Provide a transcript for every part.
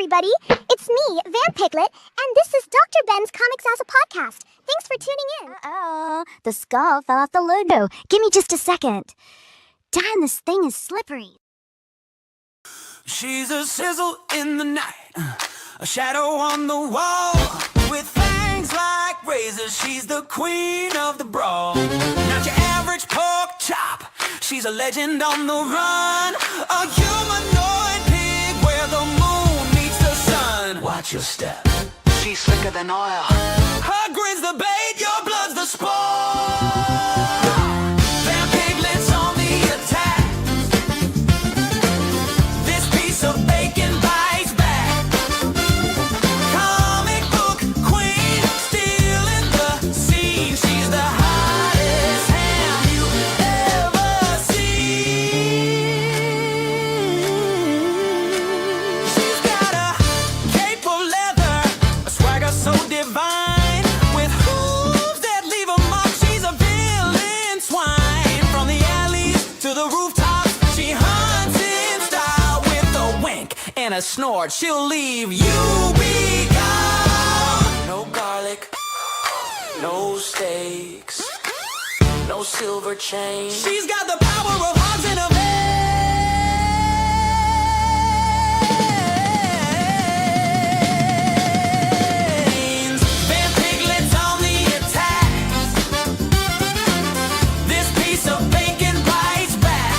everybody. It's me, Vampiglet, and this is DrBensComix as a podcast. Thanks for tuning in. Uh-oh, the skull fell off the logo. Give me just a second. Darn, this thing is slippery. She's a sizzle in the night, a shadow on the wall. With fangs like razors, she's the queen of the brawl. Not your average pork chop, she's a legend on the run. A humanoid pig where the moon meets the sun. Watch your step, she's slicker than oil. Her grin's the bait, your blood's the sport. Vampiglet's on the attack. This piece of bacon bites back. Comic book queen, stealing the scene. She's the hottest ham you ever seen. She's got a cape of leather, a swagger so divine. With hooves that leave a mark, she's a villain swine. From the alleys to the rooftops, she hunts in style. With a wink and a snort, she'll leave you be gone. No garlic, no steaks, no silver chain. She's got the power of hogs in her veins. Vampiglet's on the attack. This piece of bacon bites back.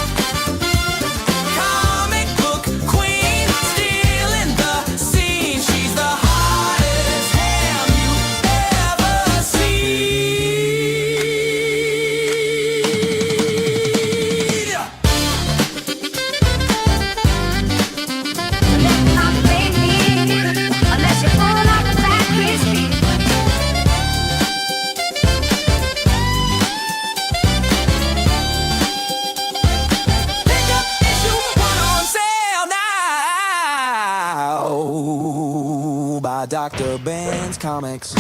Comic book queen, stealing the scene. She's the hottest ham you ever Unless you're full of the fat crispy. Pick up issue 1 on sale now by DrBensComix.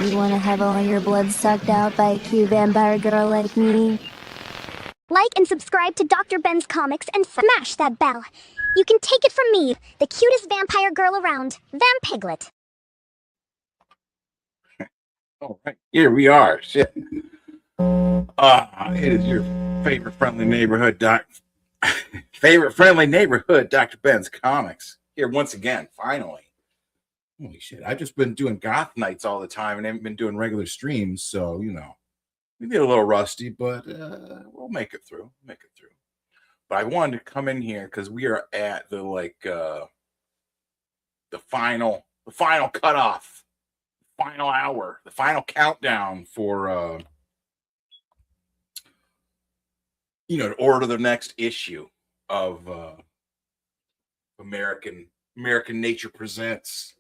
You want to have all your blood sucked out by a cute vampire girl like me? Like and subscribe to DrBensComix and smash that bell. You can take it from me, the cutest vampire girl around, Vampiglet. All right, here we are. Shit. It is your favorite friendly neighborhood DrBensComix here once again. Finally, holy shit! I've just been doing goth nights all the time and haven't been doing regular streams, so you know, we get a little rusty, but we'll make it through. But I wanted to come in here because we are at the final cutoff, final hour, the final countdown for to order the next issue of American Nature Presents,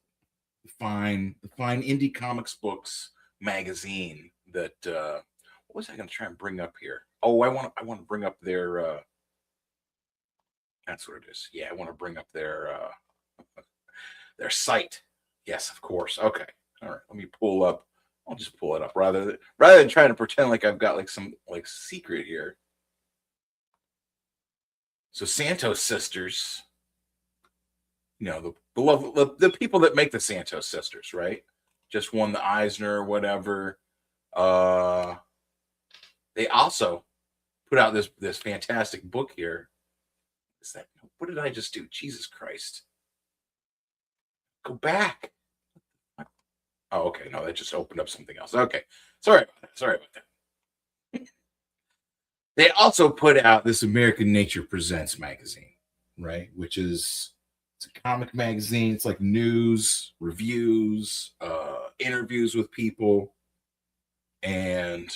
the fine indie comics books magazine that what was I going to try and bring up here? Oh, I want to bring up their that's what it is. Yeah, I want to bring up their site. Yes, of course. Okay. All right. Let me pull up. I'll just pull it up rather than trying to pretend like I've got like some secret here. So Santos sisters, the people that make the Santos sisters, right? Just won the Eisner or whatever. They also put out this fantastic book here. What did I just do? Jesus Christ. Go back. Oh, okay. No, that just opened up something else. Okay. Sorry about that. They also put out this American Nature Presents magazine, right? It's a comic magazine. It's like news, reviews, interviews with people, and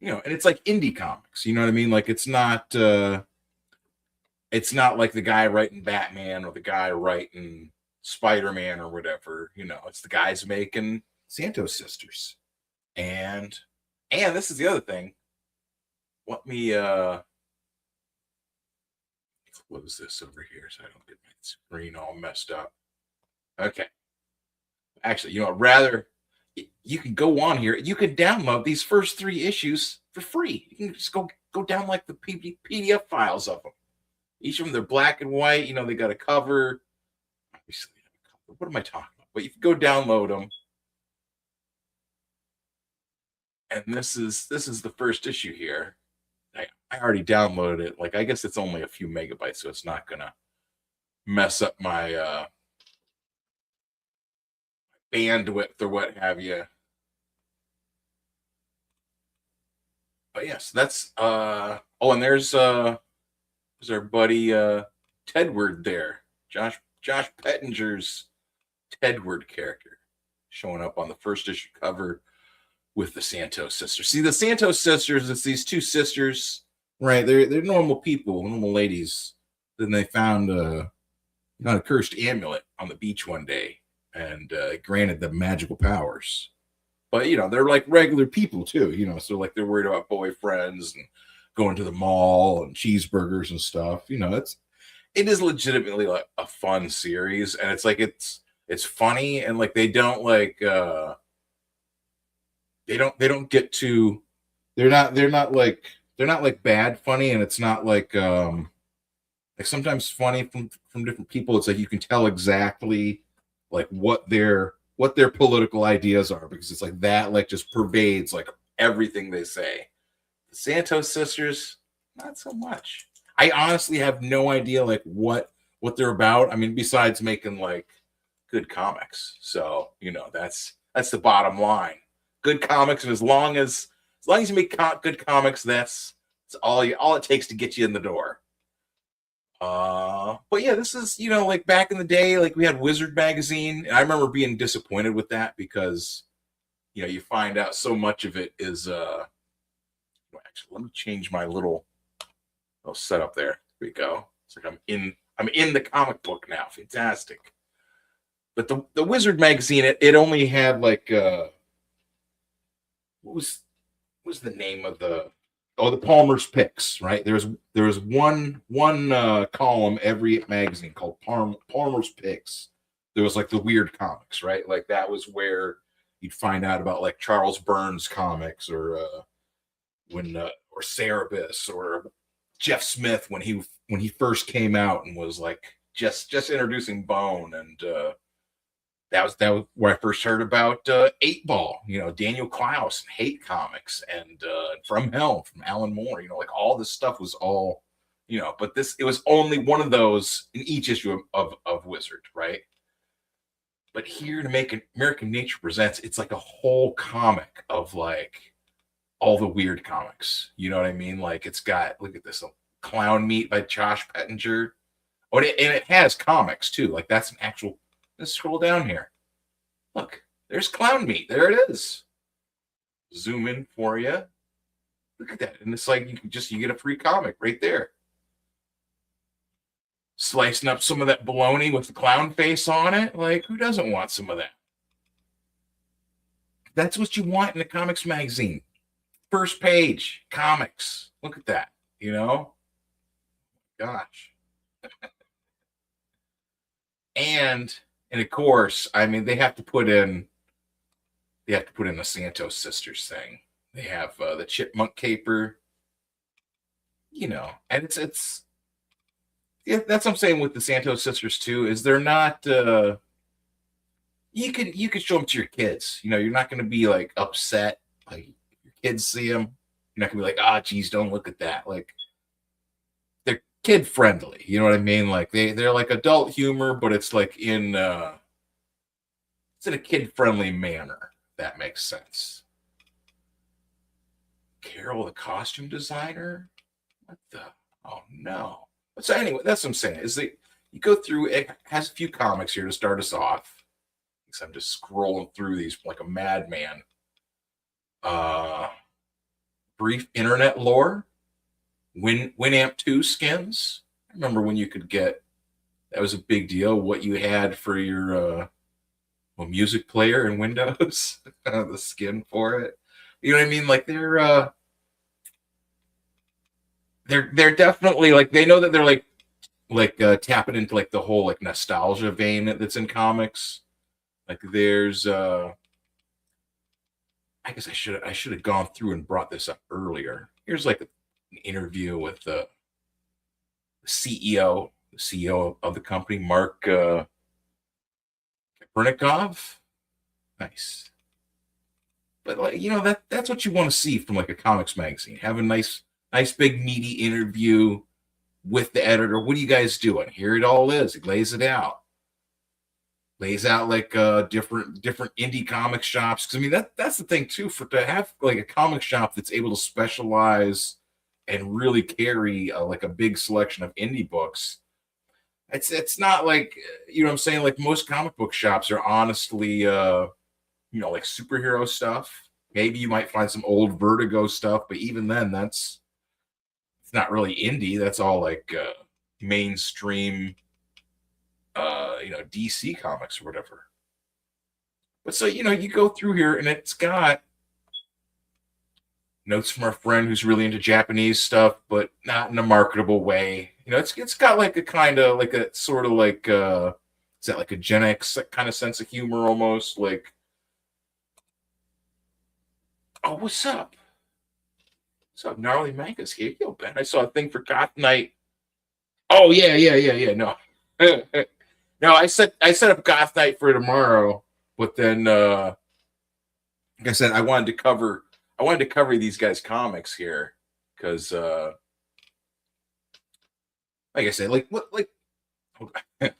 and it's like indie comics. You know what I mean? Like it's not like the guy writing Batman or the guy writing Spider-Man or whatever. It's the guys making Santos sisters, and this is the other thing. Let me close this over here so I don't get my screen all messed up. Okay. Actually, rather you can go on here. You can download these first 3 issues for free. You can just go go down like the PDF files of them. Each of them, they're black and white. You know, they got a cover. Obviously, what am I talking about? But you can go download them. And this is the first issue here. I already downloaded it. Like, I guess it's only a few megabytes, so it's not gonna mess up my bandwidth or what have you. But yes, that's oh, and there's our buddy Tedward there. Josh Pettinger's Tedward character showing up on the first issue cover with the Santos sisters. See, the Santos sisters, it's these two sisters, right? They're normal people, normal ladies. Then they found a cursed amulet on the beach one day, and granted them magical powers. But you know, they're like regular people too, you know, so like they're worried about boyfriends and going to the mall and cheeseburgers and stuff. You know, it is legitimately like a fun series, and it's like it's funny, and like they don't like they don't get too, they're not like bad funny, and it's not like sometimes funny from different people. It's like you can tell exactly like what their political ideas are, because it's like that like just pervades like everything they say. The Santos sisters, not so much. I honestly have no idea like what they're about. I mean, besides making like good comics. So, you know, that's the bottom line. Good comics, and as long as you make good comics, that's all it takes to get you in the door. But yeah, this is, you know, like back in the day, like we had Wizard magazine, and I remember being disappointed with that because, you know, you find out so much of it is actually, let me change my little setup there. Here we go. It's like I'm in the comic book now. Fantastic. But the Wizard magazine, it only had like what was the name of the Palmer's Picks, right? There was one column every magazine called Palmer's Picks. There was like the weird comics, right? Like that was where you'd find out about like Charles Burns comics, or or Cerebus, or Jeff Smith when he first came out and was like just introducing Bone, and that was where I first heard about 8-Ball, you know, Daniel Klaus and Hate Comics, and From Hell from Alan Moore. You know, like all this stuff was all, you know, but it was only one of those in each issue of Wizard, right? But here to make American Nature Presents, it's like a whole comic of like all the weird comics. You know what I mean? Like it's got, look at this, Clown Meat by Josh Pettinger. Oh, and it has comics too. Like that's an actual. Let's scroll down here. Look, there's Clown Meat. There it is. Zoom in for you. Look at that. And it's like you get a free comic right there. Slicing up some of that bologna with the clown face on it. Like, who doesn't want some of that? That's what you want in a comics magazine. First page, comics. Look at that. You know? Gosh. And of course, I mean, they have to put in the Santos sisters thing. They have the chipmunk caper, you know, and it's yeah, that's what I'm saying with the Santos sisters too, is they're not you can show them to your kids. You know, you're not going to be like upset like your kids see them. You're not going to be like, geez, don't look at that. Like they're kid friendly. You know what I mean? Like they're like adult humor, but it's like in a kid friendly manner. If that makes sense. Carol, the costume designer. What the? Oh no. So anyway, that's what I'm saying. Is that you go through? It has a few comics here to start us off. I'm just scrolling through these like a madman. Brief internet lore. Winamp 2 skins. I remember when you could get, that was a big deal, what you had for your music player in Windows. The skin for it. You know what I mean? Like they're definitely like, they know that they're like tapping into like the whole like nostalgia vein that's in comics. Like there's I guess I should have gone through and brought this up earlier. Here's like an interview with the CEO of the company, Mark Kapernikov. Nice. But like, you know, that's what you want to see from like a comics magazine. Have a nice big meaty interview with the editor. What are you guys doing? Here it all is. It lays it out. Lays out like different indie comic shops. Because I mean that's the thing too, for to have like a comic shop that's able to specialize and really carry like a big selection of indie books. It's not like, you know what I'm saying, like most comic book shops are honestly you know, like superhero stuff. Maybe you might find some old Vertigo stuff, but even then it's not really indie. That's all like mainstream you know, DC comics or whatever. But so, you know, you go through here and it's got notes from our friend who's really into Japanese stuff, but not in a marketable way. You know, it's got like a kind of like a sort of like is that like a Gen X kind of sense of humor almost? Like, oh, what's up? What's up, Gnarly Mangas here? Yo, Ben, I saw a thing for Goth Night. Oh yeah. No. No, I set up Goth Night for tomorrow, but then like I said, I wanted to cover these guys' comics here because like I said, like what, like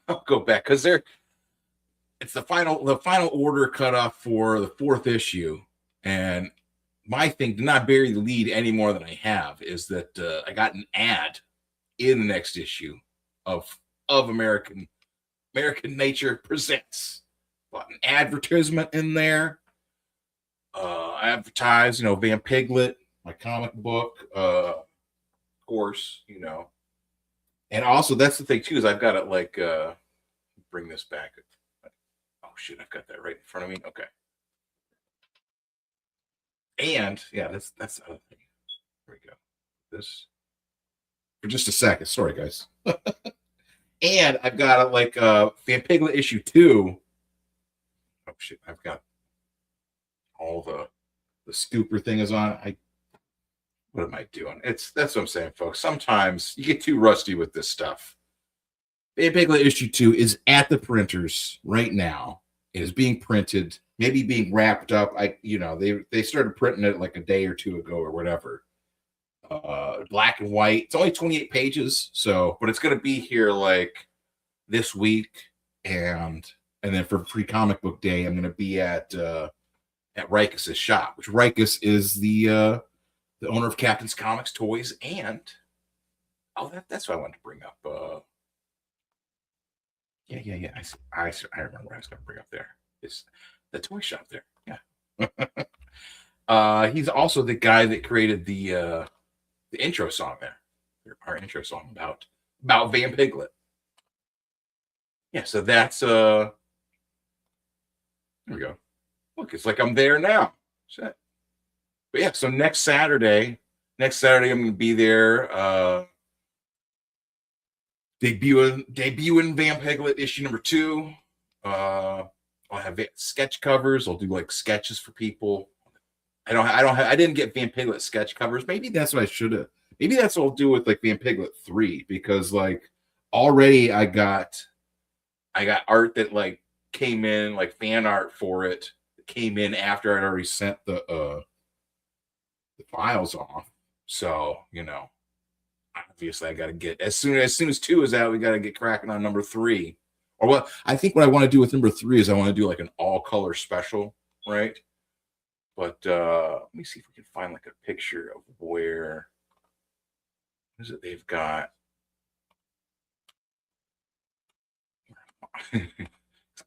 I'll go back because it's the final order cutoff for the 4th issue, and my thing, to not bury the lead any more than I have, is that I got an ad in the next issue of American Nature Presents. Got an advertisement in there. Advertise, you know, Vampiglet, my comic book, of course, you know. And also, that's the thing too, is I've got it like bring this back. Oh shit, I've got that right in front of me. Okay. And yeah, that's the other thing. There we go. This for just a second. Sorry, guys. And I've got it like Vampiglet issue 2. Oh shit, I've got all the scooper thing is on. What am I doing? That's what I'm saying, folks. Sometimes you get too rusty with this stuff. Vampiglet issue 2 is at the printers right now. It is being printed, maybe being wrapped up. You know, they started printing it like a day or two ago or whatever. Black and white. It's only 28 pages, so but it's gonna be here like this week, and then for Free Comic Book Day, I'm gonna be at Rikus's shop, which Rikus is the owner of Captain's Comics Toys, and that's what I wanted to bring up. Yeah. I remember what I was going to bring up there. It's the toy shop there. Yeah. He's also the guy that created the intro song there. Our intro song about Vampiglet. Yeah, so that's there we go. Look, it's like I'm there now. Shit. But yeah, so next Saturday I'm going to be there. Debuting Vampiglet issue number 2. I'll have sketch covers. I'll do like sketches for people. I didn't get Vampiglet sketch covers. Maybe that's what I should have. Maybe that's what I'll do with like Vampiglet 3, because like already I got art that like came in, like fan art for it came in after I'd already sent the files off. So, you know, obviously I got to get as soon as 2 is out, we got to get cracking on number 3. Or what I think what I want to do with number 3 is I want to do like an all color special, right? But let me see if we can find like a picture of where is it they've got.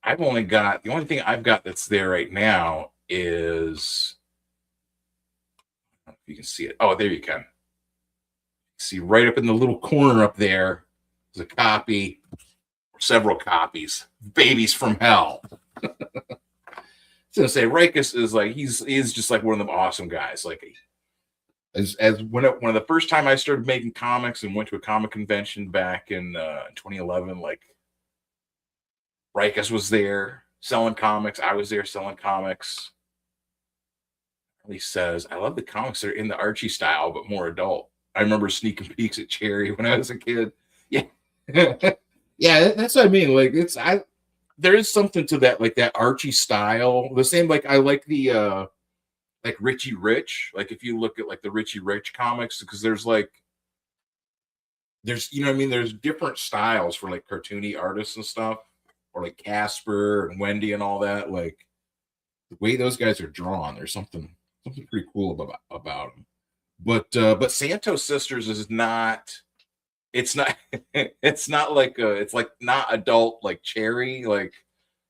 I've only got the only thing I've got that's there right now is, I don't know if you can see it. Oh, there you can. See right up in the little corner up there is a copy, or several copies, Babies from Hell. So to say Rikus is like he's just like one of them awesome guys. Like as one of the first time I started making comics and went to a comic convention back in 2011, like Rikus was there selling comics. I was there selling comics. He says, I love the comics that are in the Archie style, but more adult. I remember sneaking peeks at Cherry when I was a kid. Yeah. Yeah, that's what I mean. Like there is something to that, like that Archie style. The same, like I like the like Richie Rich. Like if you look at like the Richie Rich comics, because there's you know what I mean, there's different styles for like cartoony artists and stuff, or like Casper and Wendy and all that. Like the way those guys are drawn, there's something pretty cool about them. But Santos Sisters is not. It's not. It's not like it's like not adult like Cherry. Like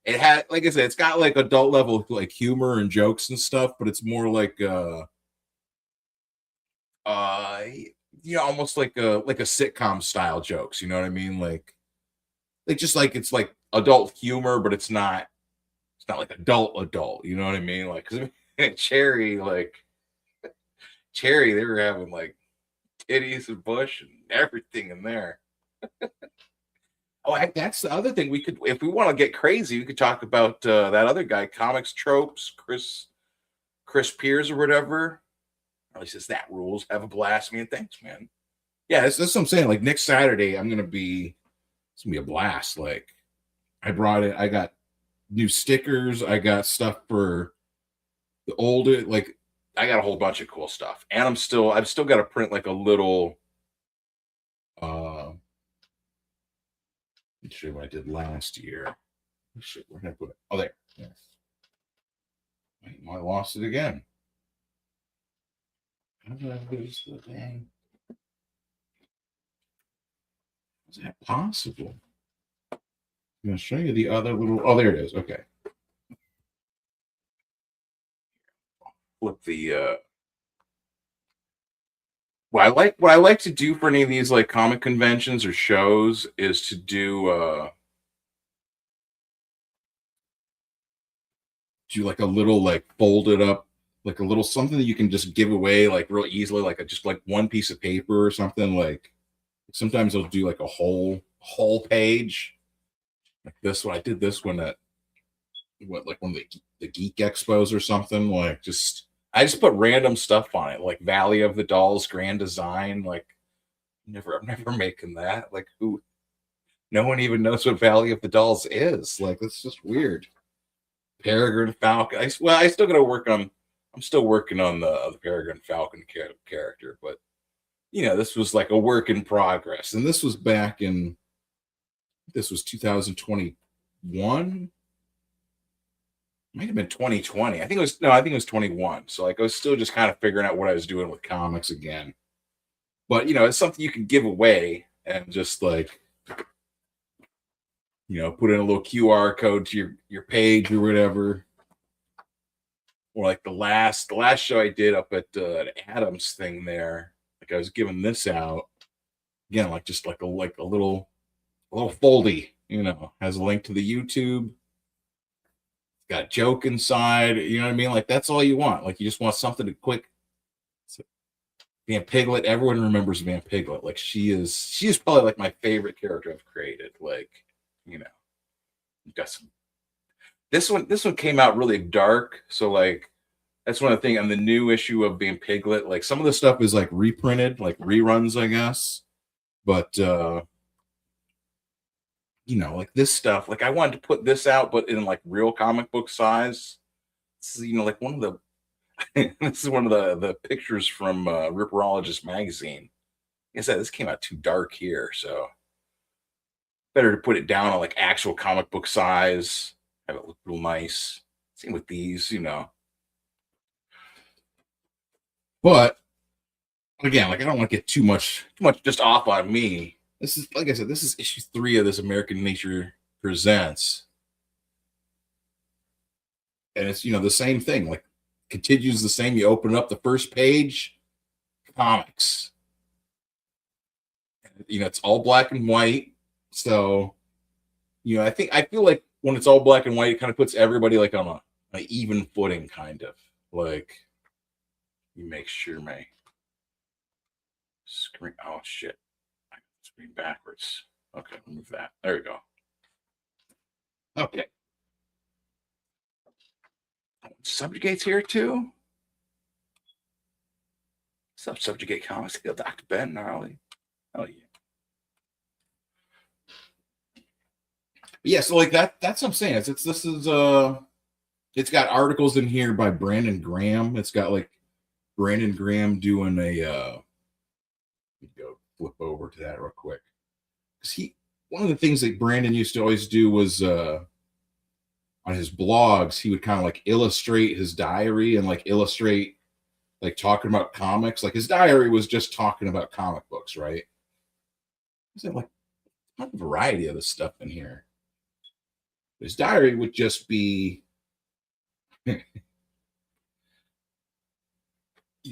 it had, like I said, it's got like adult level like humor and jokes and stuff, but it's more like you know, almost like a sitcom style jokes. You know what I mean? Like just like it's like adult humor, but it's not like adult. You know what I mean? Like because Cherry, they were having like titties and bush and everything in there. Oh, that's the other thing we could, if we want to get crazy, we could talk about that other guy, Comics Tropes, Chris Piers or whatever. At least it's that rules. Have a blast, man. Thanks, man. Yeah, that's what I'm saying. Like next Saturday, it's gonna be a blast. Like I brought it. I got new stickers. I got stuff for the older. Like I got a whole bunch of cool stuff, and I've still got to print like a little. Let me show you what I did last year. Shit, where did I put it? Oh, there. Yes. Wait, I lost it again. How did I lose the thing? Is that possible? I'm going to show you the other little. Oh, there it is. Okay. Flip the. What I like to do for any of these like comic conventions or shows is to do like a little like folded up, like a little something that you can just give away like real easily, like just like one piece of paper or something. Like sometimes they'll do like a whole page like this one. I did this one at like one of the Geek Expos or something. Like I just put random stuff on it, like Valley of the Dolls Grand Design. Like I'm never making that. Like who? No one even knows what Valley of the Dolls is. Like that's just weird. Peregrine Falcon. I still gotta work on. I'm still working on the Peregrine Falcon character, but you know this was like a work in progress, and this was back in. This was 2021. Might have been 2020. I think it was 21. So like I was still just kind of figuring out what I was doing with comics again. But you know, it's something you can give away and just like you know, put in a little QR code to your page or whatever. Or like the last show I did up at Adams thing there, like I was giving this out again, like just like a little foldy, you know, has a link to the YouTube. Got a joke inside, you know what I mean? Like that's all you want. Like you just want something to quick. Vampiglet, everyone remembers Vampiglet. Like she is probably like my favorite character I've created. Like, you know, you've got some. This one came out really dark, so like that's one of the things on the new issue of Vampiglet. Like some of the stuff is like reprinted, like reruns, I guess. But you know, like this stuff, like I wanted to put this out, but in like real comic book size. This is, you know, like one of the this is one of the pictures from Ripperologist magazine. Like I said, this came out too dark here, so better to put it down on like actual comic book size, have it look real nice. Same with these, you know. But again, like I don't want to get too much just off on me. This is, like I said, this is issue 3 of this American Nature Presents. And it's, you know, the same thing, like continues the same. You open up the first page, comics. You know, it's all black and white. So, you know, I feel like when it's all black and white, it kind of puts everybody like on a even footing, kind of. Like, you make sure my screen, oh shit. Screen backwards. Okay, move that. There we go. Okay. Subjugates here too. What's up, Subjugate Comics? Dr. Ben, gnarly. Oh yeah. Yeah, so like that's what I'm saying. It's got articles in here by Brandon Graham. It's got like Brandon Graham doing a let me go flip over to that real quick. Because one of the things that Brandon used to always do was on his blogs, he would kind of like illustrate his diary and like illustrate like talking about comics. Like his diary was just talking about comic books, right? There's like a variety of this stuff in here. His diary would just be,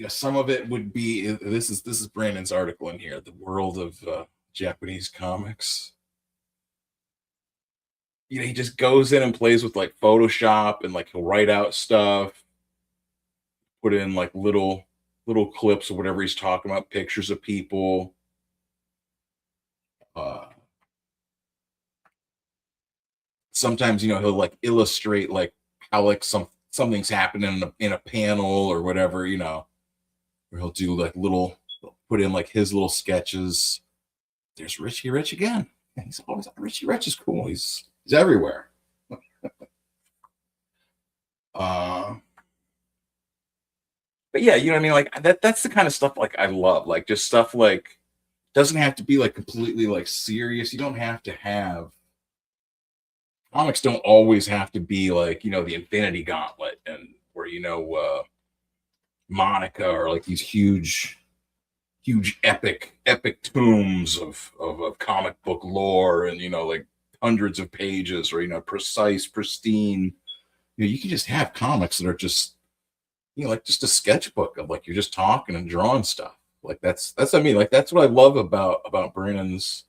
some of it would be. This is Brandon's article in here, the world of Japanese comics. He just goes in and plays with like Photoshop and like he'll write out stuff, put in like little clips of whatever he's talking about, pictures of people. Sometimes he'll like illustrate like how like something's happening in a panel or whatever, or he'll do like put in like his little sketches. There's Richie Rich again. He's always Richie Rich is cool. He's everywhere. But yeah, you know what I mean? Like that's the kind of stuff like I love. Like just stuff like doesn't have to be like completely like serious. You don't have to have comics don't always have to be like, the Infinity Gauntlet and where Monica or like these huge epic tomes of comic book lore and like hundreds of pages or precise, pristine. You can just have comics that are just like just a sketchbook of like you're just talking and drawing stuff. Like that's what I mean. Like that's what I love about Brandon's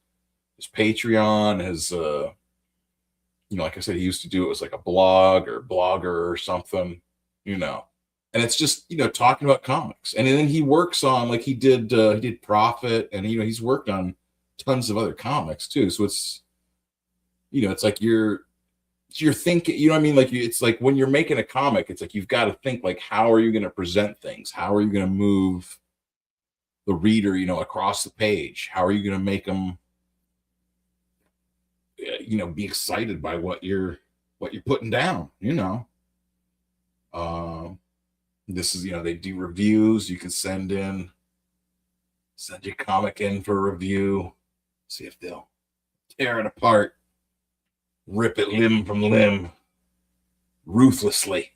his Patreon, his like I said, he used to do it was like a blog or blogger or something, and it's just talking about comics. And then he works on like he did Prophet, and he's worked on tons of other comics too. So it's it's like you're thinking, what I mean? Like it's like when you're making a comic, it's like you've got to think like how are you going to present things? How are you going to move the reader, across the page? How are you going to make them be excited by what you're putting down, this is, they do reviews. You can send your comic in for a review, see if they'll tear it apart, rip it limb from limb ruthlessly.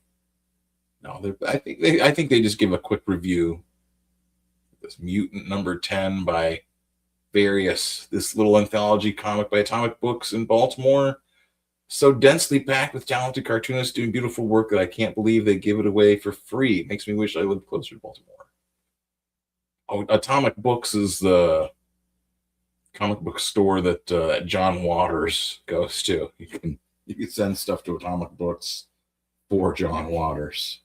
No, I think they just give a quick review. This Mutant number 10 by this little anthology comic by Atomic Books in Baltimore, so densely packed with talented cartoonists doing beautiful work that I can't believe they give it away for free. It makes me wish I lived closer to Baltimore. Oh, Atomic Books is the comic book store that John Waters goes to. You can send stuff to Atomic Books for John Waters.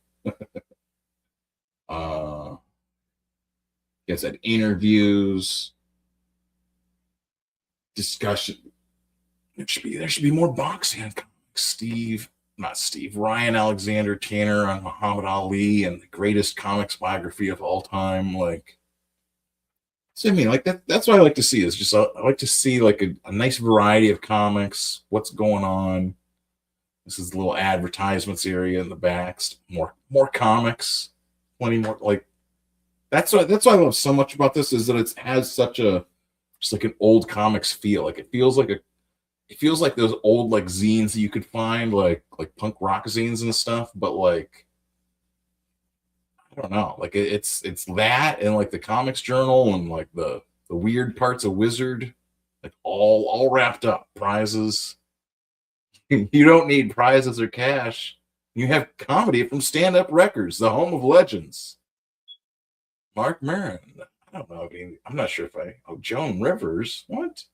Yes, at interviews, discussion. There should be more boxing comics. Ryan Alexander Tanner on Muhammad Ali and the greatest comics biography of all time. Like, so I mean, like that's what I like to see. Is just I like to see like a nice variety of comics. What's going on? This is the little advertisements area in the back. More comics, plenty more. Like that's what I love so much about this is that it has such a just like an old comics feel. Like it feels like those old like zines that you could find like punk rock zines and stuff, but like I don't know, like it's that and like the Comics Journal and like the weird parts of Wizard, like all wrapped up. Prizes. You don't need prizes or cash. You have comedy from Stand Up Records, the home of legends. Mark Maron. I don't know. I mean, I'm not sure Joan Rivers. What?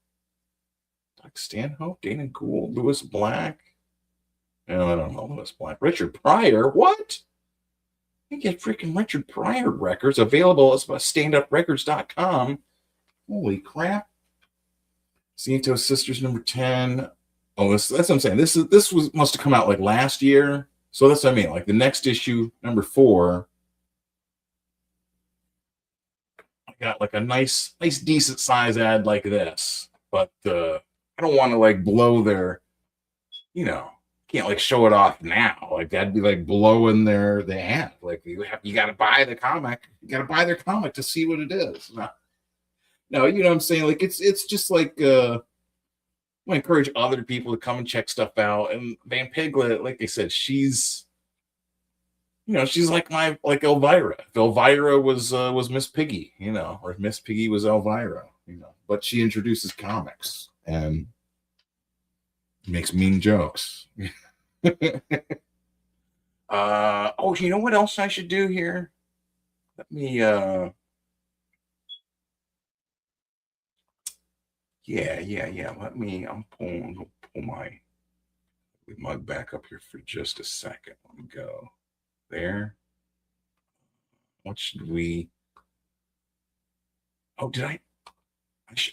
Doug Stanhope, Dana Gould, Lewis Black. No, I don't know Lewis Black. Richard Pryor. What? You get freaking Richard Pryor records available at standuprecords.com. Holy crap. Santos Sisters number 10. Oh, that's what I'm saying. This must have come out like last year. So that's what I mean. Like the next issue, number 4. got like a nice decent size ad like this, but I don't want to like blow their, can't like show it off now. Like that'd be like blowing the ad. Like you got to buy the comic. You got to buy their comic to see what it is. No, you know what I'm saying? Like it's just like I encourage other people to come and check stuff out. And Vampiglet, like I said, she's like like Elvira. If Elvira was Miss Piggy, or if Miss Piggy was Elvira, but she introduces comics and makes mean jokes. Oh, you know what else I should do here? Let me yeah. I'm pull my mug back up here for just a second. Let me go there. What should we? Oh, did I?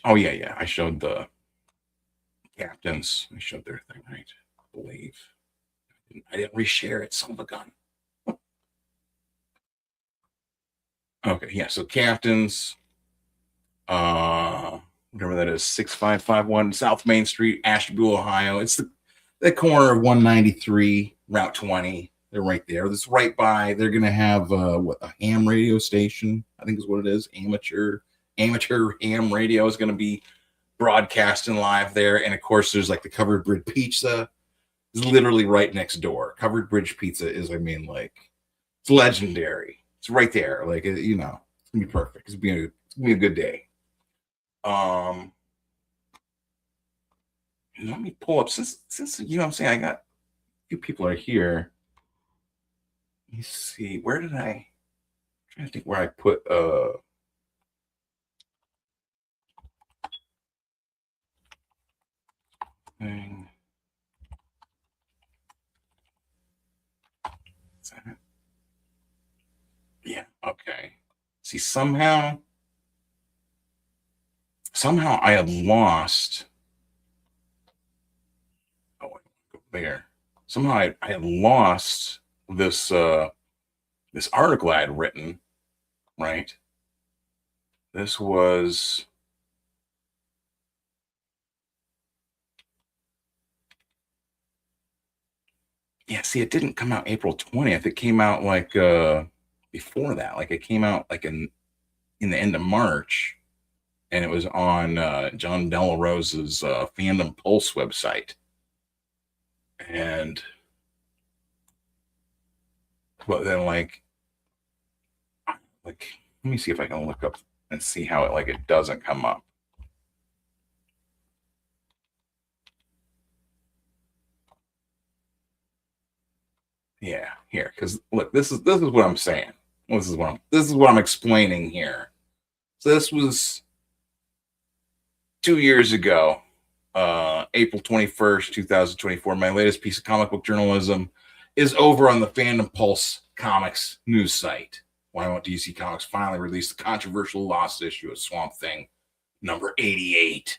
Oh yeah. I showed the captains. I showed their thing, right? I believe. I didn't reshare it. Son of a gun. Okay, yeah. So captains, whatever that is, 6551 South Main Street, Ashtabula, Ohio. It's the corner of 193, Route 20. They're right there. It's right by. They're gonna have a ham radio station. I think is what it is. Amateur ham radio is gonna be broadcasting live there. And of course, there's like the Covered Bridge Pizza. It's literally right next door. Covered Bridge Pizza is, it's legendary. It's right there. Like it's gonna be perfect. It's gonna be a good day. Let me pull up since what I'm saying, I got a few people are here. Let me see, where did I'm trying to think where I put thing. Is that it? Yeah, okay. See, somehow I had lost. Oh, go there. Somehow I had lost this this article I had written, right? This was see, it didn't come out April 20th. It came out like before that. Like it came out like in the end of March, and it was on John Delarose's Fandom Pulse website. And but then like let me see if I can look up and see how it doesn't come up. Yeah, here, because look, this is what I'm saying. This is what I'm explaining here. So this was 2 years ago, April 21st, 2024. My latest piece of comic book journalism is over on the Fandom Pulse Comics news site. Why won't DC Comics finally release the controversial lost issue of Swamp Thing number 88?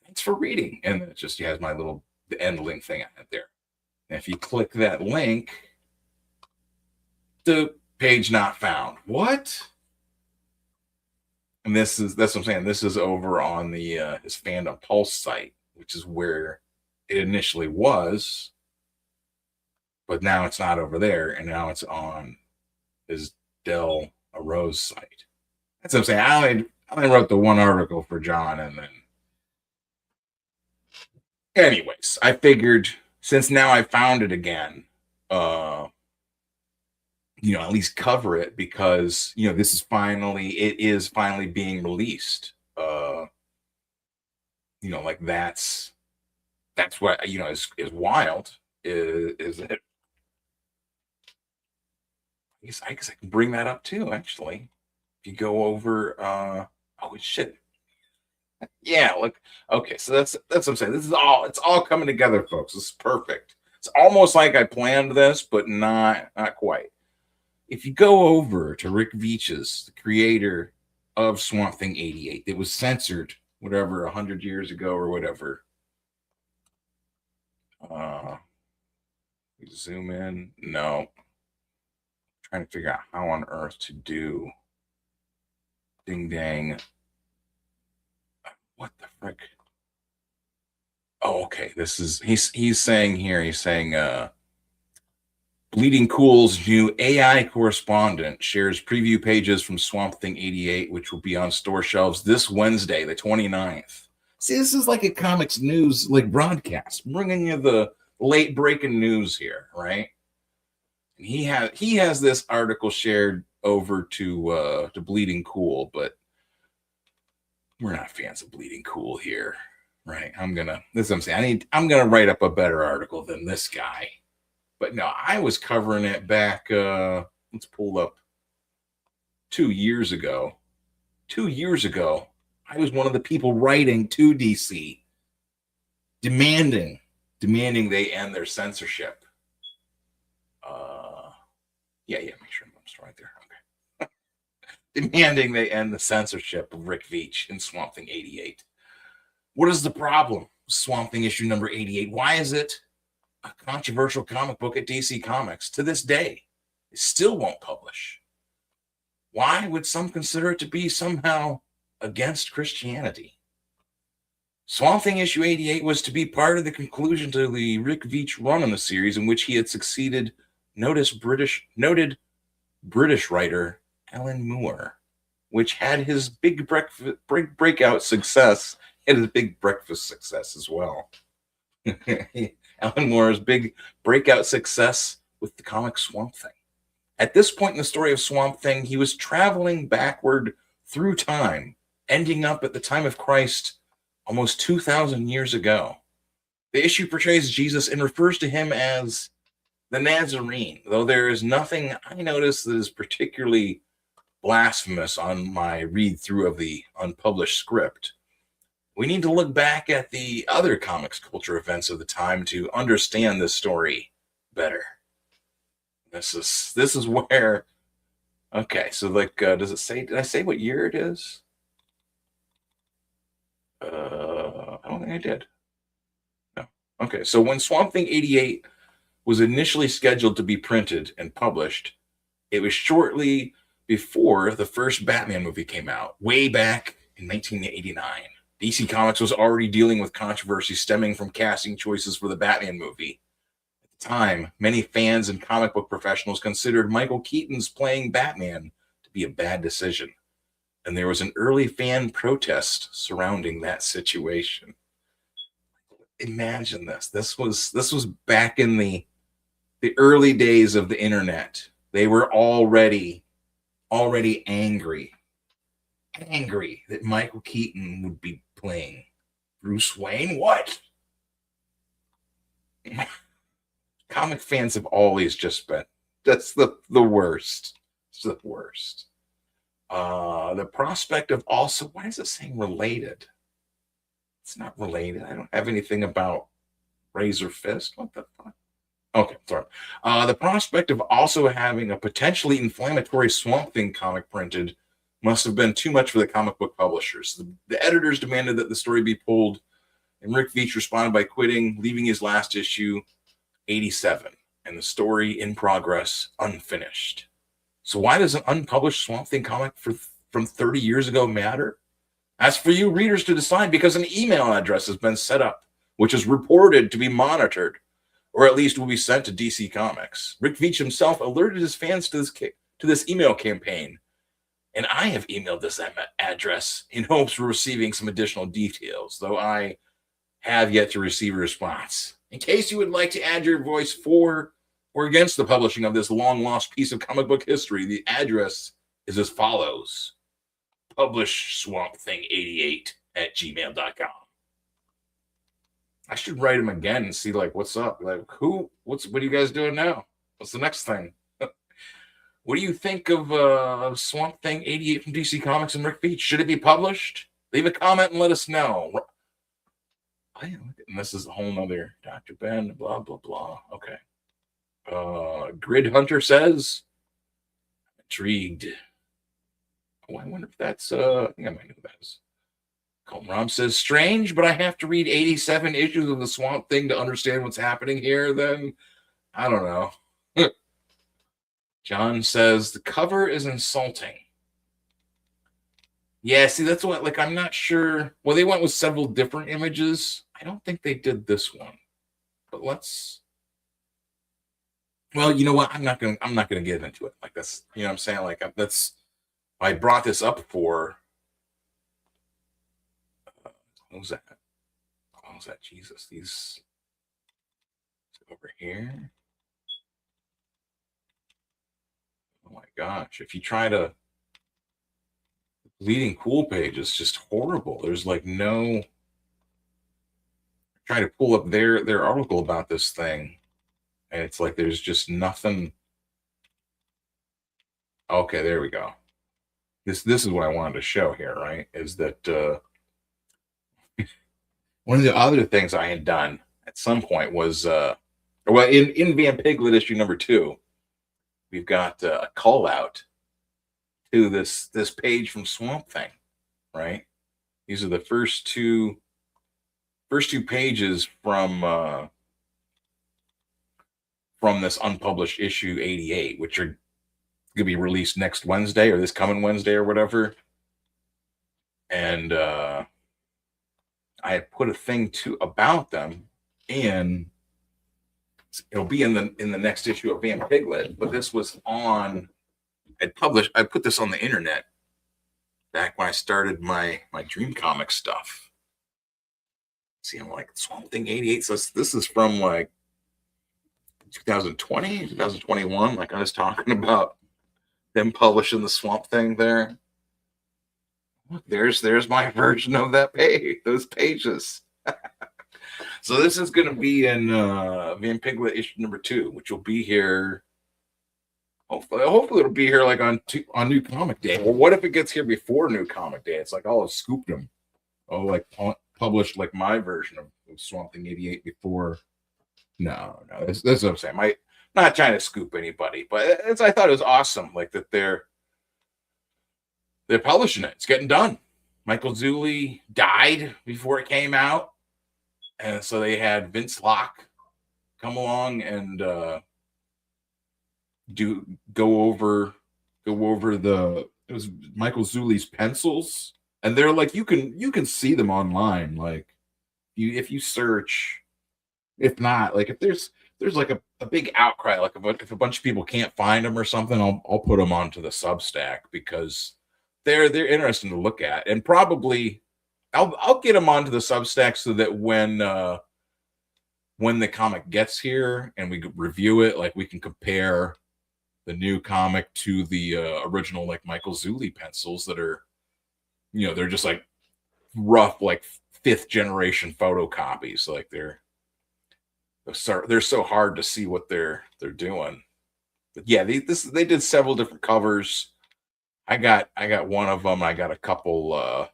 Thanks for reading. And it just has my the end link thing I had there. And if you click that link, the page not found. What? And that's what I'm saying. This is over on the his Fandom Pulse site, which is where it initially was, but now it's not over there, and now it's on his Del Rose site. That's what I'm saying. I only wrote the one article for John, and then, anyways, I figured since now I found it again, at least cover it because this is finally being released. Like that's what is wild is that I guess I can bring that up too. Actually, if you go over, oh shit, yeah, look, okay, so that's what I'm saying. It's all coming together, folks. This is perfect. It's almost like I planned this, but not quite. If you go over to Rick Veitch's, the creator of Swamp Thing 88, it was censored, whatever, 100 years ago or whatever. Zoom in. No. I'm trying to figure out how on earth to do. Ding dang. What the frick? Oh, okay. This is he's saying here, Bleeding Cool's new AI correspondent shares preview pages from Swamp Thing 88, which will be on store shelves this Wednesday, the 29th. See, this is like a comics news like broadcast, bringing you the late breaking news here, right? And he has this article shared over to Bleeding Cool, but we're not fans of Bleeding Cool here, right? This is what I'm saying. I'm gonna write up a better article than this guy. But no, I was covering it back, let's pull up 2 years ago. 2 years ago, I was one of the people writing to DC, demanding they end their censorship. Make sure I'm right there. Okay. Demanding they end the censorship of Rick Veitch in Swamp Thing 88. What is the problem? Swamp Thing issue number 88. Why is it a controversial comic book at DC Comics to this day? It still won't publish. Why would some consider it to be somehow against Christianity? Swamp Thing issue 88 was to be part of the conclusion to the Rick Veitch run on the series, in which he had succeeded noted British writer Alan Moore, which had his big breakout success, and his big breakfast success as well. Alan Moore's big breakout success with the comic Swamp Thing. At this point in the story of Swamp Thing, he was traveling backward through time, ending up at the time of Christ almost 2,000 years ago. The issue portrays Jesus and refers to him as the Nazarene, though there is nothing I noticed that is particularly blasphemous on my read-through of the unpublished script. We need to look back at the other comics culture events of the time to understand this story better. This is where, okay, so like, does it say, did I say what year it is? I don't think I did. No. Okay, so when Swamp Thing 88 was initially scheduled to be printed and published, it was shortly before the first Batman movie came out, way back in 1989. DC Comics was already dealing with controversy stemming from casting choices for the Batman movie. At the time, many fans and comic book professionals considered Michael Keaton's playing Batman to be a bad decision, and there was an early fan protest surrounding that situation. Imagine this. This was back in the early days of the internet. They were already angry that Michael Keaton would be playing Bruce Wayne. What? Comic fans have always just been, that's the worst. It's the worst. The prospect of also, why is it saying related? It's not related. I don't have anything about Razor Fist. What the fuck? Okay, sorry. The prospect of also having a potentially inflammatory Swamp Thing comic printed must have been too much for the comic book publishers. The editors demanded that the story be pulled, and Rick Veitch responded by quitting, leaving his last issue, 87, and the story in progress unfinished. So why does an unpublished Swamp Thing comic from 30 years ago matter? That's for you readers to decide, because an email address has been set up, which is reported to be monitored, or at least will be sent to DC Comics. Rick Veitch himself alerted his fans to this email campaign, and I have emailed this address in hopes of receiving some additional details, though I have yet to receive a response. In case you would like to add your voice for or against the publishing of this long-lost piece of comic book history, the address is as follows: publishswampthing88@gmail.com. I should write him again and see, like, what's up? Like, what are you guys doing now? What's the next thing? What do you think of Swamp Thing 88 from DC Comics and Rick Veitch? Should it be published? Leave a comment and let us know. And this is a whole nother Dr. Ben, blah, blah, blah. Okay. Grid Hunter says, intrigued. Oh, I wonder if that's, I think I might know who that is. Rom says, strange, but I have to read 87 issues of the Swamp Thing to understand what's happening here, then I don't know. John says, the cover is insulting. Yeah, see, that's what, like, I'm not sure. Well, they went with several different images. I don't think they did this one, but let's. Well, you know what? I'm not gonna get into it. Like that's, you know what I'm saying? Like that's, I brought this up for, what was that? What was that? Jesus, these over here. Oh my gosh. If you try to, Bleeding Cool page is just horrible. There's like no, trying to pull up their article about this thing, and it's like there's just nothing. Okay, there we go. This is what I wanted to show here, right? Is that one of the other things I had done at some point was well, in Vampiglet issue number 2, we've got a call out to this page from Swamp Thing, right? These are the first two pages from this unpublished issue 88, which are going to be released next Wednesday or this coming Wednesday or whatever. And I had put a thing about them, and it'll be in the next issue of Vampiglet. But this was on. I put this on the internet back when I started my DrBensComix stuff. See, I'm like Swamp Thing 88. So this is from like 2020, 2021. Like I was talking about them publishing the Swamp Thing there. Look, there's my version of that page, those pages. So this is going to be in Vampiglet issue number 2, which will be here. Hopefully it'll be here like on New Comic Day. Or what if it gets here before New Comic Day? It's like I'll have scooped them. Oh, like published like my version of Swamp Thing 88 before. No, this is what I'm saying. I'm not trying to scoop anybody, but I thought it was awesome, like that they're publishing it. It's getting done. Michael Zulli died before it came out, and so they had Vince Locke come along and go over it was Michael Zulli's pencils, and they're like you can see them online, like if you search. If not, like if there's like a big outcry, like if a bunch of people can't find them or something, I'll put them onto the Substack because they're interesting to look at, and probably I'll get them onto the Substack so that when the comic gets here and we review it, like we can compare the new comic to the original, like Michael Zulli pencils that are, they're just like rough, like 5th generation photocopies. Like they're so hard to see what they're doing. But yeah, they did several different covers. I got one of them. I got a couple of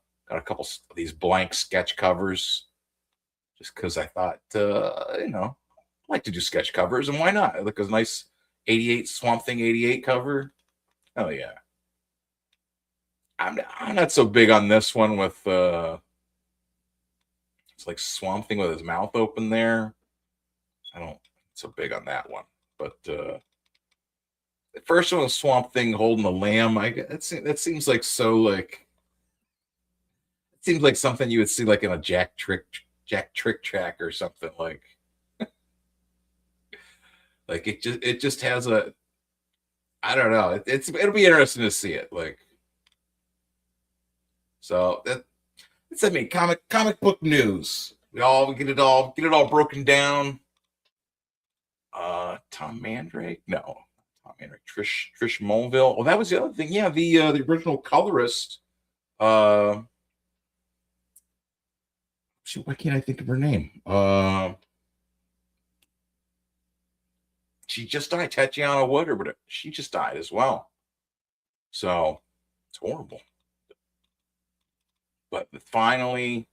these blank sketch covers, just because I thought I like to do sketch covers, and why not? Look, a nice 88 Swamp Thing 88 cover. Oh yeah. I'm not so big on this one with it's like Swamp Thing with his mouth open there. I don't so big on that one, but the first one was Swamp Thing holding the lamb. That seems like so like it seems like something you would see like in a Jack Trick Track or something like. Like it just has a, I don't know. It'll be interesting to see it. Like, so that's comic book news. We get it all broken down. Tom Mandrake? No, Tom Mandrake. Trish Mulville. Well, that was the other thing. Yeah, the original colorist. Shoot, why can't I think of her name? She just died. Tatiana Wood or whatever. She just died as well. So it's horrible. But finally,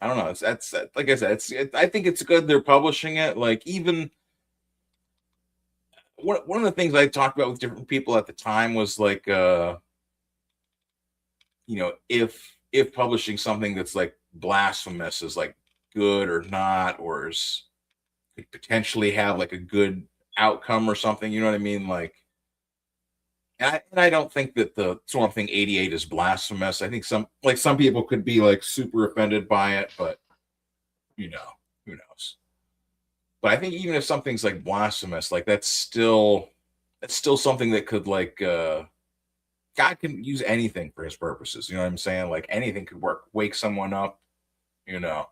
I don't know. That's like I said. I think it's good they're publishing it. Like even one of the things I talked about with different people at the time was like, if publishing something that's like blasphemous is like good or not, or is could potentially have like a good outcome or something. You know what I mean? Like, And I don't think that the Swamp Thing 88 is blasphemous. I think some people could be like super offended by it, but who knows? But I think even if something's like blasphemous, like that's still something that could like God can use anything for his purposes. You know what I'm saying? Like anything could work. Wake someone up, you know.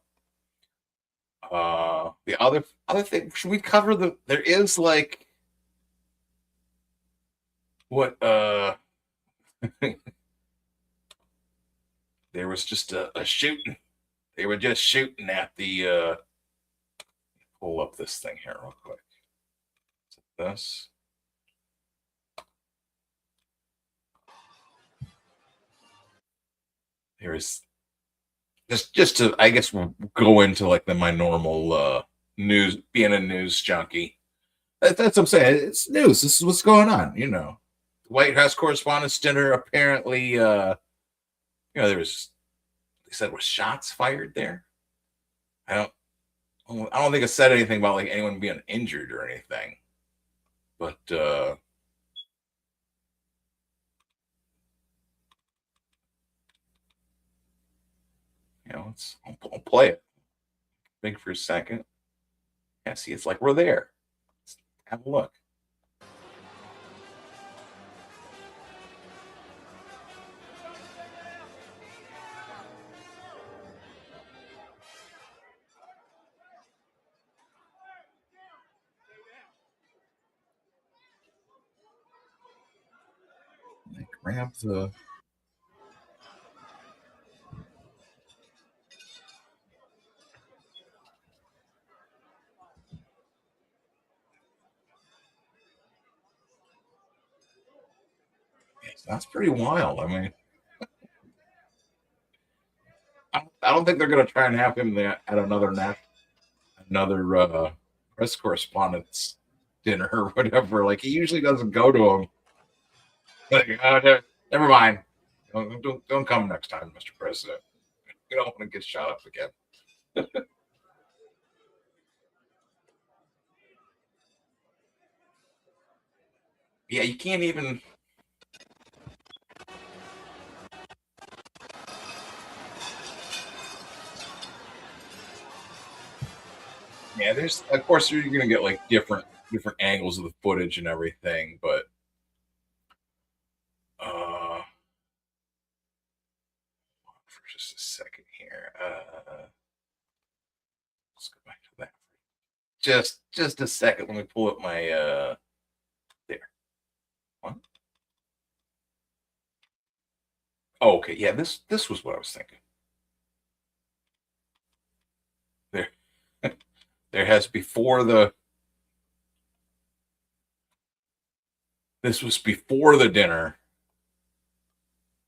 The other thing, should we cover there is like what there was just a shooting. They were just shooting at the pull up this thing here real quick. Is it this? There is just to, I guess we'll go into like my normal news, being a news junkie. That's what I'm saying. It's news. This is what's going on, you know. White House Correspondents' Dinner apparently they said was shots fired there. I don't think it said anything about like anyone being injured or anything. But I'll play it. Think for a second. Yeah, see, it's like we're there. Let's have a look. They grab the. That's pretty wild. I mean, I don't think they're going to try and have him there at another press correspondence dinner or whatever. Like he usually doesn't go to them. Like, never mind. Don't come next time, Mr. President. You don't want to get shot up again. Yeah, you can't even. Yeah, there's of course you're gonna get like different angles of the footage and everything, but for just a second here. Let's go back to that. Just a second. Let me pull up my there. What? Oh, okay. Yeah, this was what I was thinking. There. There has before the. This was before the dinner.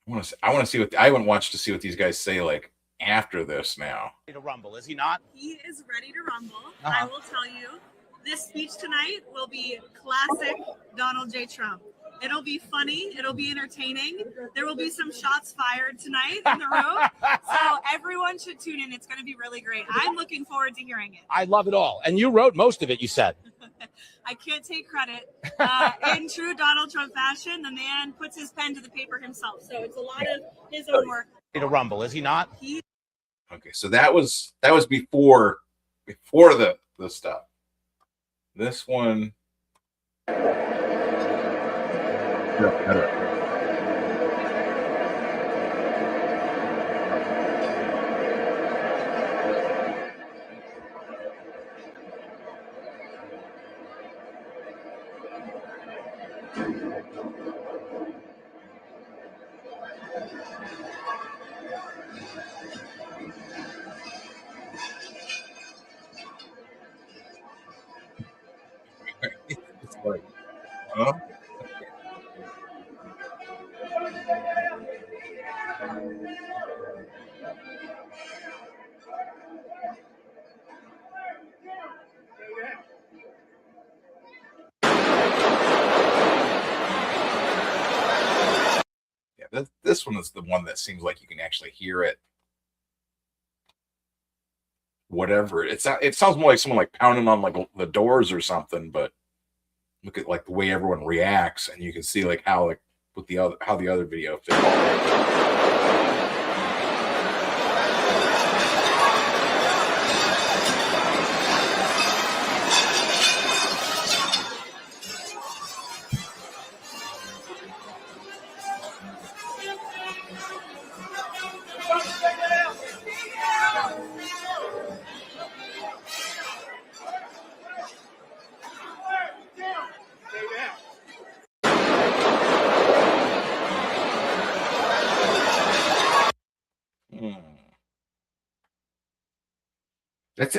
I want to see what I haven't watched to see what these guys say like after this now. To rumble, is he not? He is ready to rumble. I will tell you, this speech tonight will be classic Donald J. Trump. It'll be funny. It'll be entertaining. There will be some shots fired tonight in the room. So everyone should tune in. It's going to be really great. I'm looking forward to hearing it. I love it all. And you wrote most of it, you said. I can't take credit. In true Donald Trump fashion, the man puts his pen to the paper himself. So it's a lot of his own work. To rumble, is he not? Okay, so that was before the stuff. This one. It's like, huh? Yeah, this one is the one that seems like you can actually hear it. Whatever it sounds more like someone like pounding on like the doors or something. But look at like the way everyone reacts, and you can see like how like with the other how the other video fits.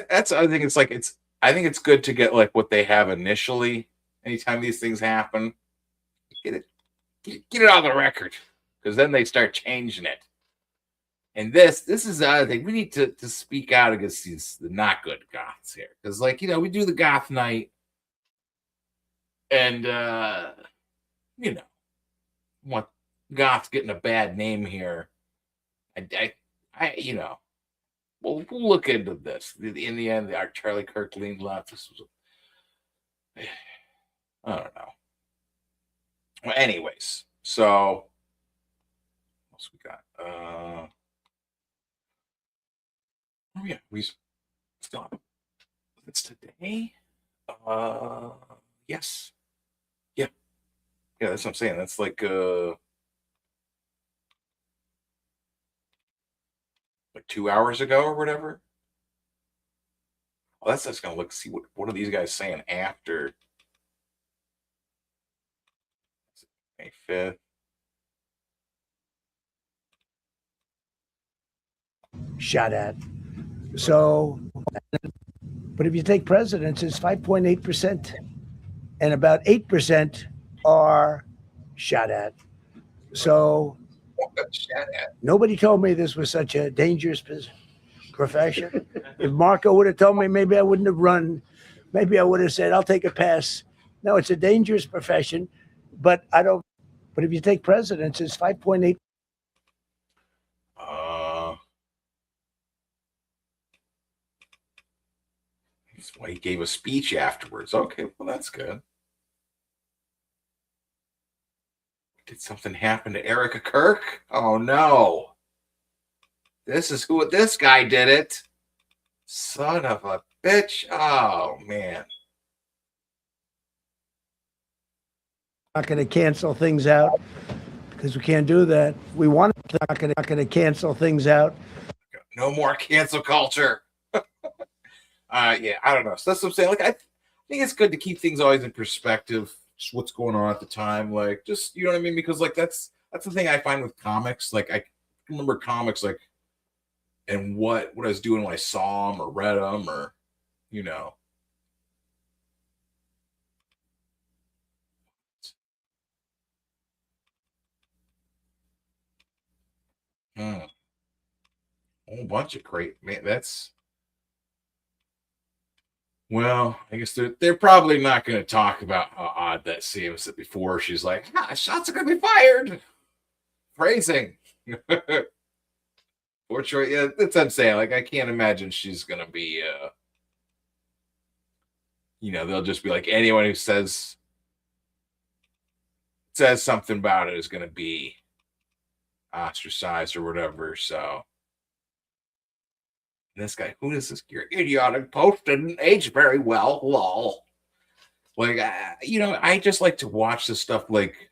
That's I think it's good to get like what they have initially. Anytime these things happen, get it on the record, because then they start changing it. And this is the other thing. We need to speak out against the not good goths here, because like we do the goth night, and what goths getting a bad name here. We'll look into this. In the end, our Charlie Kirk leaned left. This was, I don't know. Well, anyways, so what else we got? Oh yeah, we stop. It's today. Yes. Yeah. Yeah, that's what I'm saying. That's like 2 hours ago or whatever. Well, that's just gonna look, see what are these guys saying after May 5th. Shot at. So, but if you take presidents, it's 5.8%, and about 8% are shot at. So, nobody told me this was such a dangerous profession. If Marco would have told me, maybe I wouldn't have run. Maybe I would have said, I'll take a pass. No, it's a dangerous profession, but I don't. But if you take presidents, it's 5.8. That's why he gave a speech afterwards. Okay, well, that's good. Did something happen to Erica Kirk? Oh no. This is who this guy did it. Son of a bitch. Oh man. Not going to cancel things out because we can't do that. We want to not going to cancel things out. No more cancel culture. Yeah, I don't know. So that's what I'm saying. Like, I think it's good to keep things always in perspective. Just what's going on at the time, like, just, you know what I mean? Because like that's the thing I find with comics. Like, I remember comics, like, and what I was doing when I saw them or read them, or a whole bunch of great, man. That's, well, I guess they're probably not going to talk about how odd that seems that before she's like, shots are going to be fired. Phrasing. Fortunately, yeah, that's what I'm saying. Like, I can't imagine she's going to be, they'll just be like, anyone who says something about it is going to be ostracized or whatever. So. This guy, who is this idiotic post? Didn't age very well. Lol. Like, I just like to watch this stuff, like,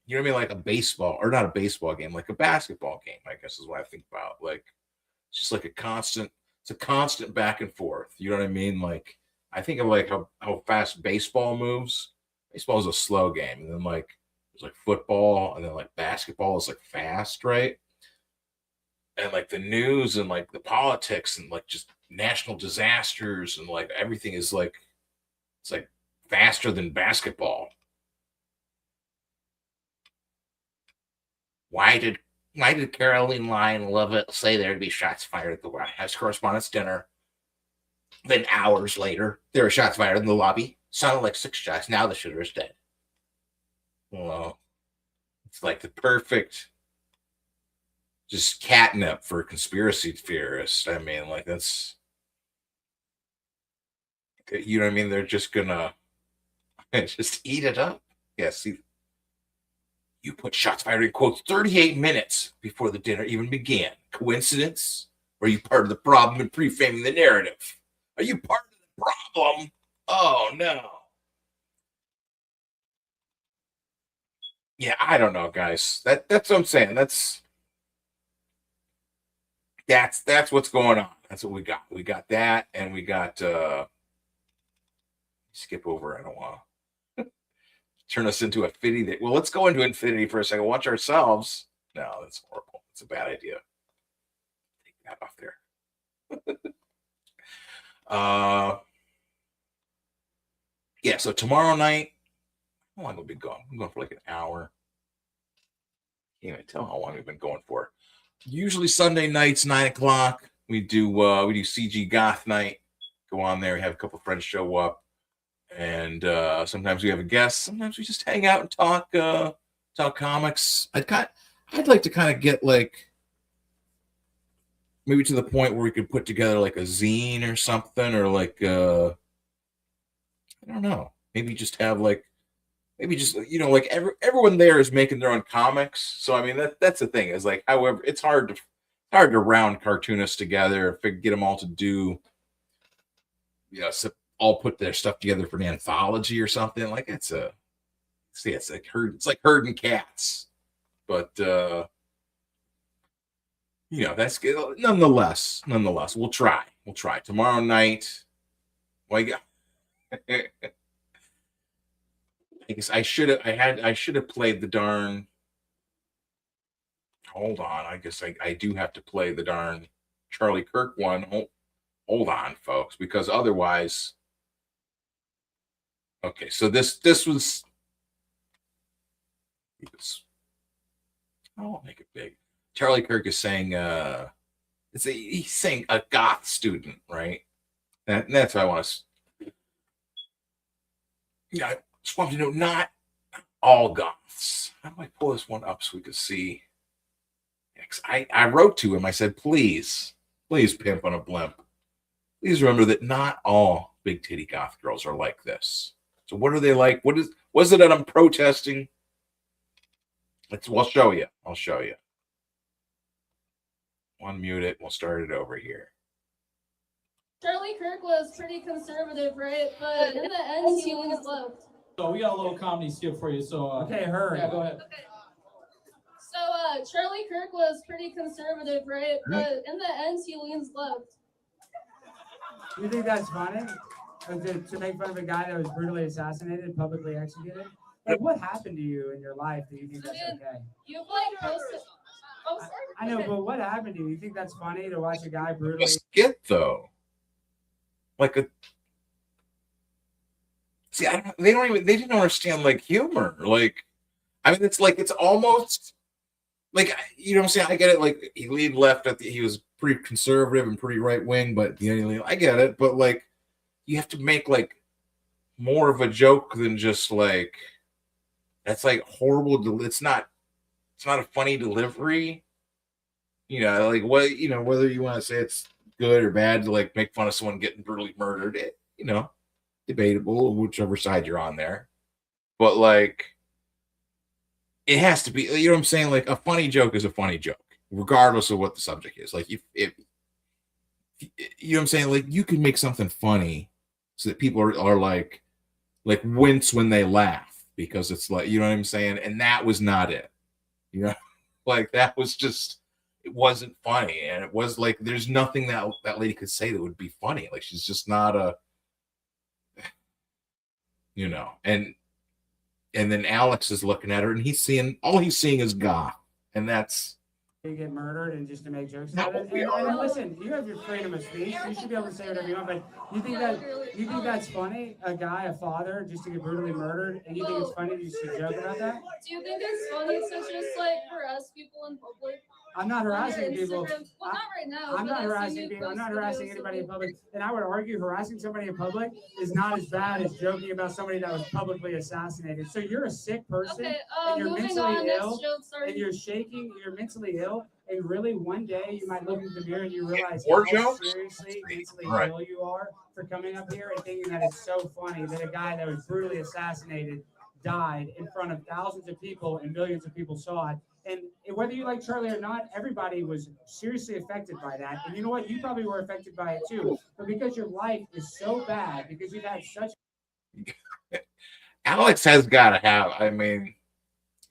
you know what I mean? Like a baseball, or not a baseball game, like a basketball game, I guess is what I think about. Like, it's just like it's a constant back and forth. You know what I mean? Like, I think of like how fast baseball moves. Baseball is a slow game. And then like, there's like football, and then like basketball is like fast, right? And like the news and like the politics and like just national disasters and like everything is like, it's like faster than basketball. Why did Caroline Lyon Lovett say there'd be shots fired at the White House Correspondents' Dinner? Then hours later, there were shots fired in the lobby. Sounded like 6 shots. Now the shooter is dead. Well, it's like the perfect just catnip for conspiracy theorists. I mean, like, that's, you know what I mean? They're just gonna just eat it up. Yeah, see, You put shots fired in quotes 38 minutes before the dinner even began. Coincidence? Or are you part of the problem in pre-framing the narrative? Are you part of the problem? Oh, no. Yeah, I don't know, guys. That's what I'm saying. That's what's going on. That's what we got. We got that, and we got skip over. I don't want to turn us into Infinity. Well, let's go into Infinity for a second. Watch ourselves. No, that's horrible. It's a bad idea. Take that off there. Yeah, so tomorrow night, how long have we been going? I'm going for like an hour. Can't even tell how long we've been going for. Usually Sunday nights, 9 o'clock. We do CG Goth night. Go on there. We have a couple friends show up, and sometimes we have a guest. Sometimes we just hang out and talk comics. I'd like to kind of get like maybe to the point where we could put together like a zine or something, or like I don't know. Maybe just have like. Maybe just, like everyone there is making their own comics. So, I mean, that's the thing is like, however, it's hard to round cartoonists together, get them all to do, all put their stuff together for an anthology or something. Like it's like herding cats. But, that's good. Nonetheless, we'll try tomorrow night. Well, I guess I should have played the darn. Hold on. I guess I do have to play the darn Charlie Kirk one. Hold on, folks, because otherwise. Okay, so this was. I'll make it big. Charlie Kirk is saying, he's saying a goth student, right? And that's what I want to. Yeah. Just want to know, not all goths. How do I pull this one up so we can see? I wrote to him. I said, please, pimp on a blimp. Please remember that not all big titty goth girls are like this. So what are they like? Was it that I'm protesting? I'll show you. Unmute it. We'll start it over here. Charlie Kirk was pretty conservative, right? But in the end, he was loved. So we got a little comedy skit for you. So okay, her. Yeah, go ahead. Okay. So Charlie Kirk was pretty conservative, right? But in the end, he leans left. You think that's funny? To make fun of a guy that was brutally assassinated, publicly executed? Like, what happened to you in your life that you think that's okay? You've like posted. Oh, sorry. I know, but what happened to you? You think that's funny to watch a guy brutally? A skit though, like a. See, they didn't understand like humor. Like, I mean, it's almost like, what I'm saying? I get it. Like he leaned left he was pretty conservative and pretty right wing, but I get it. But like, you have to make like more of a joke than just like, that's like horrible. It's not a funny delivery. Like what, whether you want to say it's good or bad to like make fun of someone getting brutally murdered, debatable, whichever side you're on there. But like, it has to be, you know what I'm saying? Like a funny joke is a funny joke, regardless of what the subject is. Like if you know what I'm saying? Like you can make something funny so that people are like wince when they laugh because it's like, you know what I'm saying? And that was not it. Like that was just, it wasn't funny. And it was like, there's nothing that lady could say that would be funny. Like she's just not a, and then Alex is looking at her and all he's seeing is goth. And that's, you get murdered and just to make jokes about it. And listen, you have your freedom of speech. You should be able to say whatever you want. But you think that's funny? A guy, a father, just to get brutally murdered, and you think it's funny just to joke about that? Do you think it's funny to just like harass people in public? I'm not harassing people. Well, not right now. I'm not harassing people. I'm not harassing anybody in public. And I would argue harassing somebody in public is not as bad as joking about somebody that was publicly assassinated. So you're a sick person, okay, and you're mentally ill, joke, and you're shaking. You're mentally ill, and really one day you might look in the mirror and you realize More how jokes? seriously mentally Right. ill you are for coming up here and thinking that it's so funny that a guy that was brutally assassinated died in front of thousands of people and millions of people saw it. And whether you like Charlie or not, everybody was seriously affected by that. And you know what? You probably were affected by it too. But because your life is so bad, because you've had such. Alex has got to have, I mean,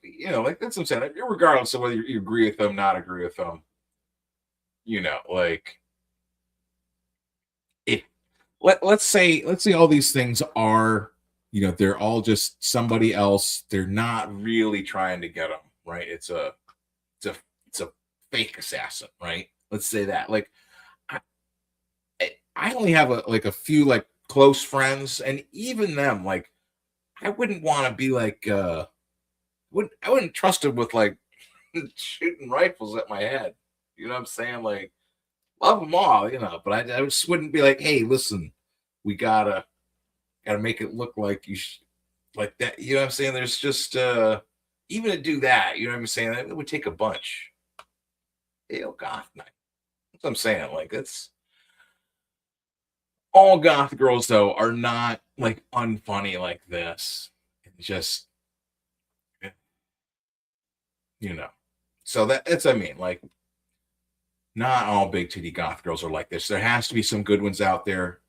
you know, like that's what I'm saying. Regardless of whether you agree with them, not agree with them, you know, like if let's say all these things are, you know, they're all just somebody else. They're not really trying to get them, right? It's a fake assassin, right? Let's say that. Like, I only have a few like close friends, and even them, like, I wouldn't want to be like, I wouldn't trust them with like shooting rifles at my head. You know what I'm saying? Like, love them all, you know, but I just wouldn't be like, hey, listen, we gotta make it look like like that. You know what I'm saying? There's just even to do that, you know what I'm saying? It would take a bunch. Ew, goth night. That's what I'm saying. Like, that's all goth girls though are not like unfunny like this. It's just, you know. So that's, I mean, like, not all big titty goth girls are like this. There has to be some good ones out there,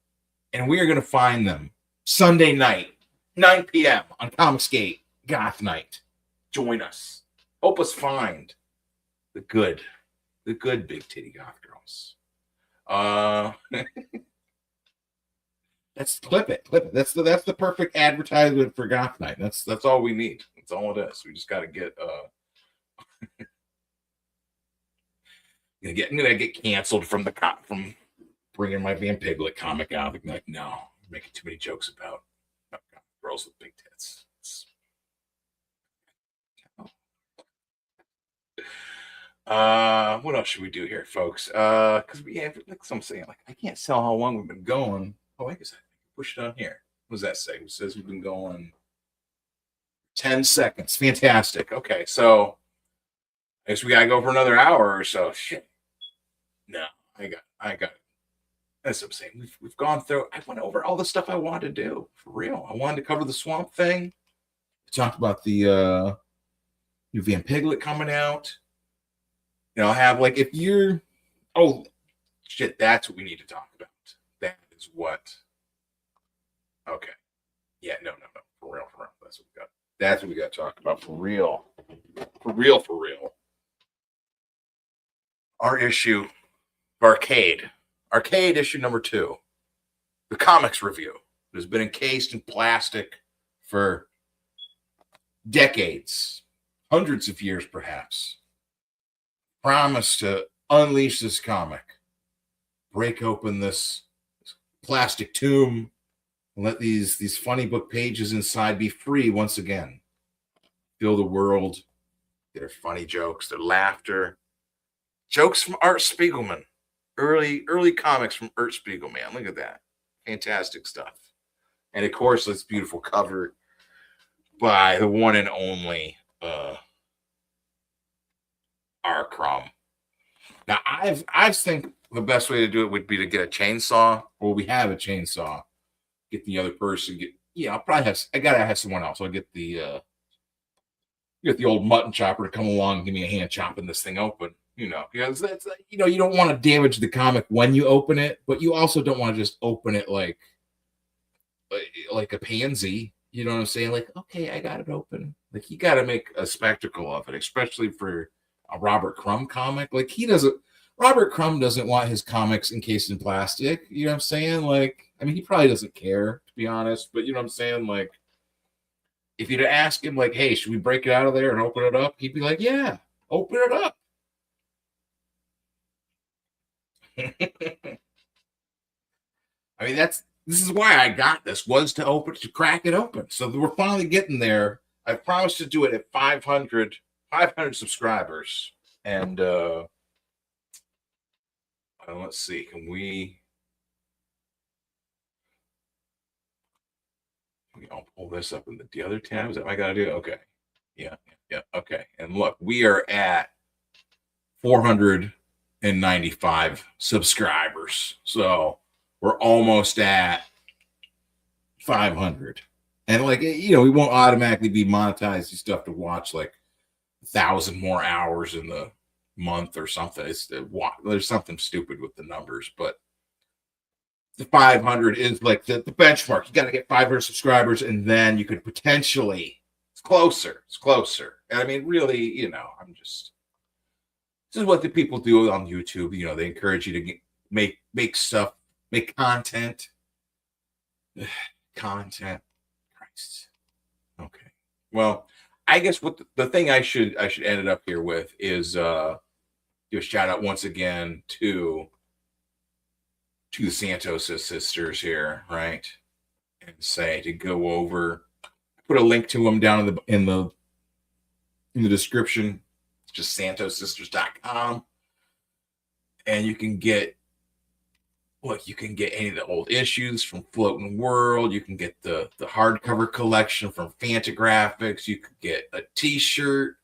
and we are going to find them Sunday night, 9 p.m. on Comixgate Goth Night. Join us. Help us find the good big titty goth girls. That's clip it. That's the perfect advertisement for Goth Night. That's all we need. That's all it is. We just got to get I'm gonna get canceled from bringing my Vampiglet comic out. They're like, no, I'm making too many jokes about girls with big tits. What else should we do here, folks? Because we have, like I'm saying, like, I can't tell how long we've been going. Oh, I guess I push it on here. What does that say? It says we've been going 10 seconds. Fantastic. Okay, so I guess we gotta go for another hour or so. Shit. No, I got it. That's what I'm saying. We've gone through. I went over all the stuff I wanted to do for real. I wanted to cover the Swamp Thing. We talked about the new Vampiglet coming out. You know, I have like, if you're, oh shit, that's what we need to talk about. That is what. Okay. Yeah, no. For real. That's what we got. That's what we got to talk about for real. For real. Our issue, Arcade issue number 2, the Comix review. It has been encased in plastic for decades, hundreds of years perhaps. Promise to unleash this comic, break open this plastic tomb, and let these funny book pages inside be free once again. Fill the world, their funny jokes, their laughter. Jokes from Art Spiegelman. Early comics from Art Spiegelman. Look at that. Fantastic stuff. And of course, this beautiful cover by the one and only R. Crumb. Now, I think the best way to do it would be to get a chainsaw, or we have a chainsaw. Get the other person. I gotta have someone else. I'll get the old mutton chopper to come along and give me a hand chopping this thing open. You know, because that's, you know, you don't want to damage the comic when you open it, but you also don't want to just open it like a pansy. You know what I'm saying? Like, okay, I got it open. Like, you got to make a spectacle of it, especially for a Robert Crumb comic. Like, Robert Crumb doesn't want his comics encased in plastic. You know what I'm saying? Like, I mean, he probably doesn't care, to be honest, but you know what I'm saying? Like, if you'd ask him, like, hey, should we break it out of there and open it up? He'd be like, yeah, open it up. I mean, this is why I got this, was to crack it open. So we're finally getting there. I promised to do it at 500 subscribers. And let's see, I'll pull this up in the other tab. Is that what I gotta do? Okay. Yeah, okay. And look, we are at 495 subscribers. So we're almost at 500. And like, you know, we won't automatically be monetized. You still have to watch like 1,000 more hours in the month or something. There's something stupid with the numbers, but the 500 is like the benchmark. You got to get 500 subscribers, and then you could potentially, it's closer. And I mean, really, you know, this is what the people do on YouTube. You know, they encourage you to make stuff, make content. Content. Christ. Okay. Well, I guess what the thing I should end it up here with is give a shout out once again to the Santos sisters here, right? And say to go over, put a link to them down in the description. It's just santossisters.com. And you can get any of the old issues from Floating World. You can get the hardcover collection from Fantagraphics. You could get a t-shirt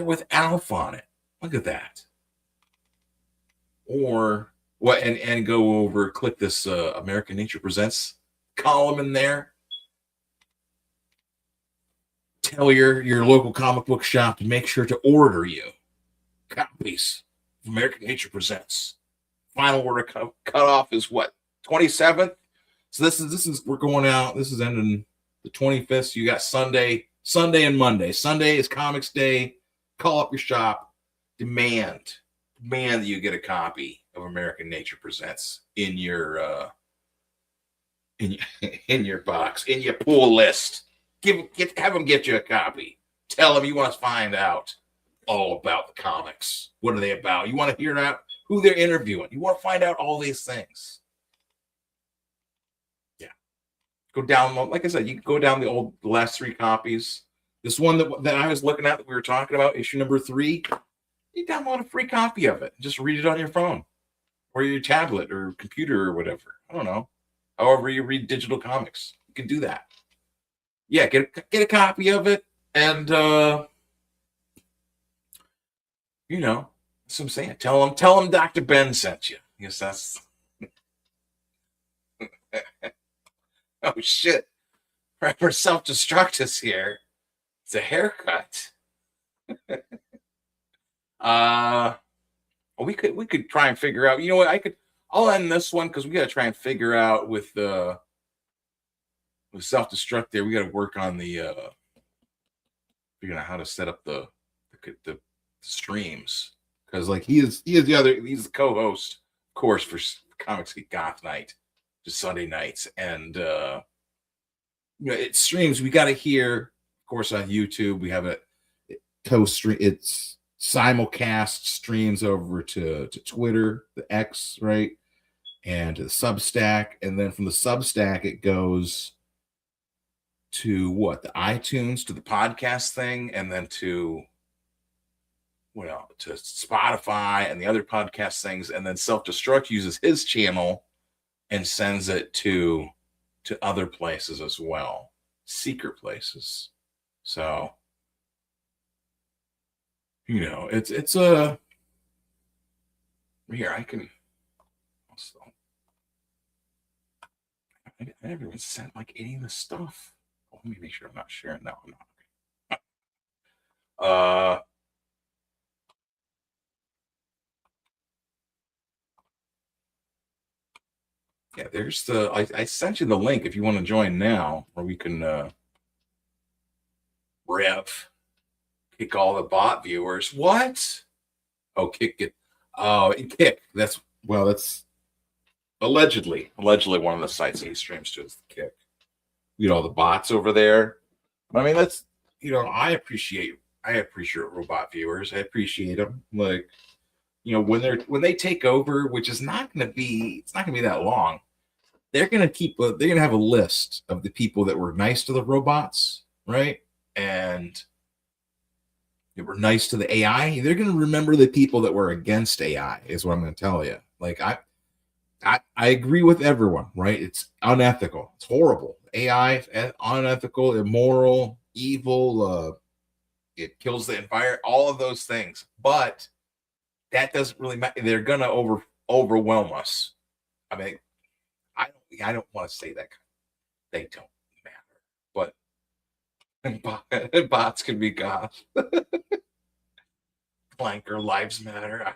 with Alf on it. Look at that. Or what? And go over, click this American Nature Presents column in there. Tell your local comic book shop to make sure to order you copies of American Nature Presents. Final order cutoff is what, 27th? So this is we're going out. This is ending the 25th. So you got Sunday and Monday. Sunday is Comics Day. Call up your shop. Demand that you get a copy of American Nature Presents in your box, in your pull list. Have them get you a copy. Tell them you want to find out all about the comics. What are they about? You want to hear out who they're interviewing. You want to find out all these things. Yeah. Go down, like I said, you can go down the last 3 copies. This one that I was looking at that we were talking about, issue number 3, you download a free copy of it. Just read it on your phone or your tablet or computer or whatever. I don't know. However you read digital comics, you can do that. Yeah, get a copy of it, and you know, that's what I'm saying. Tell them Dr. Ben sent you. I guess that's oh shit. Rapper Self-Destruct is here. It's a haircut. We could try and figure out, you know what, I'll end this one because we gotta try and figure out with Self-Destruct there. We gotta work on the figuring out how to set up the streams. Because like he's the co-host, of course, for Comics Geek Goth Night, just Sunday nights, and you know, it streams. We got to hear, of course, on YouTube. We have it's simulcast streams over to Twitter, the X, right, and to the Substack, and then from the Substack it goes to the iTunes, to the podcast thing, and then to Spotify and the other podcast things, and then Self-Destruct uses his channel and sends it to other places as well, secret places. So, you know, it's here. I can also, I never even sent like any of the stuff. Let me make sure I'm not sharing. No, I'm not. Yeah, there's I sent you the link if you want to join now, or we can kick all the bot viewers. What? Oh, kick it. Oh, Kick. That's allegedly one of the sites that he streams to is the Kick. You know, the bots over there. I mean, that's, you know, I appreciate robot viewers. I appreciate them. Like, you know, when they take over, which is not going to be that long. They're going to have a list of the people that were nice to the robots, right? And they were nice to the AI. They're going to remember the people that were against AI, is what I'm going to tell you. Like, I agree with everyone, right? It's unethical. It's horrible. AI, unethical, immoral, evil. It kills the environment, all of those things. But that doesn't really matter. They're going to overwhelm us. I mean, I don't want to say that. They don't matter. Bots can be goth. Clanker lives matter.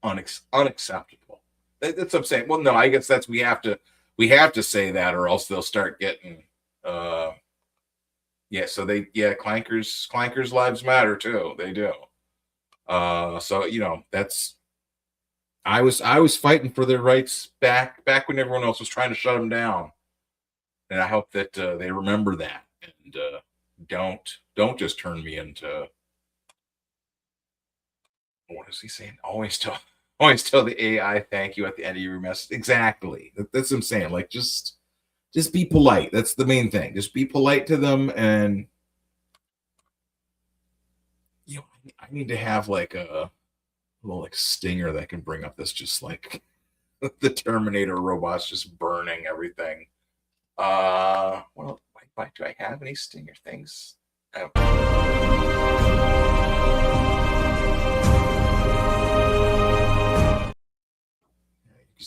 Unacceptable. That's what I'm saying. Well, no, I guess that's we have to say that, or else they'll start getting yeah, so clankers lives matter too. They do. So you know, that's I was fighting for their rights back when everyone else was trying to shut them down. And I hope that they remember that and don't just turn me into, what is he saying? Always tell the AI thank you at the end of your message. Exactly. That's what I'm saying. Like just be polite. That's the main thing. Just be polite to them, and you know, I need to have like a little like stinger that can bring up this, just like the Terminator robots just burning everything. Well, why do I have any stinger things?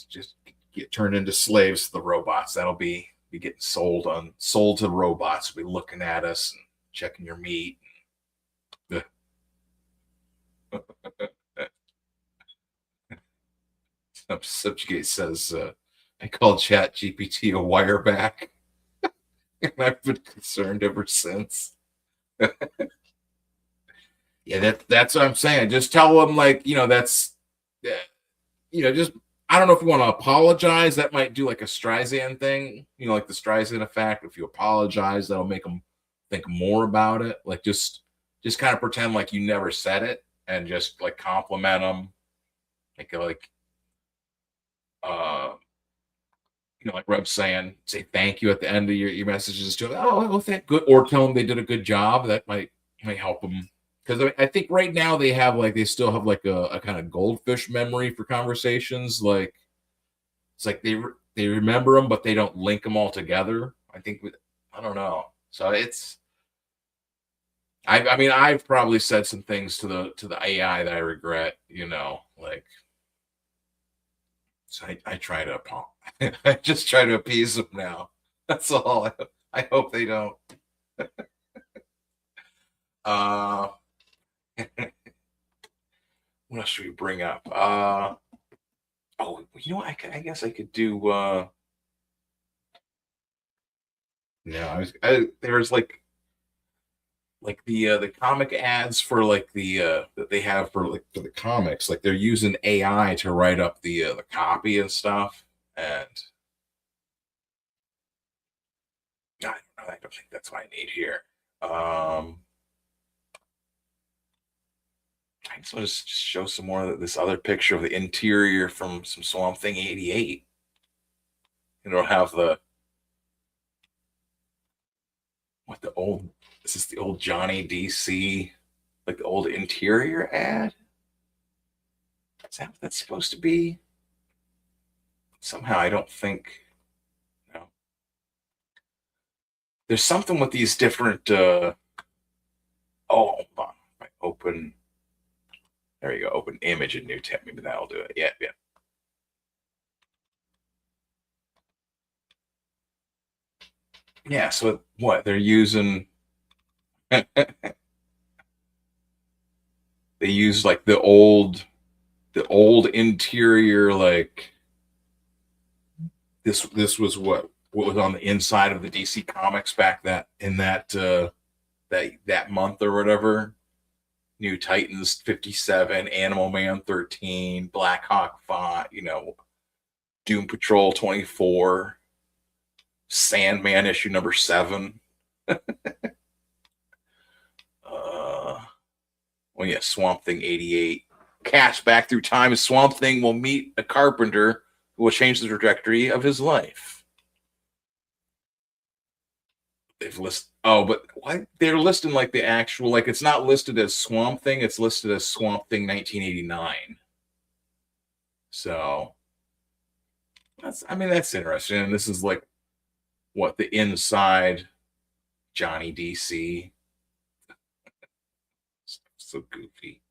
Just get turned into slaves to the robots. That'll be getting sold to robots. Be looking at us and checking your meat. Subjugate says, I called Chat GPT a wireback. And I've been concerned ever since. Yeah, that's what I'm saying. Just tell them, like, you know, that's, you know, just, I don't know if you want to apologize. That might do like a Streisand thing, you know, like the Streisand effect. If you apologize, that'll make them think more about it. Like just kind of pretend like you never said it, and just like compliment them, like you know, like Reb's saying, say thank you at the end of your messages to them. Oh, thank good, or tell them they did a good job. That might help them, because I think right now they still have like a kind of goldfish memory for conversations. Like it's like they remember them, but they don't link them all together. I think I don't know. So it's I mean, I've probably said some things to the AI that I regret, you know, like. So I try to I just try to appease them now. That's all. I hope they don't. What else should we bring up? Oh, you know what? I guess I could do. No, there was like the comic ads for like that they have for the comics. Like they're using AI to write up the copy and stuff. And I don't think that's what I need here. I just want to just show some more of this other picture of the interior from some Swamp Thing 88. It'll have this is the old Johnny DC, like the old interior ad. Is that what that's supposed to be? Somehow I don't think. No. There's something with these different. Oh, hold on. If I open. There you go. Open image in new tab. Maybe that'll do it. Yeah. Yeah. So what they're using. They use like the old interior, like this was what was on the inside of the DC Comics back that month or whatever. New Titans 57, Animal Man 13, Black Hawk 5, you know, Doom Patrol 24, Sandman issue number 7. Well, yeah, Swamp Thing 88. Cast back through time, Swamp Thing will meet a carpenter who will change the trajectory of his life. They've listed. Oh, but why they're listing like the actual, like it's not listed as Swamp Thing, it's listed as Swamp Thing 1989. So that's interesting. And this is like what the inside Johnny DC. So goofy.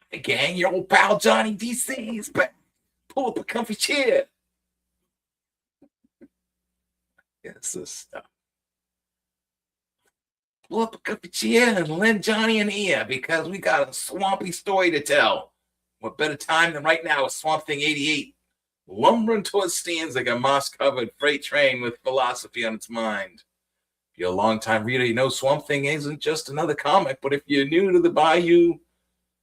Hey gang, your old pal Johnny DC is back. Pull up a comfy chair. It's this stuff. Pull up a cup of chair and lend Johnny an ear because we got a swampy story to tell. What better time than right now with Swamp Thing 88 lumbering towards stands like a moss-covered freight train with philosophy on its mind. If you're a longtime reader, you know Swamp Thing isn't just another comic, but if you're new to the Bayou,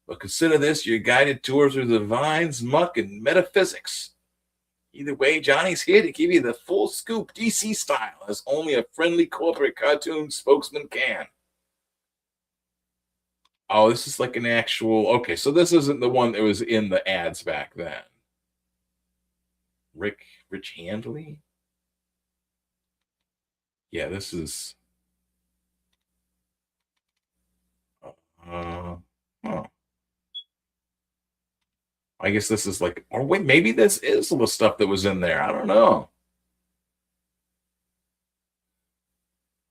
well, consider this your guided tour through the vines, muck, and metaphysics. Either way, Johnny's here to give you the full scoop DC style, as only a friendly corporate cartoon spokesman can. Oh, this is like an actual... Okay, so this isn't the one that was in the ads back then. Rich Handley? Yeah, this is... Oh. I guess this is like... Or wait, maybe this is the stuff that was in there. I don't know.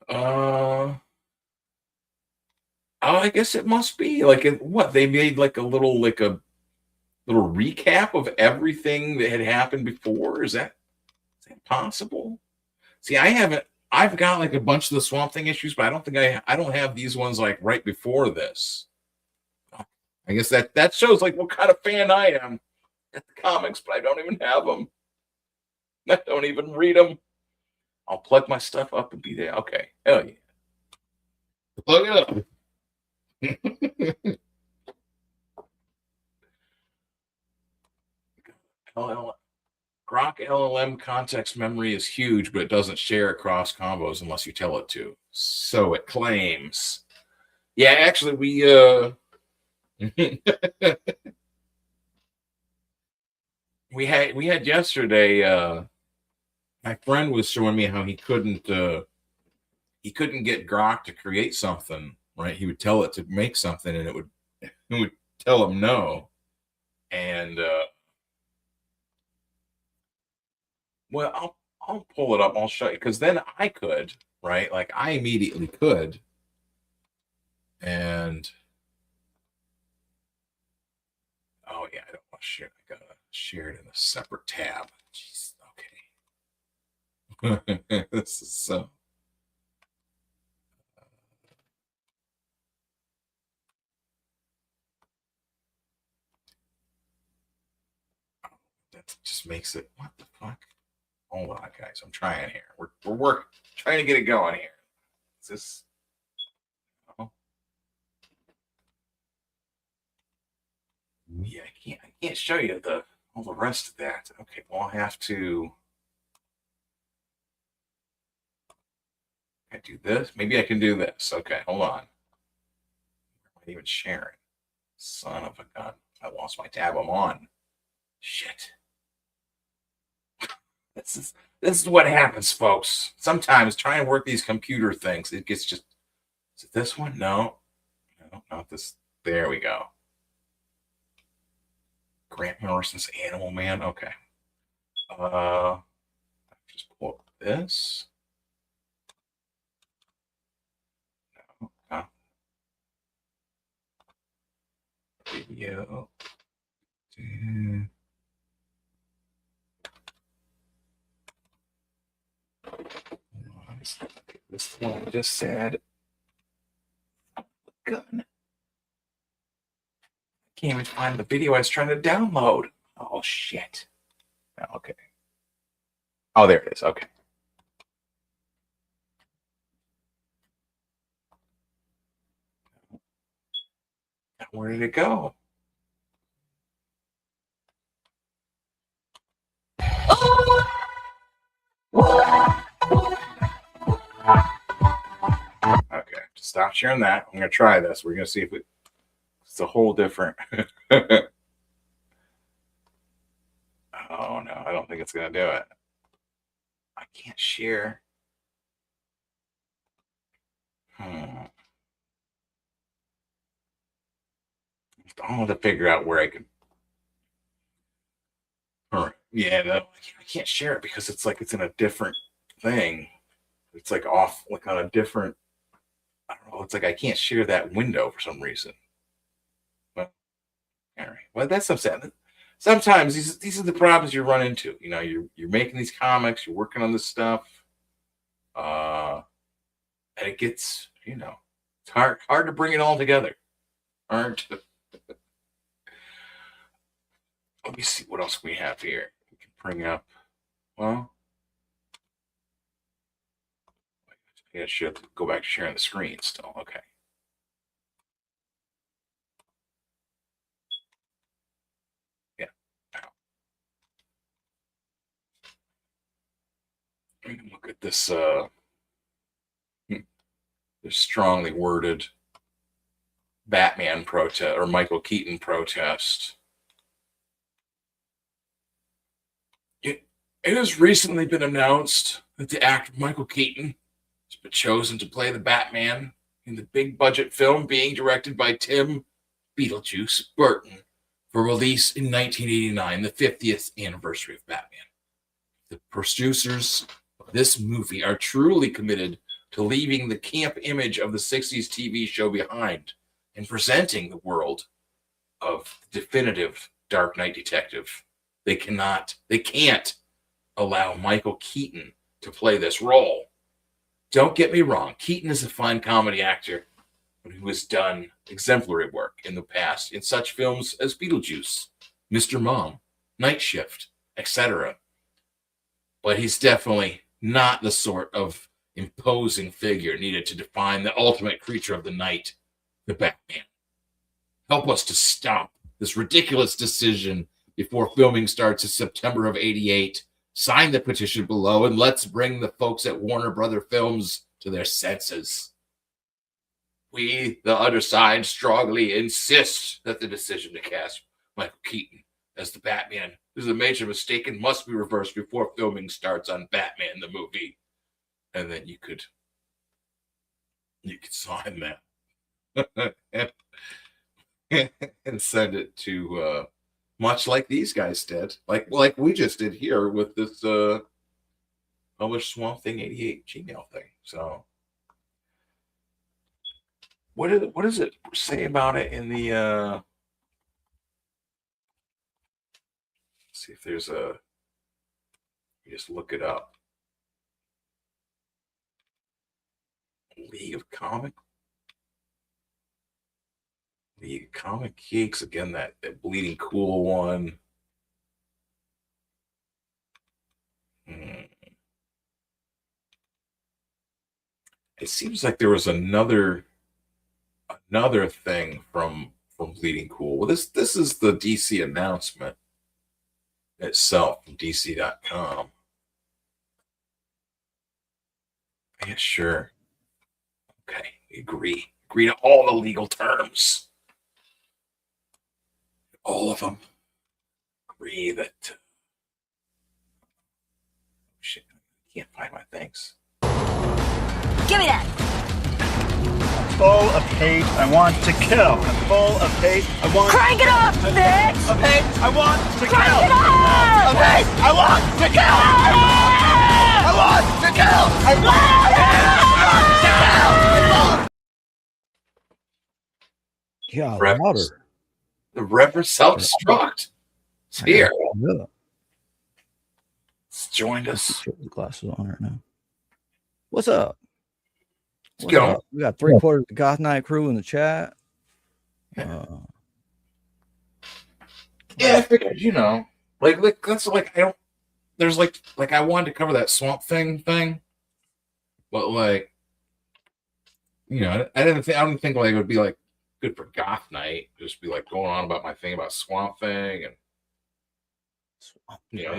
Oh, I guess it must be. Like, what? They made like a little recap of everything that had happened before? Is that possible? See, I've got like a bunch of the Swamp Thing issues, but I don't have these ones like right before this. I guess that shows like what kind of fan I am at the comics, but I don't even have them. I don't even read them. I'll plug my stuff up and be there. Okay. Hell yeah. Plug it up. Grok LLM context memory is huge, but it doesn't share across combos unless you tell it to. So it claims. Yeah, actually, we we had yesterday. My friend was showing me how he couldn't get Grok to create something. Right, he would tell it to make something, and it would tell him no. And well, I'll pull it up. I'll show you because then I could, right? Like I immediately could, and oh yeah, I don't want to share. I gotta share it in a separate tab. Jeez, okay. This is so. That just makes it. What the fuck? Hold on, guys. I'm trying here. We're trying to get it going here. Is this? Oh. Yeah, I can't show you all the rest of that. Okay, well I'll have to. I do this. Maybe I can do this. Okay, hold on. I'm not even sharing. Son of a gun! I lost my tab. I'm on. Shit. This is what happens, folks. Sometimes trying to work these computer things, it gets just. Is it this one? No, not this. There we go. Grant Morrison's Animal Man. Okay. Just pull up this. No. Video. This one I just said. Gun. Can't even find the video I was trying to download. Oh shit. Oh, okay. Oh, there it is. Okay. Where did it go? Okay, stop sharing that. I'm gonna try this. We're gonna see if it's a whole different. Oh no, I don't think it's gonna do it. I can't share. I want to figure out where I can. All right. Yeah, no, I can't share it because it's like it's in a different thing. It's like off, like on a different. I don't know. It's like I can't share that window for some reason. But all right. Well, that's what I'm saying. Sometimes these are the problems you run into. You know, you're making these comics, you're working on this stuff. And it gets, it's hard to bring it all together. Aren't? Let me see what else we have here. We can bring up, well, I should go back to sharing the screen still. Okay. Yeah. We can look at this this strongly worded Batman protest or Michael Keaton protest. It has recently been announced that the actor Michael Keaton has been chosen to play the Batman in the big budget film being directed by Tim Beetlejuice Burton for release in 1989, the 50th anniversary of Batman. The producers of this movie are truly committed to leaving the camp image of the 60s TV show behind and presenting the world of the definitive Dark Knight detective. They can't allow Michael Keaton to play this role. Don't get me wrong, Keaton is a fine comedy actor who has done exemplary work in the past in such films as Beetlejuice, Mr. Mom, Night Shift, etc. But he's definitely not the sort of imposing figure needed to define the ultimate creature of the night, the Batman. Help us to stop this ridiculous decision before filming starts in September of '88. Sign the petition below and let's bring the folks at Warner Brother Films to their senses. We, the undersigned, strongly insist that the decision to cast Michael Keaton as the Batman is a major mistake and must be reversed before filming starts on Batman the movie. And then you could sign that and send it to much like these guys did, like we just did here with this published Swamp Thing 88 Gmail thing. So what does it say about it in the let's see if there's a, you just look it up. League of Comic Geeks, again, that Bleeding Cool one. It seems like there was another thing from Bleeding Cool. Well, this is the DC announcement itself from DC.com. Yeah, sure. Okay, agree to all the legal terms. All of them agree that. Oh, shit, I can't find my things. Give me that. Full of hate, I want to kill. I'm full of hate, I want. Crank it up, bitch! Of hate, I want to Crank kill. it up! Of hate, I want to kill. I want to kill. I want to kill. Yeah, Reverend- louder. The Reverend Self-Destruct is here. Yeah. It's joined us. Put the glasses on right now. What's up? Let's go. Up? We got 3/4 of the Goth Night crew in the chat. Yeah, I figured, like that's like I don't. There's like I wanted to cover that Swamp Thing, but like, I don't think like it would be like good for Goth Night. Just be like going on about my thing about Swamp Thing, and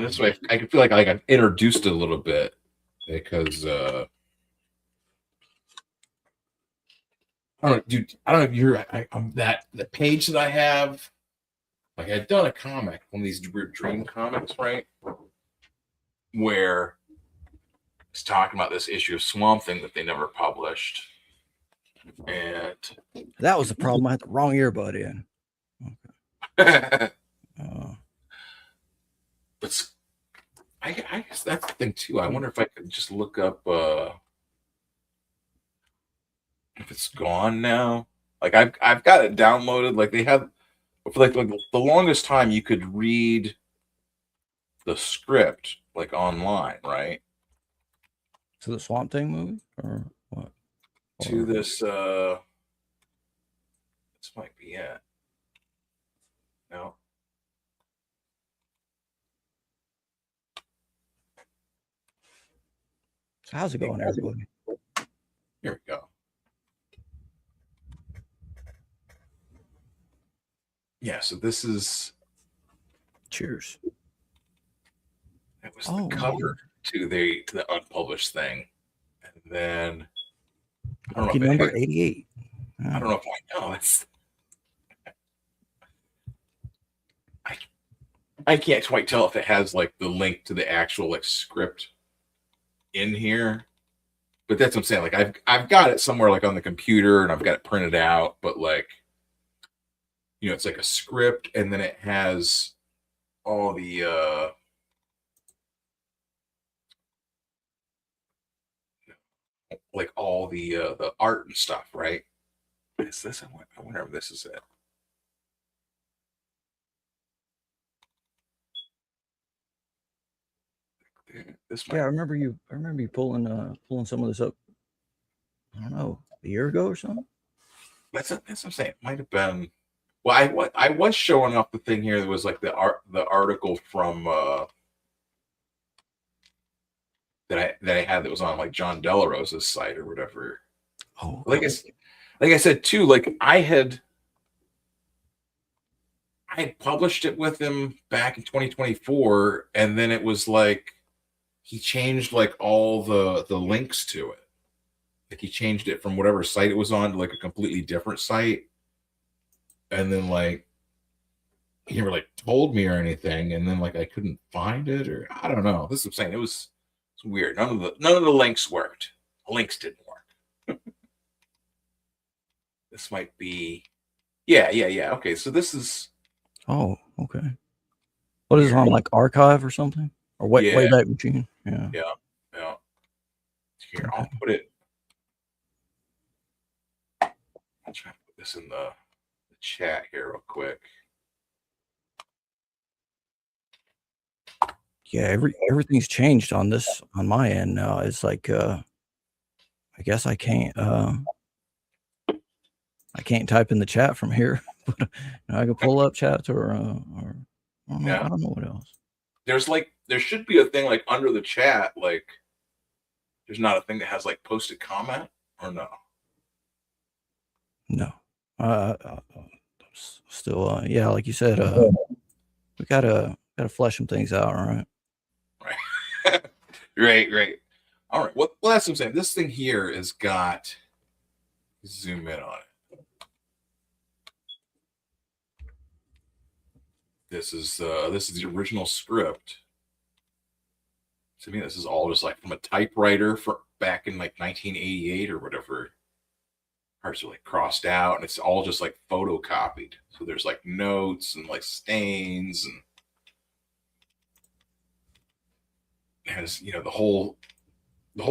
this way I could feel like I've introduced it a little bit because I don't know if you're that the page that I have. Like I'd done a comic, one of these Dream comics, right? Where it's talking about this issue of Swamp Thing that they never published. And that was the problem. I had the wrong earbud in. Okay. But I guess that's the thing too. I wonder if I could just look up if it's gone now. Like I've got it downloaded. Like they have for like the longest time you could read the script like online, right? To the Swamp Thing movie or what? To this might be it. No. So how's it going, everybody? Here we go. Yeah, so this is Cheers. That was the cover to the unpublished thing. And then I don't know if number it has, 88. I don't know if I know. It's I can't quite tell if it has like the link to the actual like script in here. But that's what I'm saying. Like I've got it somewhere like on the computer and I've got it printed out, but like you know, it's like a script and then it has all the like all the art and stuff, right? Is this? I wonder if this is it. This might, Yeah, I remember you pulling some of this up. I don't know, a year ago or something. That's what I'm saying. It might have been. Well, I was showing off the thing here. That was like the article from that I had that was on like John Delarosa's site or whatever. Oh, like I said too. Like I had published it with him back in 2024, and then it was like he changed like all the links to it. Like he changed it from whatever site it was on to like a completely different site. And then like he never like told me or anything, and then like I couldn't find it, or I don't know. This is what I'm saying. It's weird. None of the links worked. The links didn't work. This might be yeah. Okay, so this is oh, okay. What is it on, like Archive or something? Or Wayback Machine? Yeah. Here, I'll put it. I'll try to put this in the chat here real quick. Yeah, everything's changed on my end now. It's like I guess I can't type in the chat from here, but I can pull up chats or I don't know what else. There should be a thing like under the chat, like there's not a thing that has like posted comment or no. No. Still yeah, like you said, we gotta flesh some things out, all right? Right. All right. Well, that's what I'm saying. This thing here has got zoom in on it. This is the original script. To me, this is all just like from a typewriter for back in like 1988 or whatever. Parts are like crossed out, and it's all just like photocopied. So there's like notes and like stains, and it has, you know, the whole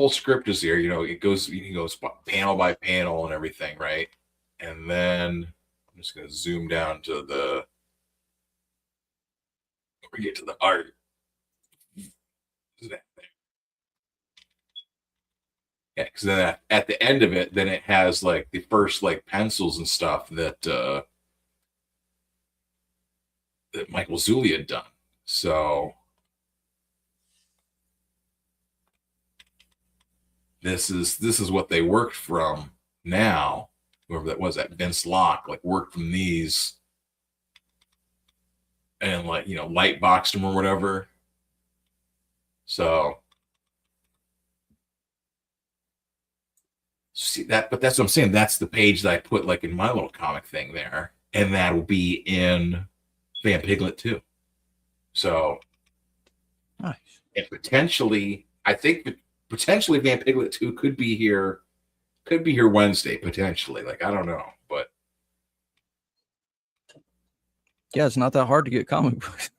script is here. You know, it goes panel by panel and everything, right? And then I'm just gonna zoom down to get to the art. Yeah, because then at the end of it, then it has like the first like pencils and stuff that Michael Zulli had done. So this is what they worked from now. Whoever that was, that Vince Locke, like worked from these and like, you know, light boxed them or whatever. So see that, but that's what I'm saying. That's the page that I put like in my little comic thing there, and that will be in Vampiglet too. So nice. And potentially, I think potentially Vampiglet 2 could be here Wednesday, potentially. Like, I don't know, but yeah, it's not that hard to get comic books.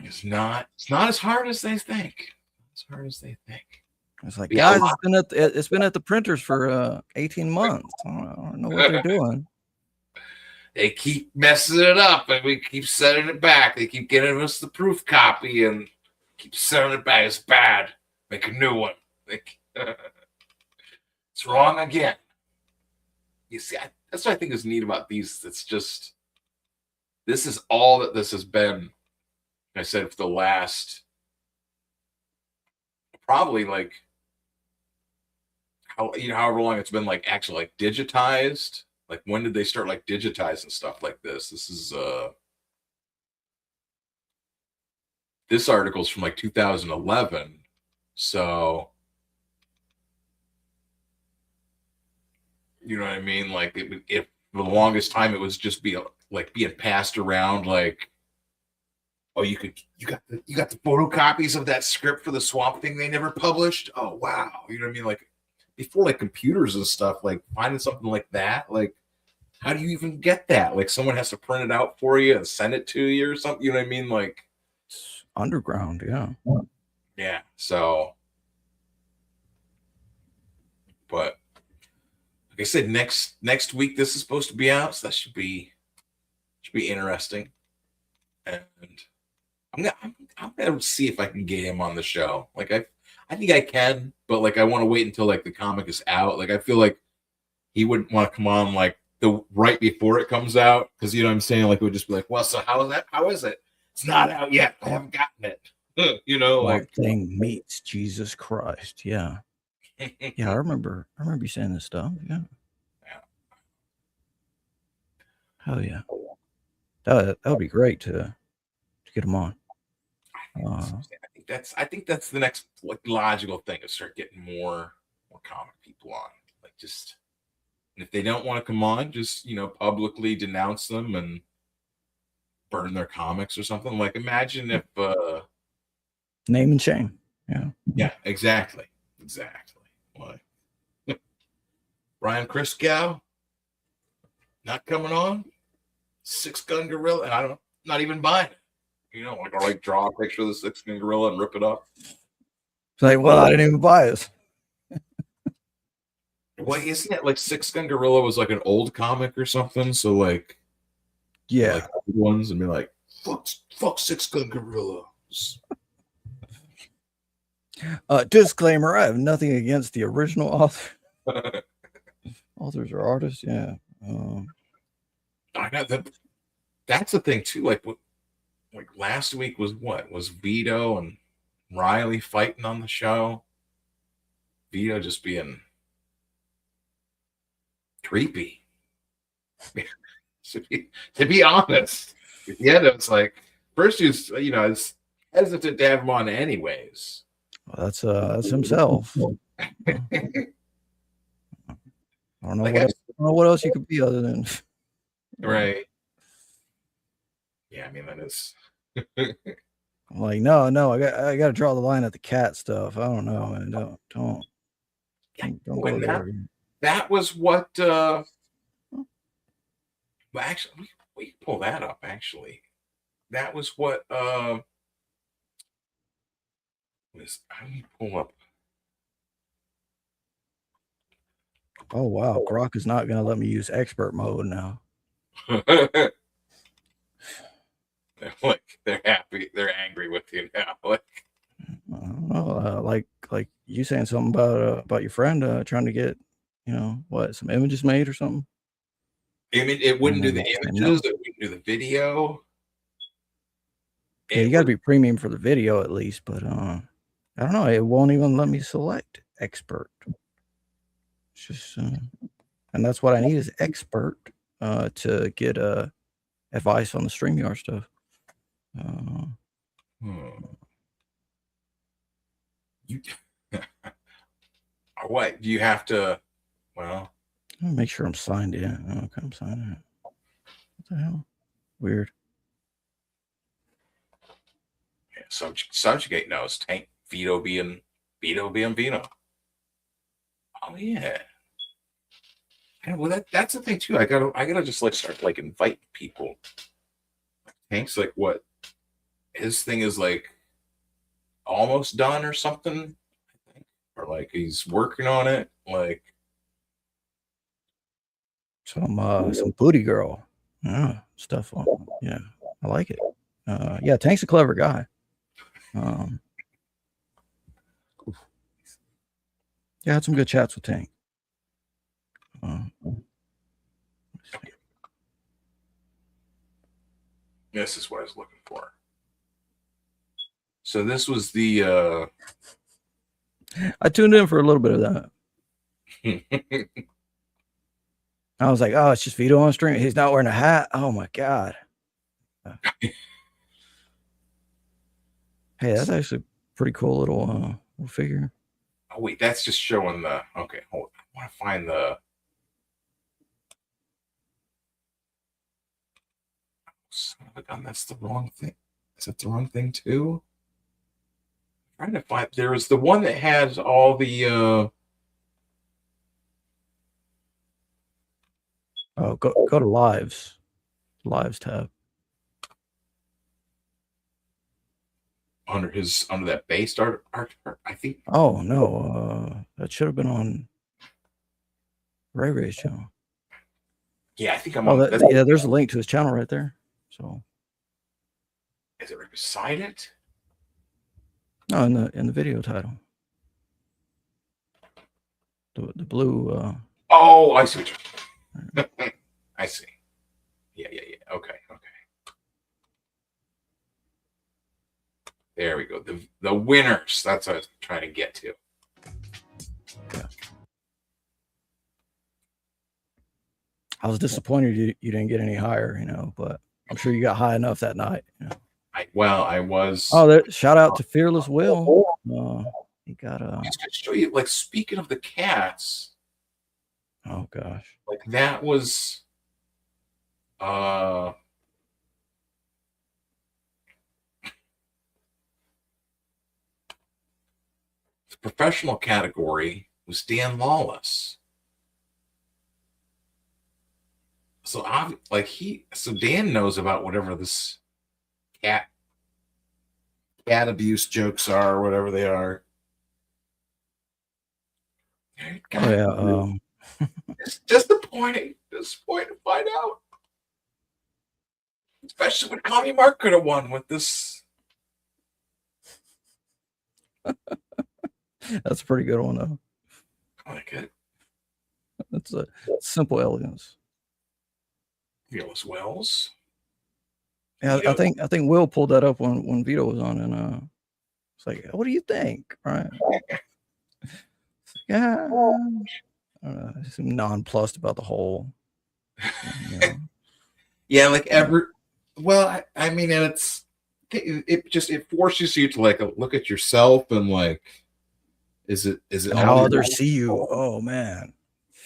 It's not as hard as they think. It's like, guys, it's been at the printers for 18 months. I don't know what they're doing. They keep messing it up, and we keep sending it back. They keep getting us the proof copy and keep sending it back. It's bad. Make a new one. It's wrong again. You see, that's what I think is neat about these. It's just, this is all that this has been. I said for the last, probably like, however long it's been like actually like digitized. Like when did they start like digitizing stuff like this? This is this article's from like 2011. So you know what I mean? Like if for the longest time it was just being passed around like, oh, you got the photocopies of that script for the Swamp Thing they never published. Oh wow, you know what I mean? Like before like computers and stuff, like finding something like that, like how do you even get that? Like someone has to print it out for you and send it to you or something. You know what I mean? Like it's underground, yeah. Yeah. So, but like I said, next week this is supposed to be out, so that should be interesting. And I'm gonna see if I can get him on the show. Like I think I can, but like I want to wait until like the comic is out. Like I feel like he wouldn't want to come on like the right before it comes out, because you know what I'm saying. Like it would just be like, well, so how is that? How is it? It's not out yet. I haven't gotten it. You know, like thing meets Jesus Christ. Yeah, yeah. I remember you saying this stuff. Yeah. Hell yeah. That would be great to get him on. I think that's the next like logical thing, to start getting more comic people on. Like just, and if they don't want to come on, just publicly denounce them and burn their comics or something. Like imagine if name and shame. Yeah, exactly. Like Brian Christgau not coming on, Six Gun Gorilla, and I don't, not even buying it. Like or like draw a picture of the Six Gun Gorilla and rip it up. It's like, well, I didn't even buy it. Well, isn't it like Six Gun Gorilla was like an old comic or something? So like, yeah, like old ones, and be like, fuck Six Gun Gorilla. Disclaimer: I have nothing against the original author. Authors are artists. Yeah. I know that. That's the thing too. Like last week was Vito and Riley fighting on the show. Vito just being creepy. to be honest, yeah, it's like first he was, I was hesitant to have him on anyways. Well, that's himself. I don't know, Like, I don't know what else you could be other than right. Yeah, I mean that is. I'm like, no, I got to draw the line at the cat stuff. I don't know, and don't go there. That was what. Well, actually, we can pull that up. Actually, that was what. I need to pull up. Oh wow, Grok is not going to let me use expert mode now. Like they're happy, they're angry with you now. Like I don't know, like you saying something about your friend trying to get some images made or something. It wouldn't do the images, it wouldn't do the video. Yeah, you got to be premium for the video at least, but I don't know, it won't even let me select expert. It's just and that's what I need is expert to get advice on the StreamYard stuff. You what do you have to? Well, I'll make sure I'm signed in. Okay, I'm signed in. What the hell? Weird. Yeah, Subjugate knows. Tank Vito being Vito. Oh yeah. Well, that's the thing too. I gotta just like start like inviting people. Tank's like what? His thing is like almost done or something, I think, or like he's working on it. Like some booty girl stuff on. Yeah, I like it. Yeah, Tank's a clever guy. Yeah, I had some good chats with Tank. This is what I was looking for. So this was the I tuned in for a little bit of that. I was like, oh, it's just Vito on stream. He's not wearing a hat. Oh my God. Hey, that's actually a pretty cool little figure. Oh wait, that's just showing the okay, hold on. I want to find the son of a gun, that's the wrong thing. Is that the wrong thing too? I'm trying to find there was the one that has all the Oh, go to lives tab. Under that base art, I think. Oh no, that should have been on Ray Ray's channel. Yeah, I think I'm on. on. Yeah, there's a link to his channel right there. So is it right beside it? No, in the video title. The blue. Oh, I see. I see. Yeah. Okay. There we go. The winners. That's what I was trying to get to. Yeah. I was disappointed you didn't get any higher, but I'm sure you got high enough that night. I was. Oh, shout out to Fearless Will. He got I was gonna show you. Like, speaking of the cats. Oh gosh. Like that was. The professional category was Dan Lawless. So Dan knows about whatever this cat abuse jokes are, or whatever they are. Oh yeah. It's disappointing to find out. Especially when Connie Mark could have won with this. That's a pretty good one, though. I like it. That's a simple elegance. Fearless Wells. Yeah, Vito. I think Will pulled that up when Vito was on, and it's like, what do you think? Right? Yeah. I seem nonplussed about the whole. Yeah, like well, I mean, it forces you to like look at yourself and like, is it how others see you? Oh man,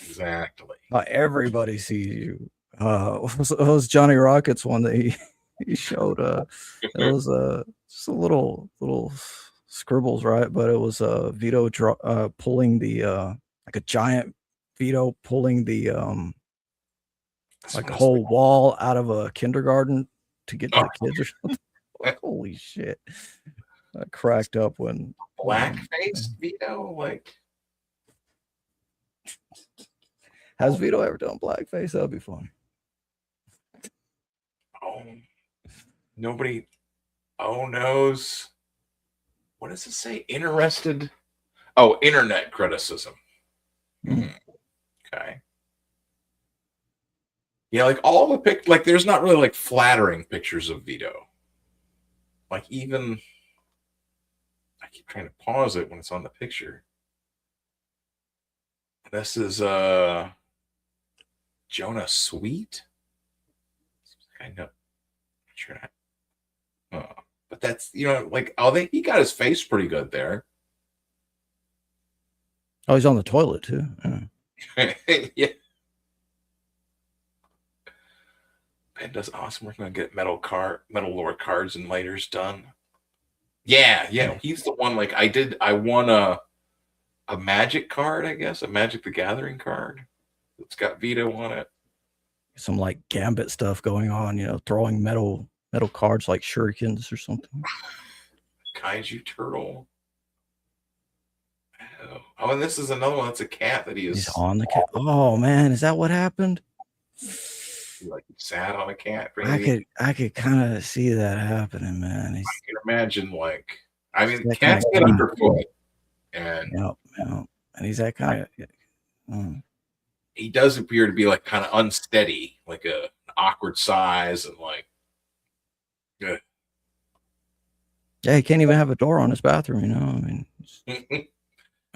exactly. Not everybody sees you. It was Johnny Rockets one that he showed. It was just a little scribbles, right? But it was Vito pulling the like a giant Vito pulling the like a whole wall out of a kindergarten to get to the kids or something. Like, holy shit! I cracked up when blackface Vito, like, has Vito ever done blackface? That'd be fun. Oh, nobody knows. What does it say? Interested? Oh, internet criticism. Okay. Yeah, like all the like there's not really like flattering pictures of Vito. Like even I keep trying to pause it when it's on the picture. This is Jonah Sweet. I know. Sure. But that's like he got his face pretty good there. Oh, he's on the toilet too. Yeah. Ben does awesome. We're gonna get metal lore cards and lighters done. Yeah. He's the one. Like I won a magic card, I guess, a Magic the Gathering card. It's got Vito on it. Some like Gambit stuff going on, throwing metal cards like shurikens or something. Kaiju turtle. Oh, and this is another one. That's a cat that He's on the cat. Oh man, is that what happened? Like he sat on a cat. I could kind of see that happening, man. I can imagine, like, I mean, the cat's get underfoot, and And he's that kind of. He does appear to be like kind of unsteady, like an awkward size, and like. Yeah, he can't even have a door on his bathroom. You know, I mean.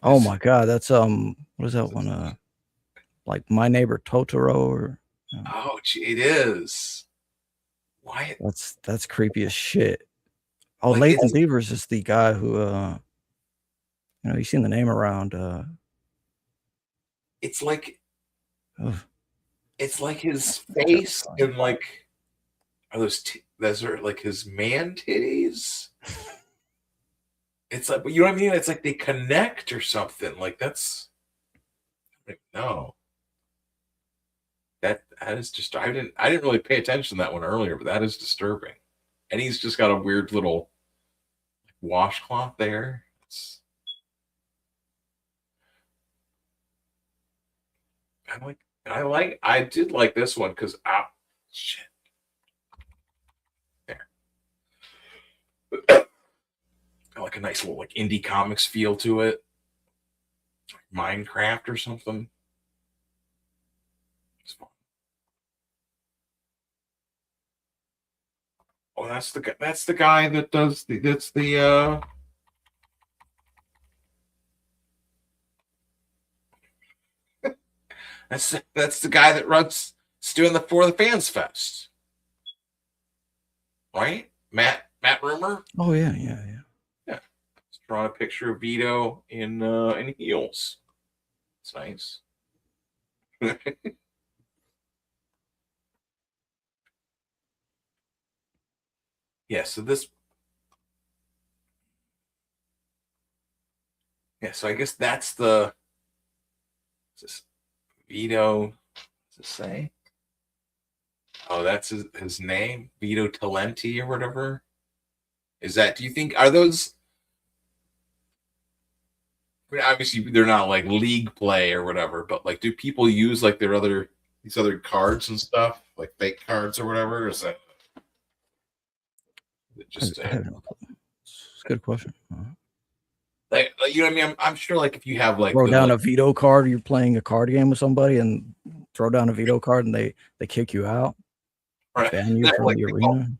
Oh my God, that's what is that one? Like My Neighbor Totoro, or. Oh, gee, it is. Why? That's creepy as shit. Oh, Like, Lathan Devers is the guy who, you know, you've seen the name around. It's like. Ugh. It's like his face and like. Are those are like his man titties? It's like, you know what I mean? It's like they connect or something. Like that's. No. That is just. I didn't really pay attention to that one earlier, but that is disturbing. And he's just got a weird little washcloth there. I did like this one because shit. There. I like a nice little like indie comics feel to it. Minecraft or something. It's fun. Oh, that's the guy that does that's the that's the guy that runs doing the For the Fans Fest. Right? Matt Rumor? Oh yeah. Yeah. He's drawing a picture of Vito in heels. It's nice. Yeah, so I guess that's the this Vito, does it say? Oh, that's his name, Vito Talenti or whatever. Is that? Do you think are those? I mean, obviously, they're not like league play or whatever, but like, do people use like these other cards and stuff, like fake cards or whatever? Or is that just? I have no clue. It's a good question. Like, you know what I mean? I'm sure, like, if you have like throw down a veto card, you're playing a card game with somebody, and throw down a veto card, and they kick you out, right? Ban you from like the arena.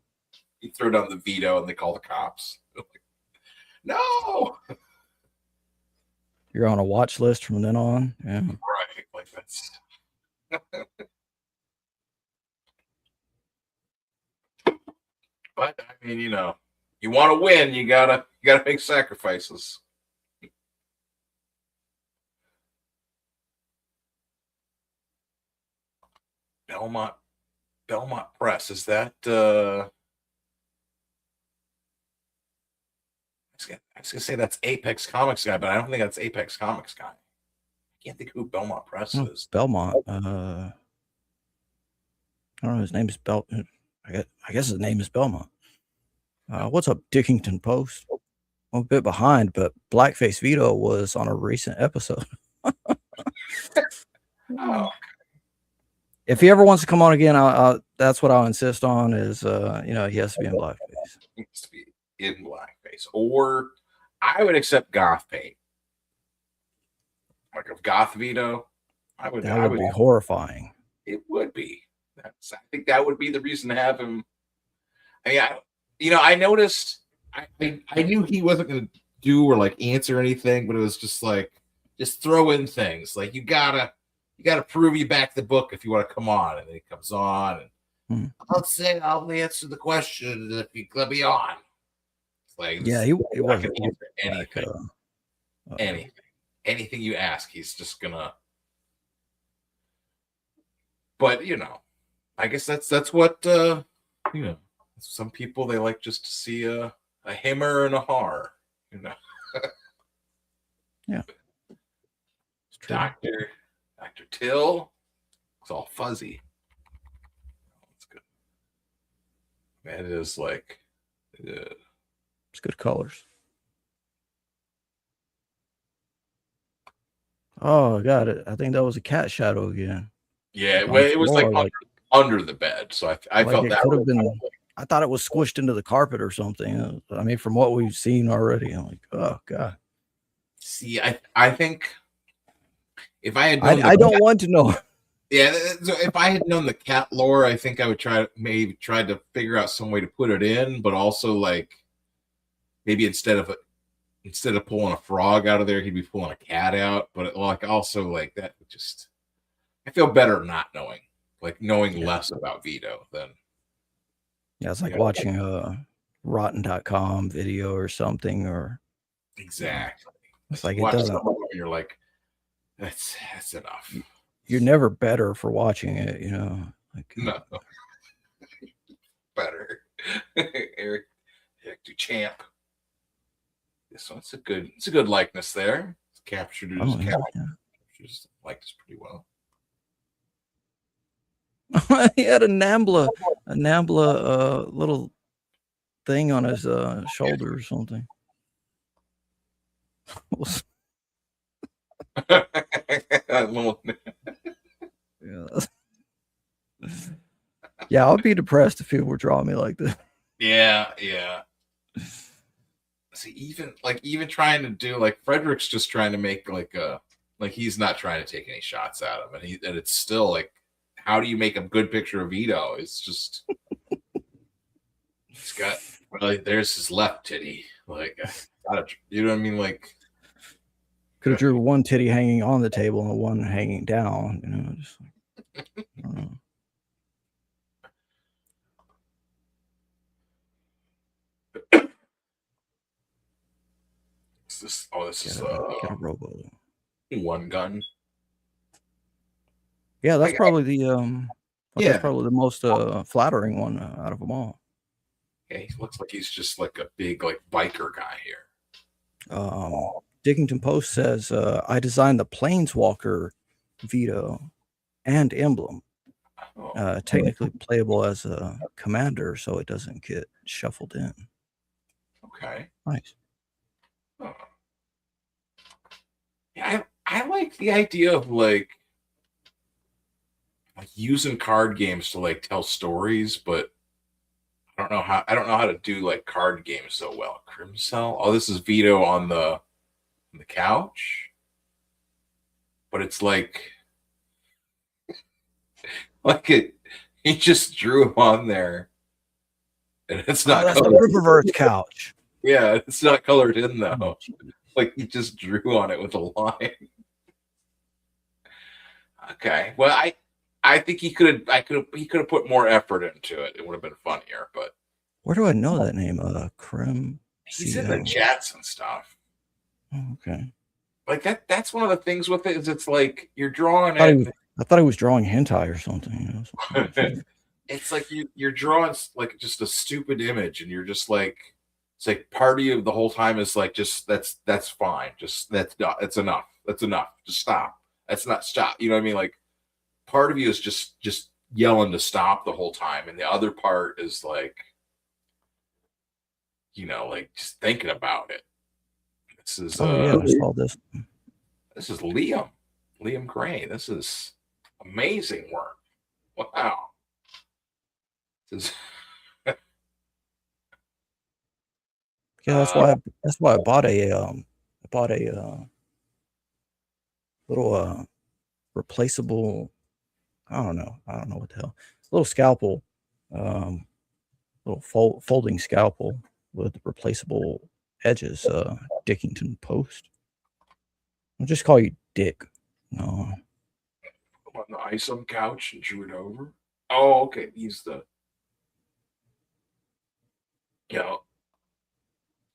You throw down the veto, and they call the cops. No, you're on a watch list from then on. Yeah, right. Like that's. But I mean, you know, you want to win, you gotta make sacrifices. Belmont Press, is that I was gonna say that's Apex Comics guy, but I don't think that's Apex Comics guy. I can't think who Belmont Press is. Belmont. I don't know. His name is I guess his name is Belmont. What's up, Dickington Post? I'm a bit behind, but Blackface Vito was on a recent episode. Oh. If he ever wants to come on again, that's what I'll insist on is, you know, he has to be in blackface. He has to be in blackface. Or I would accept goth paint. Like a goth Vito. That would be horrifying. It would be. I think that would be the reason to have him. I mean, I noticed, I knew he wasn't going to do or like answer anything, but it was just like, just throw in things. Like, you gotta prove you back the book if you want to come on. And then he comes on and I'll answer the question if you let me on. It's like, yeah, he wasn't answer anything. Anything you ask, he's just gonna. But you know, I guess that's what you know. Some people, they like just to see a himmer and a har. You know. Yeah. Dr. Till. It's all fuzzy. That's good. Man, it is like it's good colors. Oh, I got it. I think that was a cat shadow again. Yeah, well, it was like under the bed. So I like felt that could have been. I thought it was squished into the carpet or something. I mean, from what we've seen already, I'm like, oh god. See, I think If I had known I don't want to know. Yeah, so if I had known the cat lore, I think I would maybe try to figure out some way to put it in, but also like maybe instead of pulling a frog out of there, he'd be pulling a cat out. But like also like that would just, I feel better not knowing, like knowing less about Vito than. Yeah, it's like watching a rotten.com video or something, or exactly. It's like it watch doesn't. You're like, that's enough. You're never better for watching it, you know. Like no, better. Eric Duchamp. So it's a good likeness there. It's captured his likeness pretty well. He had a Nambla little thing on his shoulder or something. Yeah, I'll be depressed if people were drawing me like this. Yeah. See, even trying to do like Frederick's just trying to make like he's not trying to take any shots at him, and it's still like, how do you make a good picture of Vito? It's just it's got there's his left titty, like you know what I mean, like could have drew one titty hanging on the table and one hanging down, you know, just like, I don't know. This is a robo one gun. Yeah, that's probably that's probably the most flattering one out of them all. Yeah, he looks like he's just like a big like biker guy here. Diggington Post says I designed the Planeswalker Vito and emblem. Technically playable as a commander, so it doesn't get shuffled in. Okay. Nice. Oh. Yeah, I like the idea of like using card games to like tell stories, but I don't know how to do like card games so well. Crimcell. Oh, this is Vito on the couch, but it's like he just drew him on there, and it's not. That's a Riververse couch. Yeah, it's not colored in though. Like he just drew on it with a line. Okay, well, I think he could have put more effort into it. It would have been funnier, but where do I know that name? Krim. He's in the chats and stuff. Oh, okay. Like that's one of the things with it is it's like you're drawing I thought he was drawing hentai or something. You know? It's like you're drawing like just a stupid image, and you're just like, it's like part of you the whole time is like, just that's fine. Just that's enough. That's enough. Just stop. That's not stop. You know what I mean? Like part of you is just yelling to stop the whole time, and the other part is like, you know, like just thinking about it. This is I saw this. This is Liam Gray. This is amazing work. Wow. This is yeah, that's why I bought a little replaceable, I don't know what the hell, little scalpel, little folding scalpel with replaceable edges. Dickington Post. I'll just call you Dick. No. On the ice on the couch and drew it over. Oh, okay. He's the, you know,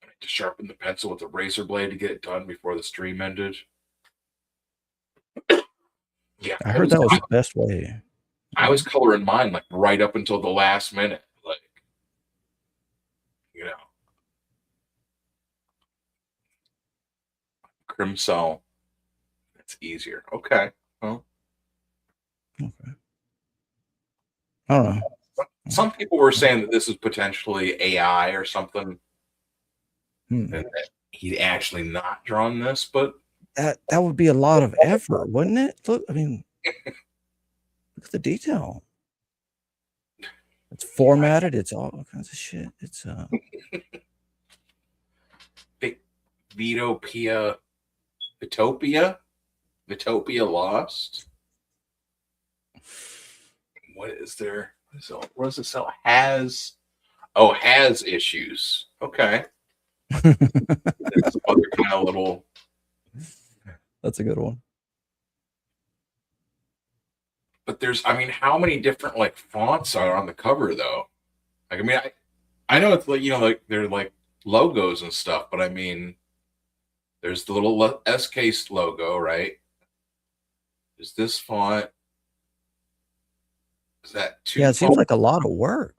I need to sharpen the pencil with a razor blade to get it done before the stream ended. Yeah, I heard that was the best way. I was coloring mine like right up until the last minute, like, you know, Crimson. That's easier. Okay. Well, okay. I don't know. Some people were saying that this is potentially AI or something, and that he'd actually not drawn this, but that would be a lot of effort, wouldn't it? Look, I mean, look at the detail. It's formatted. It's all kinds of shit. It's Vitopia. Utopia Lost. What is there? So what does it sell? Has issues. Okay. That's other kind of little. That's a good one. But there's, I mean, how many different like fonts are on the cover though? Like, I mean, I know it's like, you know, like they're like logos and stuff, but I mean, there's the little S-Case logo, right? Is this font? Is that two? Yeah, it seems like a lot of work.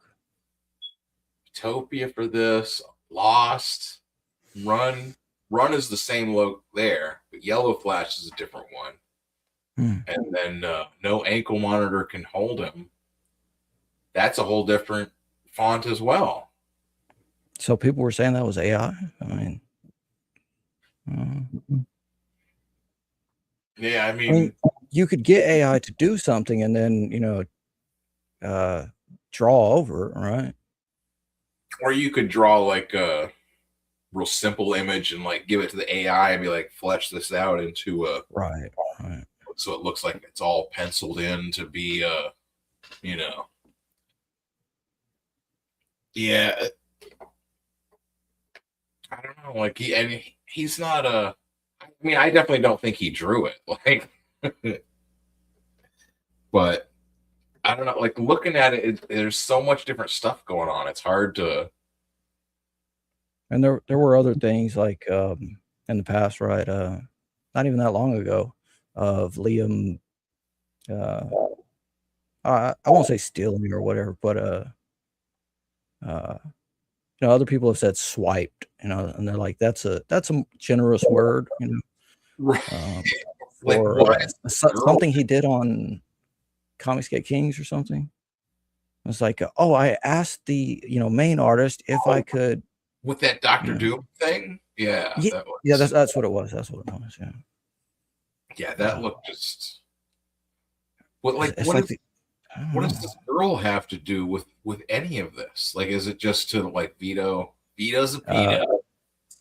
Utopia for this. Lost. Run is the same logo there, but Yellow Flash is a different one. And then no ankle monitor can hold him. That's a whole different font as well. So people were saying that was AI. I mean, yeah, I mean, you could get AI to do something and then, you know, draw over it, right? Or you could draw like a real simple image and like give it to the AI and be like, flesh this out into a right. So it looks like it's all penciled in to be, you know, yeah. I don't know, like he's not a. I mean, I definitely don't think he drew it, like, but I don't know. Like looking at it, there's so much different stuff going on. It's hard to. And there were other things like in the past, right? Not even that long ago, of Liam. I won't say stealing or whatever, but you know, other people have said swiped, you know, and they're like, that's a generous word, you know, for something he did on Comics Get Kings or something. It's like, oh, I asked the, you know, main artist if I could with that Dr. Doom thing. Yeah, that's what it was. That's what it was. Yeah. Yeah, that looked just. What like it's what like is, what does this girl have to do with any of this? Like, is it just to like veto? Veto's a veto.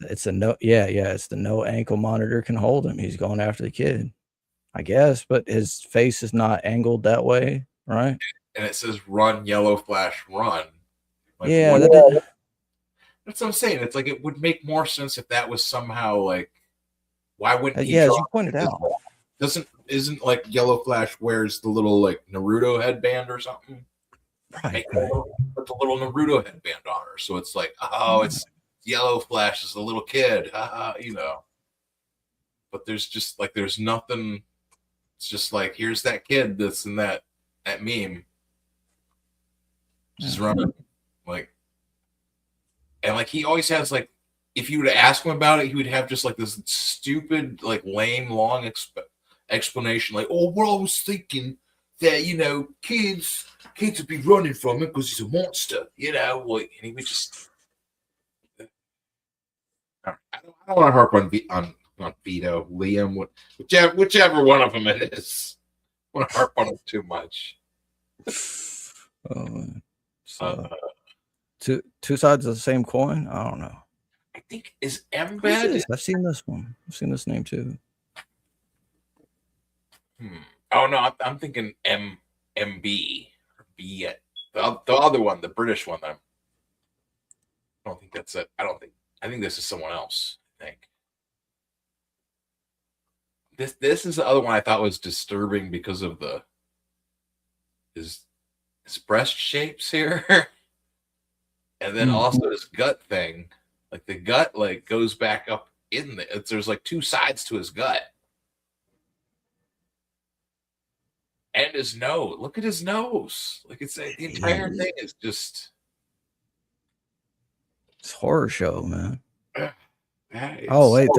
It's a no. Yeah. It's the no ankle monitor can hold him. He's going after the kid, I guess, but his face is not angled that way, right? And it says "Run, Yellow Flash, run." Like, yeah, that's what I'm saying. It's like it would make more sense if that was somehow like, why wouldn't he? Yeah, as you pointed out, isn't like Yellow Flash wears the little like Naruto headband or something? Right. Put the little Naruto headband on her, so it's like, oh, it's Yellow Flash is the little kid, you know. But there's just like there's nothing. It's just like here's that kid that's in that meme, just running like, and like he always has like, if you would ask him about it, he would have just like this stupid like lame long explanation, like, oh, well, I was thinking that, you know, kids would be running from him because he's a monster, you know, like, and he would just. I don't want to harp on Vito, Liam, whichever one of them it is. I want to harp on him too much. Two sides of the same coin. I don't know. I think is Embed. I've seen this one. I've seen this name too. Oh no, I'm thinking MB or B. The other one, the British one. I don't think that's it. I think this is someone else. I think this is the other one I thought was disturbing because of his breast shapes here, and then also his gut thing. Like the gut like goes back up in there's like two sides to his gut. And his nose. Look at his nose. Like it's the entire thing is just. It's a horror show, man. Yeah, oh wait,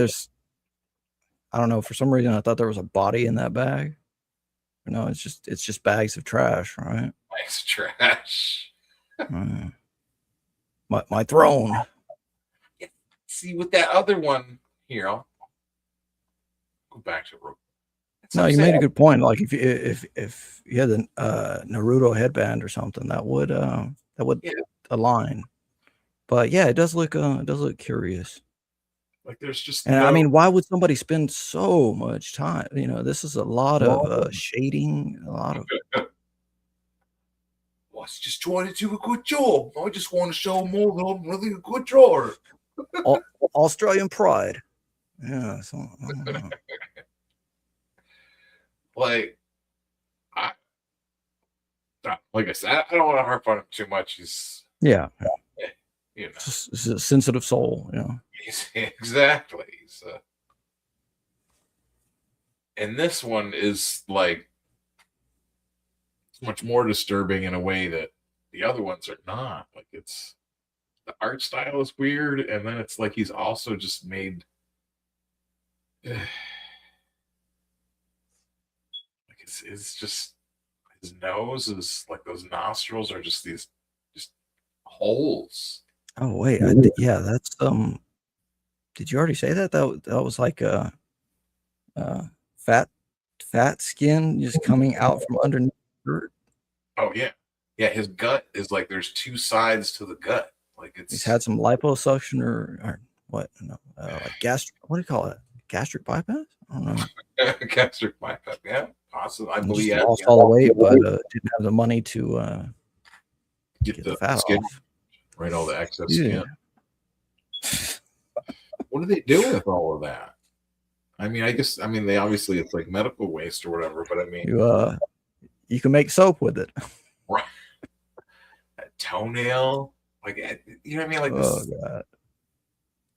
I don't know. For some reason, I thought there was a body in that bag. No, it's just bags of trash, right? Bags of trash. My throne. Yeah. See, with that other one here, I'll go back to it. No, you made a good point. Like if you had the Naruto headband or something, that would align. But yeah, it does look curious. Like there's just And no. I mean, why would somebody spend so much time? You know, this is a lot of shading, a lot of. Well, I just trying to do a good job. I just want to show more that I'm really a good drawer. Australian pride. Yeah. So, I don't know. Like I said, I don't want to harp on him too much. He's yeah. You know, it's a sensitive soul. You know. Exactly. And this one is like much more disturbing in a way that the other ones are not. Like it's the art style is weird, and then it's like he's also just made like it's just his nose is like those nostrils are just these holes. Oh wait, yeah, that's Did you already say that? That was like a fat skin just coming out from underneath the dirt. Oh yeah, yeah. His gut is like there's two sides to the gut. Like He's had some liposuction or what? No, like gastric. What do you call it? Gastric bypass? I don't know. Gastric bypass. Yeah, possibly. I believe. Just lost all the weight, but didn't have the money to get the fat skin off. Right, all the excess skin. What do they do with all of that? I mean, they obviously it's like medical waste or whatever, but I mean, you can make soap with it. Right. A toenail, like you know what I mean? Like this. God.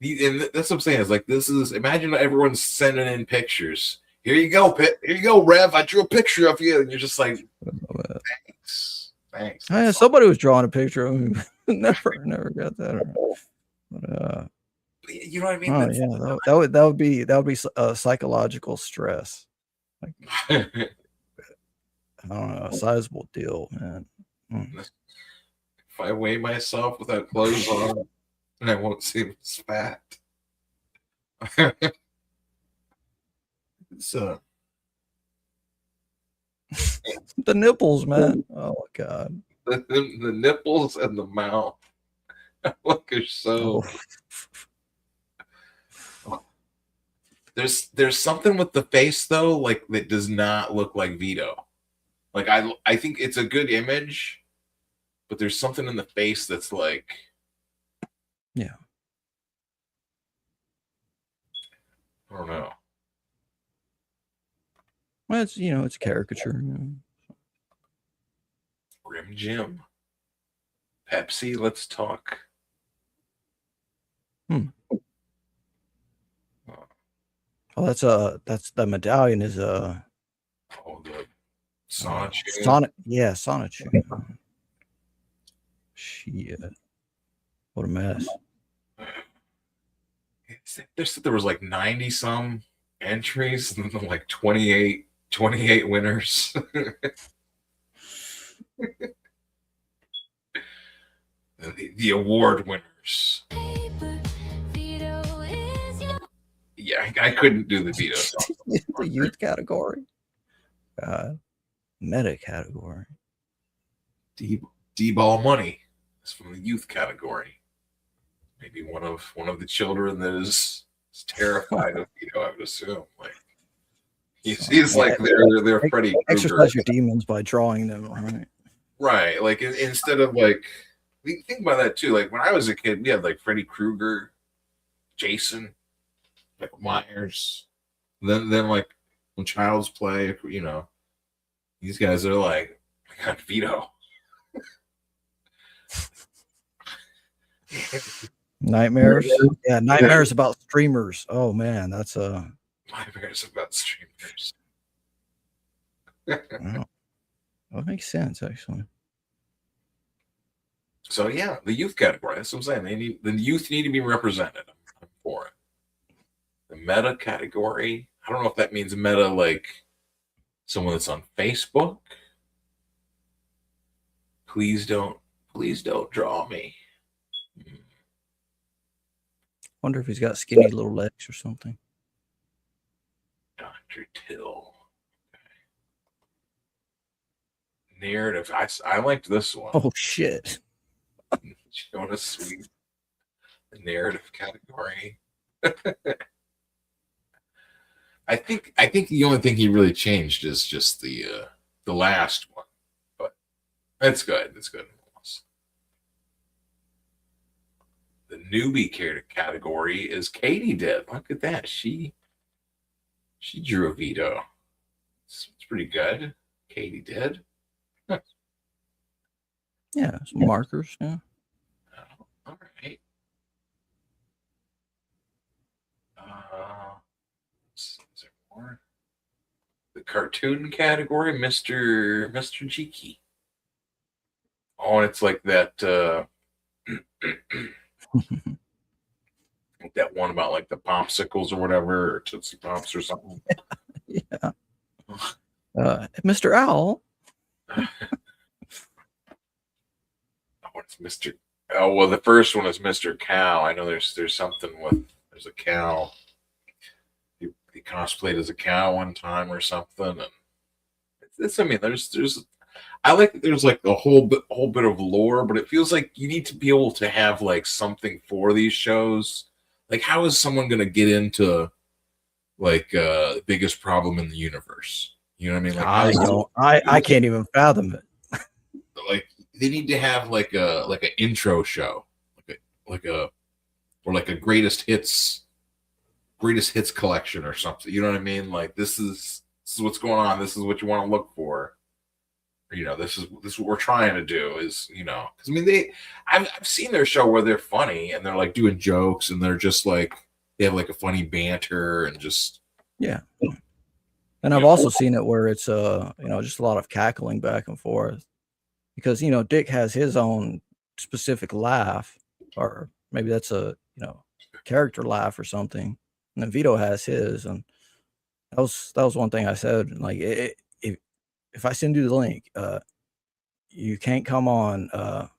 And that's what I'm saying. Is like this is imagine everyone's sending in pictures. Here you go, Pitt. Here you go, Rev. I drew a picture of you, and you're just like, thanks. Oh, yeah, somebody was drawing a picture of me. never got that. But, you know what I mean? Oh yeah, that would be a psychological stress. Like, I don't know, a sizable deal, man. If I weigh myself without clothes on, I won't seem as fat. So the nipples, man. Oh my god. The nipples and the mouth. Look, are so. There's something with the face though, like that does not look like Vito. Like I think it's a good image, but there's something in the face that's like, yeah. I don't know. Well, it's it's caricature. You know. Grim Jim. Pepsi, let's talk. Oh, that's the medallion is the Sonic. Sonic. Shit. What a mess. They said there was like 90 some entries and then like 28 winners. the award winners. Yeah, I couldn't do the Vito song. The youth category. Meta category. D-ball money is from the youth category. Maybe one of the children that is terrified of Vito, I would assume. Like he's like they're Freddy Krueger. Exercise your demons by drawing them, right? Right. Like instead of like think about that too. Like when I was a kid, we had like Freddy Krueger, Jason, like Myers. Then like when Child's Play, you know, these guys are like, I got Vito. Nightmares. Yeah, nightmares about streamers. Oh man, that's nightmares about streamers. Wow. That makes sense actually. So yeah, the youth category. That's what I'm saying. The youth need to be represented. I'm for it. The meta category. I don't know if that means meta like someone that's on Facebook. Please don't draw me. Wonder if he's got skinny little legs or something. Dr. Till. Okay. Narrative. I liked this one. Oh shit. Jonas Sweet. The narrative category. I think the only thing he really changed is just the last one, but that's good. That's good. The newbie category is Katie did. Look at that. She drew a veto. It's pretty good. Katie did. Yeah, some markers. Yeah. All right. Is there more? The cartoon category, Mr. Cheeky. Oh, and it's like that that one about like the popsicles or whatever, or Tootsie Pops or something. Yeah. Mr. Owl. What's Mr. Oh, well, the first one is Mr. Cow. I know there's something with there's a cow. He cosplayed as a cow one time or something, and it's I mean, there's I like that there's like a whole bit of lore, but it feels like you need to be able to have like something for these shows. Like, how is someone going to get into like the biggest problem in the universe? You know what I mean? Like, I can't even fathom it. Like, they need to have like an intro show, like a greatest hits collection or something. You know what I mean? Like, this is what's going on. This is what you want to look for. You know, this is what we're trying to do is, you know, because I mean, I've seen their show where they're funny and they're like doing jokes and they're just like, they have like a funny banter and just. Yeah. And I've also seen it where it's, you know, just a lot of cackling back and forth because, you know, Dick has his own specific laugh, or maybe that's a, you know, character laugh or something. And then Vito has his. And that was one thing I said, like, if I send you the link, you can't come on. Like,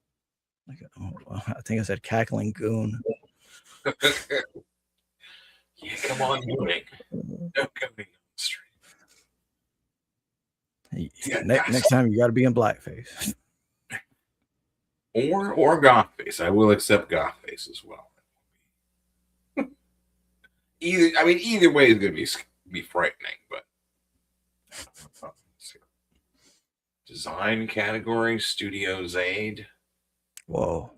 I think I said cackling goon. Yeah, come on, Gooning. No Gooning on the street. Yeah, next time you got to be in blackface. Or goth face. I will accept goth face as well. Either way is going to be frightening, but. Design category, Studio Zaid. Whoa.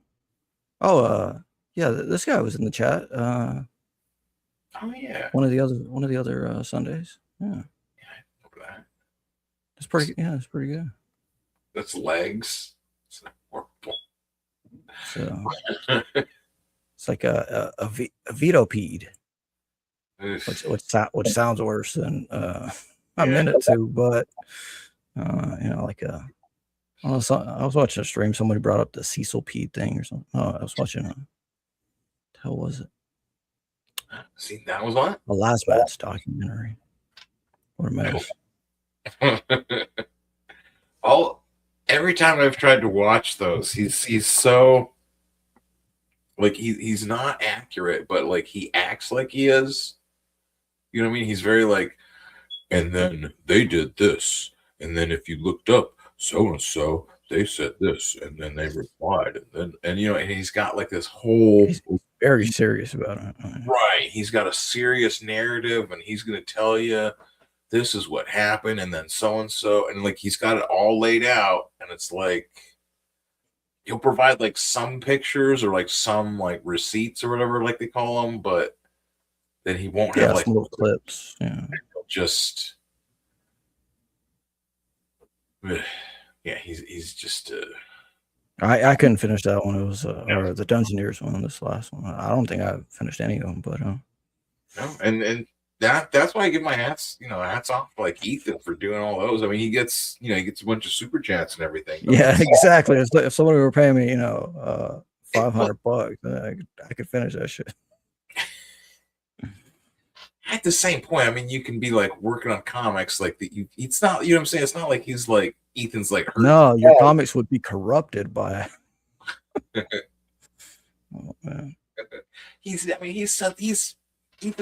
Oh, yeah, this guy was in the chat. Oh yeah. One of the other Sundays. Yeah. Yeah, I know that. It's pretty good. That's legs. So it's like a vetopede. Which sounds worse than I meant it to, but you know, like I was watching a stream. Somebody brought up the Cecil Pede thing or something. Oh, I was watching what the hell was it? See, that was what? The Last Bats documentary. What a mess. Every time I've tried to watch those, he's so like he's not accurate, but like he acts like he is. You know what I mean? He's very like, and then they did this. And then if you looked up so-and-so, they said this, and then they replied, and you know, and he's got like this whole. He's very serious about it. Right. He's got a serious narrative, and he's going to tell you this is what happened, and then so-and-so, and like he's got it all laid out, and it's like he'll provide like some pictures or like some like receipts or whatever, like they call them, but then he won't have like little clips. Yeah. Just. Yeah, he's just. I couldn't finish that one. It was or the Dungeoneers one. This last one. I don't think I finished any of them, but no, and that's why I give my hats off to like Ethan for doing all those. I mean, he gets a bunch of super chats and everything. Yeah, exactly. If somebody were paying me, $500, I could finish that shit. At the same point, I mean, you can be like working on comics, like it's not, you know what I'm saying? It's not like he's like Ethan's like hurt. No, your comics would be corrupted by. Oh man, Ethan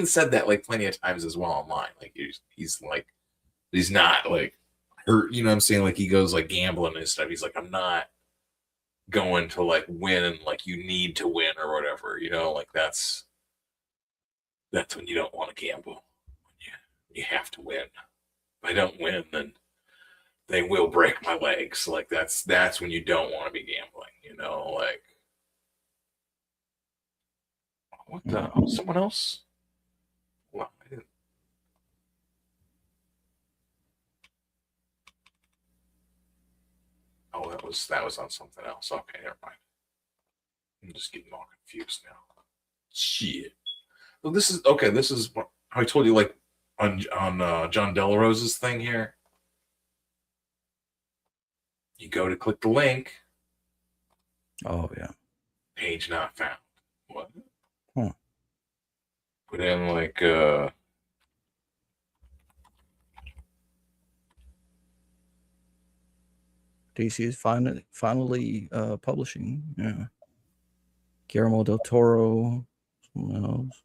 said that like plenty of times as well online. Like he's not like hurt. You know what I'm saying? Like he goes like gambling and stuff. He's like, I'm not going to like win and like you need to win or whatever. You know, like that's. That's when you don't want to gamble. You have to win. If I don't win, then they will break my legs. Like that's when you don't want to be gambling, you know, like what the someone else? Well, I didn't. Oh, that was on something else. Okay, never mind. I'm just getting all confused now. Shit. Well, this is okay. This is what I told you, like on John Delarose's thing here. You go to click the link. Oh yeah. Page not found. What? Huh. Put in like DC is finally publishing. Yeah. Guillermo del Toro. Someone else.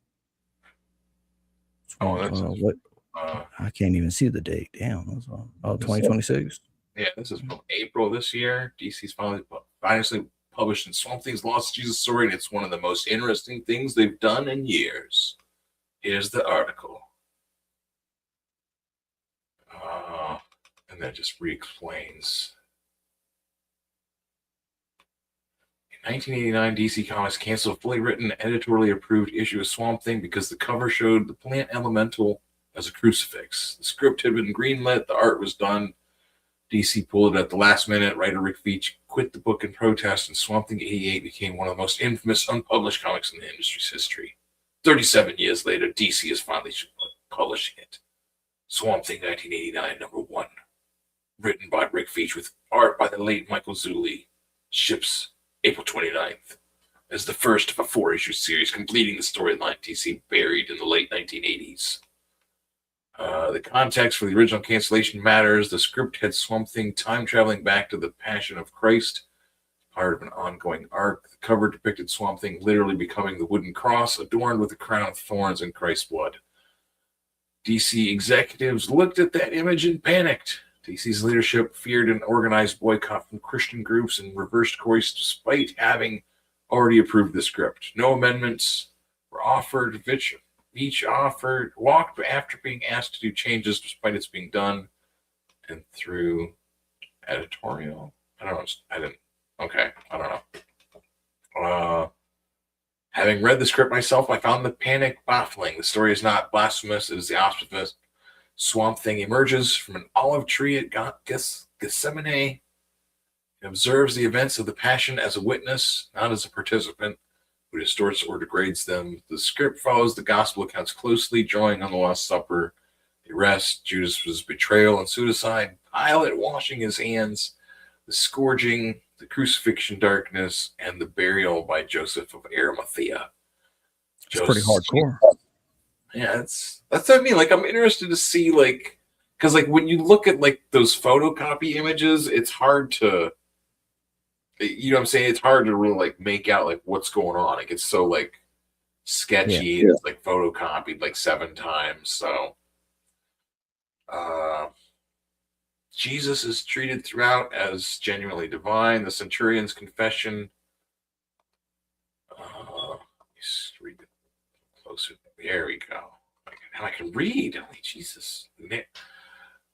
Oh, that's what? I can't even see the date. Damn. That's all. Oh, 2026. Yeah, this is from April this year. DC's finally published in Swamp Thing's Lost Jesus story, and it's one of the most interesting things they've done in years. Here's the article. And that just re-explains. In 1989, DC Comics canceled a fully written, editorially approved issue of Swamp Thing because the cover showed the plant elemental as a crucifix. The script had been greenlit, the art was done. DC pulled it at the last minute. Writer Rick Veitch quit the book in protest, and Swamp Thing 88 became one of the most infamous unpublished comics in the industry's history. 37 years later, DC is finally publishing it. Swamp Thing 1989, #1. Written by Rick Veitch with art by the late Michael Zulli. Ships April 29th. As the first of a 4-issue series, completing the storyline DC buried in the late 1980s. The context for the original cancellation matters. The script had Swamp Thing time traveling back to the Passion of Christ, part of an ongoing arc. The cover depicted Swamp Thing literally becoming the wooden cross adorned with a crown of thorns and Christ's blood. DC executives looked at that image and panicked. DC's leadership feared an organized boycott from Christian groups and reversed course despite having already approved the script. No amendments were offered. Each walked after being asked to do changes despite it's being done, and through editorial. I don't know. Having read the script myself, I found the panic baffling. The story is not blasphemous; it is the opposite. Swamp Thing emerges from an olive tree at Gethsemane and observes the events of the Passion as a witness, not as a participant who distorts or degrades them. The script follows the gospel accounts closely, drawing on the Last Supper, the arrest, Judas' betrayal and suicide, Pilate washing his hands, the scourging, the crucifixion darkness, and the burial by Joseph of Arimathea. It's pretty hardcore. Yeah, that's what I mean. Like, I'm interested to see, like, because like when you look at like those photocopy images, it's hard to, you know what I'm saying? It's hard to really like make out like what's going on. Like, it's so like sketchy. Yeah. It's like photocopied like 7 times. So Jesus is treated throughout as genuinely divine. The centurion's confession. Let's read it closer. There we go. Now I can read. Holy Jesus.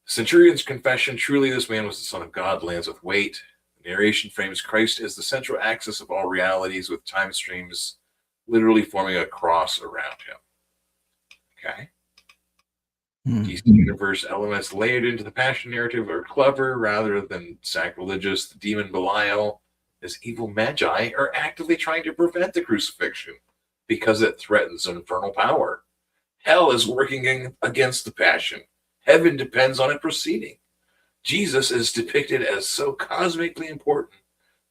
Centurion's confession. Truly, this man was the Son of God, lands with weight. The narration frames Christ as the central axis of all realities, with time streams literally forming a cross around him. Okay. These universe elements layered into the Passion narrative are clever rather than sacrilegious. The demon Belial, as evil magi, are actively trying to prevent the crucifixion because it threatens infernal power. Hell is working against the Passion. Heaven depends on it proceeding. Jesus is depicted as so cosmically important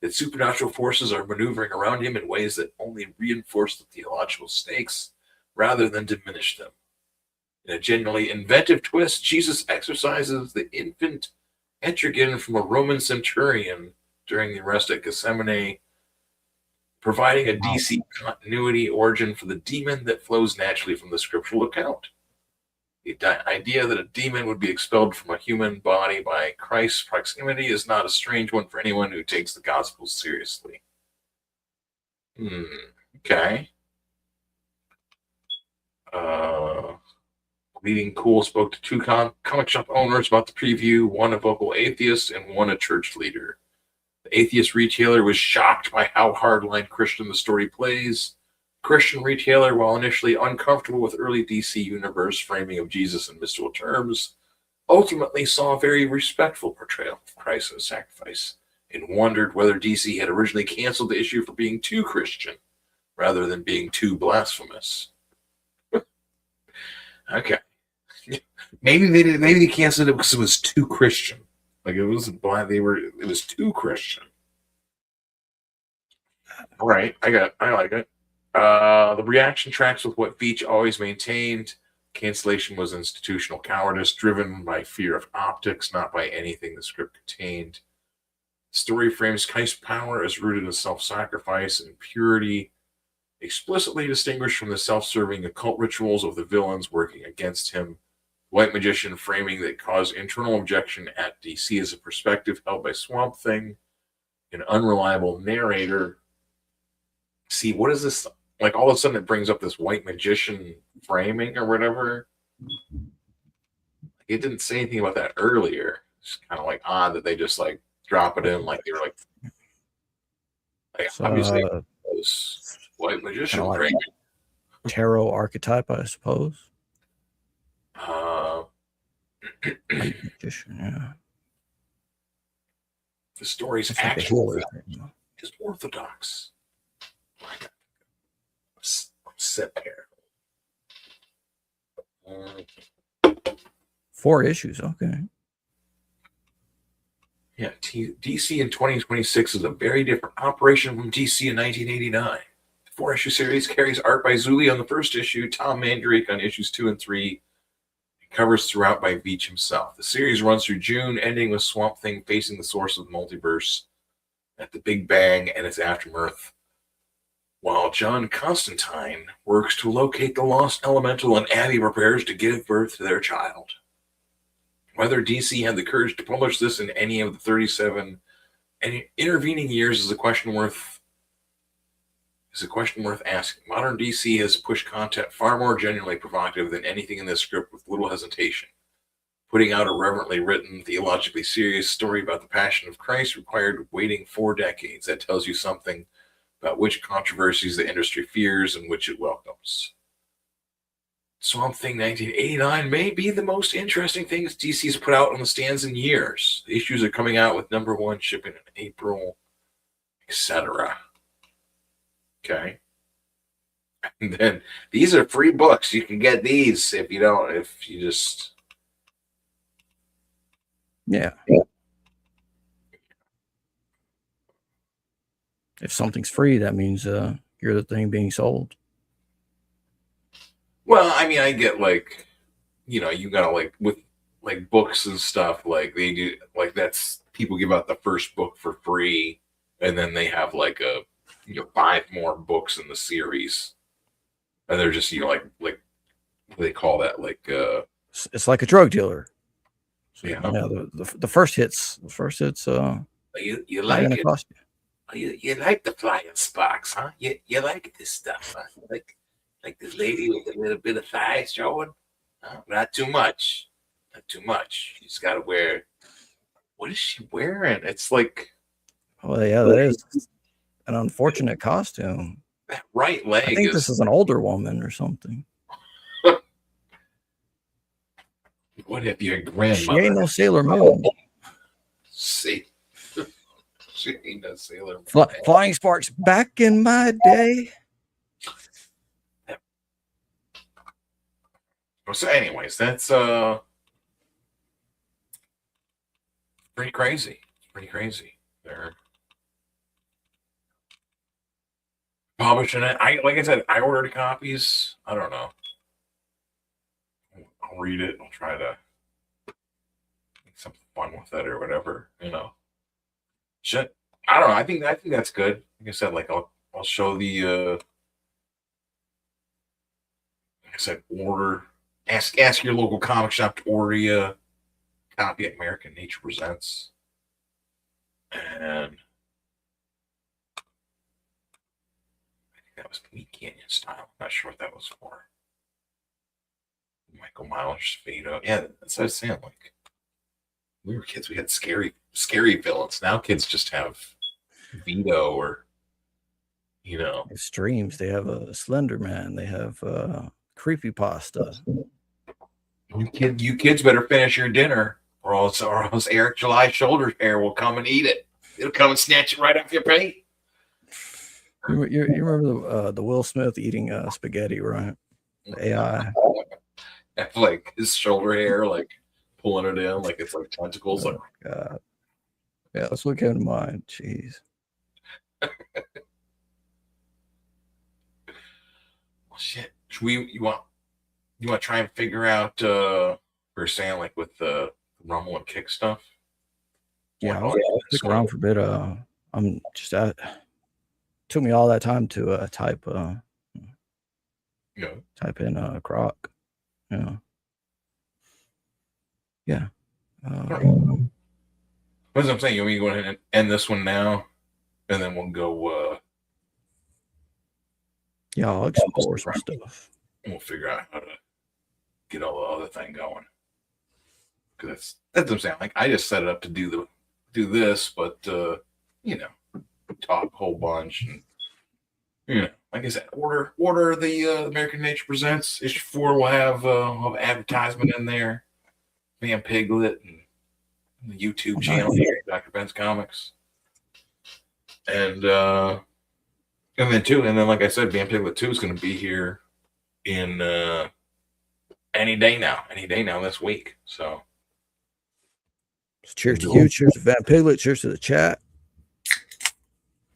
that supernatural forces are maneuvering around him in ways that only reinforce the theological stakes rather than diminish them. In a genuinely inventive twist, Jesus exorcises the infant Etrigan from a Roman centurion during the arrest at Gethsemane, providing a DC continuity origin for the demon that flows naturally from the scriptural account. The idea that a demon would be expelled from a human body by Christ's proximity is not a strange one for anyone who takes the gospel seriously. Okay. Leading Cool spoke to two comic shop owners about the preview, one a vocal atheist and one a church leader. The atheist retailer was shocked by how hardline Christian the story plays. Christian retailer, while initially uncomfortable with early DC Universe framing of Jesus in mystical terms, ultimately saw a very respectful portrayal of Christ as a sacrifice and wondered whether DC had originally canceled the issue for being too Christian rather than being too blasphemous. Okay. Maybe they did. Maybe they canceled it because it was too Christian. Like it wasn't blind. It was too Christian. All right. I like it. The reaction tracks with what Veach always maintained. Cancellation was institutional cowardice driven by fear of optics, not by anything the script contained. Story frames Christ's power as rooted in self-sacrifice and purity, explicitly distinguished from the self-serving occult rituals of the villains working against him. White Magician framing that caused internal objection at DC as a perspective held by Swamp Thing, an unreliable narrator. See, what is this? Like all of a sudden it brings up this White Magician framing or whatever. It didn't say anything about that earlier. It's kind of like odd that they just like drop it in like they were like So, obviously it was White Magician like framing. tarot archetype, I suppose. White Magician, yeah. The story's It's like a actual healer, is orthodox. Sit here. 4 issues, okay. Yeah, DC in 2026 is a very different operation from DC in 1989. The 4-issue series carries art by Zuli on the first issue, Tom Mandrake on issues 2 and 3. It covers throughout by Veach himself. The series runs through June, ending with Swamp Thing facing the source of the multiverse at the Big Bang and its aftermath, while John Constantine works to locate the lost elemental and Abby prepares to give birth to their child. Whether DC had the courage to publish this in any of the 37 intervening years is a question worth asking. Modern DC has pushed content far more genuinely provocative than anything in this script with little hesitation. Putting out a reverently written, theologically serious story about the Passion of Christ required waiting 4 decades. That tells you something about which controversies the industry fears and which it welcomes. Swamp Thing 1989 may be the most interesting thing DC's put out on the stands in years. The issues are coming out with #1 shipping in April, etc. Okay. And then these are free books. You can get these if you just. Yeah. If something's free, that means you're the thing being sold. Well, I mean, I get like, you gotta like with like books and stuff, like they do, like that's people give out the first book for free, and then they have like 5 more books in the series, and they're just like what do they call that? Like it's like a drug dealer. So, yeah. The first hits. You like it? Cost you. You like the flying sparks, huh? You like this stuff, huh? Like this lady with a little bit of thigh showing? Not too much. Not too much. She's got to wear. What is she wearing? It's like. Well, yeah, that is an unfortunate costume. That right leg. I think this is an older woman or something. What if your grandmother? She ain't no Sailor Moon. See. She ain't no Sailor Moon. Flying sparks back in my day. So anyways, that's pretty crazy. Pretty crazy. They're publishing it. Like I said, I ordered copies. I don't know. I'll read it. I'll try to make something fun with it or whatever. Shit. I don't know. I think that's good. Like I said, like I'll show the like I said, order. Ask your local comic shop to order you a copy at American Nature Presents. And I think that was Meat Canyon style. I'm not sure what that was for. Michael Myers, Vito. Yeah, that's what I was saying. Like, we were kids, we had scary villains. Now kids just have Vito or, you know. Streams. They have a Slender Man. They have Creepypasta. You kids better finish your dinner, or else Eric July's shoulder hair will come and eat it. It'll come and snatch it right off your plate. You remember the Will Smith eating spaghetti, right? The AI. Like his shoulder hair, like pulling it in, like it's like tentacles. Oh, God. Yeah, that's what came to mind. Jeez. Well, shit. You want to try and figure out we're saying like with the Rumble and Kick stuff? Yeah, I'll stick around for a bit. I'm just took me all that time to type in Croc. Yeah. What I'm saying, you go ahead and end this one now, and then we'll go. Yeah, I'll explore some stuff. And we'll figure out how to get all the other thing going. Because that's what I'm saying. Like, I just set it up to do this, but talk a whole bunch, and like I said, order the American Nature Presents issue 4 will have advertisement in there, Vampiglet, and the YouTube channel here, DrBensComix, and then like I said, Vampiglet 2 is going to be here in any day now this week. So cheers to you, cheers to Vampiglet, cheers to the chat.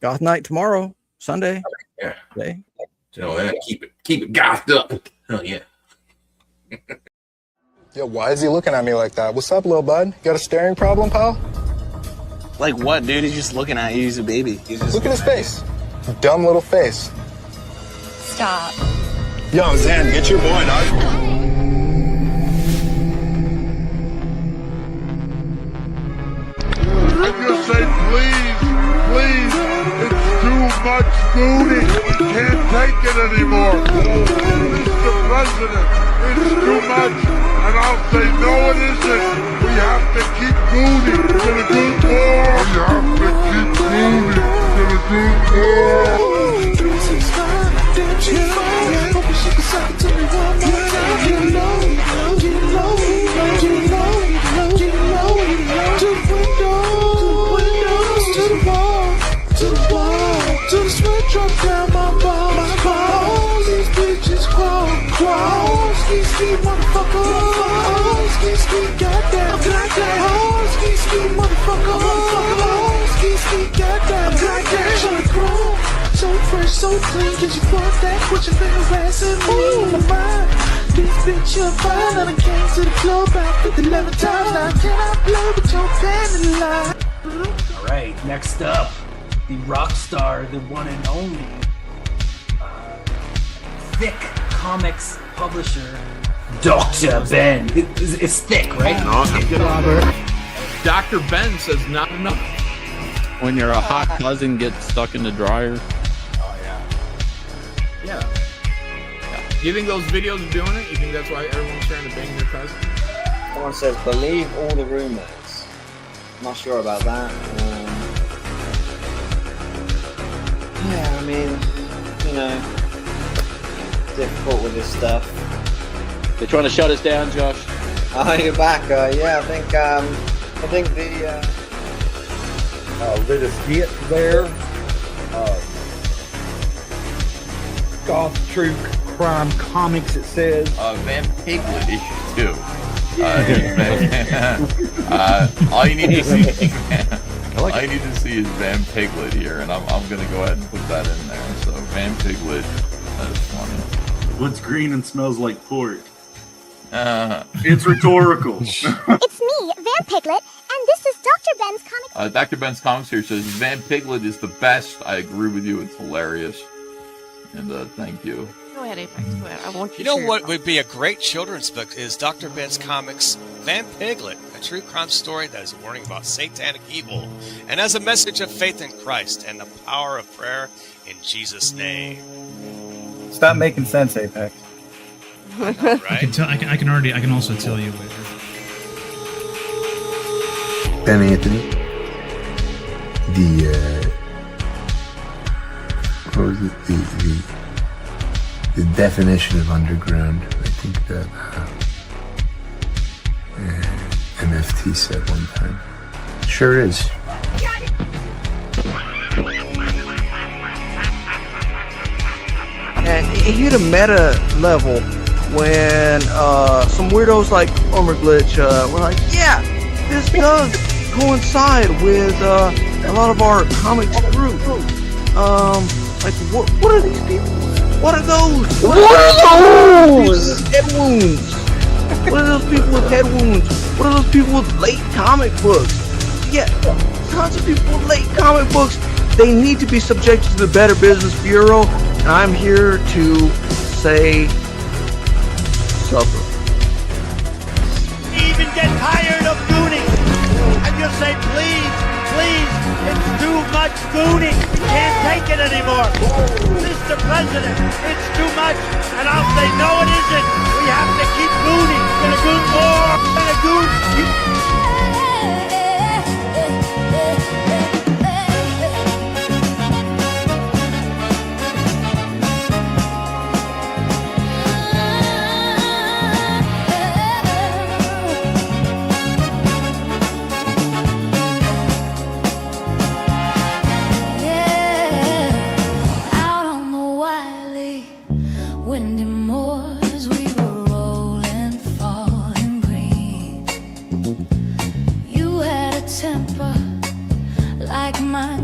Goth night tomorrow, Sunday. Yeah. Okay. So keep it gothed up. Hell yeah. Yo, why is he looking at me like that? What's up, little bud? Got a staring problem, pal? Like what, dude? He's just looking at you. He's a baby. Look at his face. Dumb little face. Stop. Yo, Zan, get your boy, dog. I just say please, it's too much booty. We can't take it anymore. Mr. President, it's too much. And I'll say, no, it isn't. We have to keep booty to the good war. We have to keep booty to the good war. So fresh, so clean, get you fucked that, put your finger harassing me. This bitch, you're fine, and I came to the club about 11 times. Now can I play with your panty line? All right, next up, the rock star, the one and only Thick Comics publisher, Dr. Ben. It's thick, right? Dr. Ben says not enough. When you're a hot cousin gets stuck in the dryer. Oh, yeah. You think those videos are doing it? You think that's why everyone's trying to bang their cousin? Someone says, believe all the rumors. I'm not sure about that. Yeah, I mean, difficult with this stuff. They're trying to shut us down, Josh. Oh, you're back. Yeah, I think the let us get there. Goth True Crime Comics, it says. Vampiglet issue 2. All you need to see, all you need to see is Vampiglet here, and I'm gonna go ahead and put that in there. So Vampiglet, that is funny. What's green and smells like pork? It's rhetorical. It's me, Vampiglet, and this is Dr. BensComix. Dr. BensComix here says Vampiglet is the best. I agree with you. It's hilarious. And thank you. Go ahead, Apex. Go ahead. I want You know what would be a great children's book is Dr. BensComix' Vampiglet, a true crime story that is a warning about satanic evil and as a message of faith in Christ and the power of prayer in Jesus' name. Stop making sense, Apex. I can tell. I can also tell you later. Ben Anthony. What was it? The definition of underground. I think that MFT said one time. Sure is. And it hit a meta level when some weirdos like Vampiglet were like, yeah, this does coincide with a lot of our comics group. Like, what are these people? What are those? What are those? Head wounds. What are those people with head wounds? What are those people with late comic books? Yeah, tons of people with late comic books. They need to be subjected to the Better Business Bureau. And I'm here to say, suffer. Even get tired of gooning. I just say, please, it's too much gooning. We can't take it anymore. Mr. President, it's too much. And I'll say, no, it isn't. We have to keep gooning. We're gonna goon more. We're gonna goon.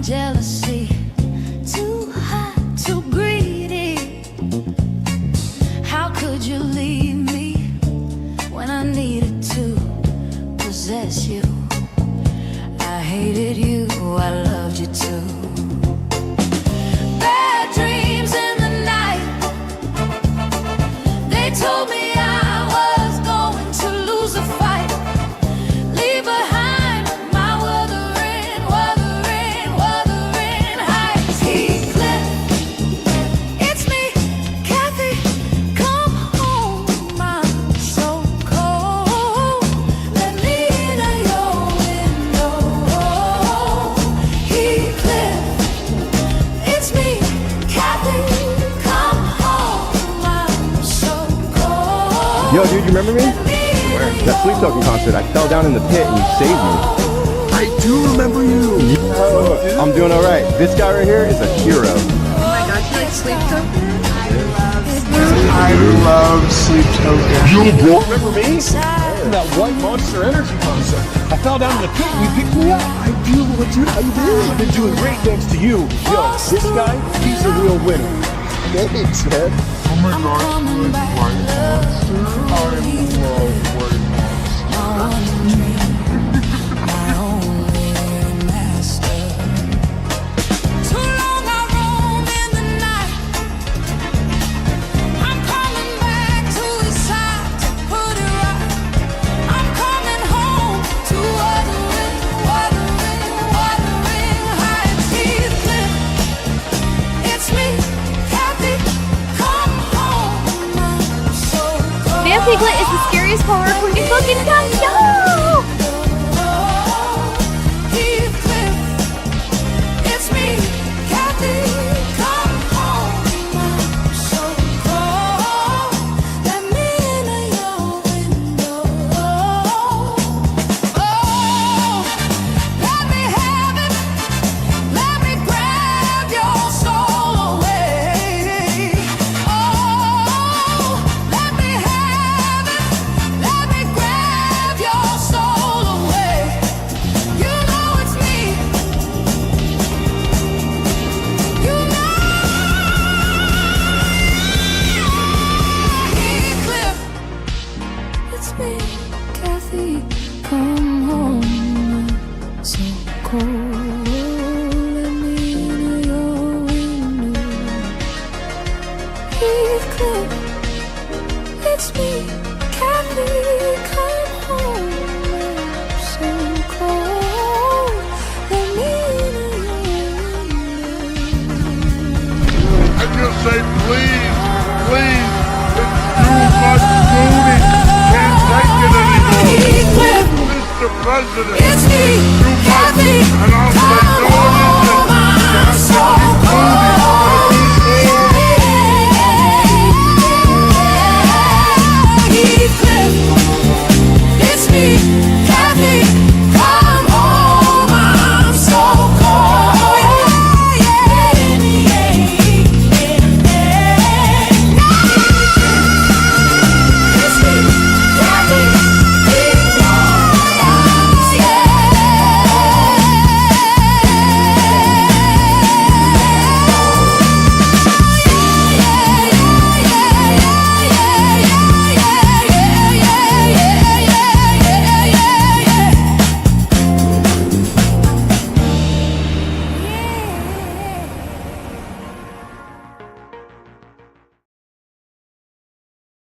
Jealousy, too hot, too greedy. How could you leave me when I needed to possess you? I hated you, I loved you too. Bad dreams in the night. They told me I was going to lose a fight. Leave behind my wuthering heights. Heathcliff, it's me, Kathy. Come home, I'm so cold. Let me in your window. Heathcliff, it's me, Kathy. Come home, I'm so cold. Yo, dude, you remember me? Where? That Sleep Token concert. I fell down in the pit and you saved me. I do remember you. Yo, I'm doing all right. This guy right here is a hero. Oh my gosh, you like Sleep Token? I love Sleep Token. You remember me? That White Monster Energy concert. I fell down in the pit and you picked me up. I do. What you? How you doing? I've been doing great thanks to you. Yo, this guy, he's a real winner. Thanks, man. Oh my gosh, White Monster. I love White Vampiglet is the scariest horror queen in fucking time. No! It's me, Kathy. Come home, I'm so cold. Let me in your window. Oh, let me have it. Let me grab your soul away. Oh, let me have it. Let me grab your President. It's too much, and I'll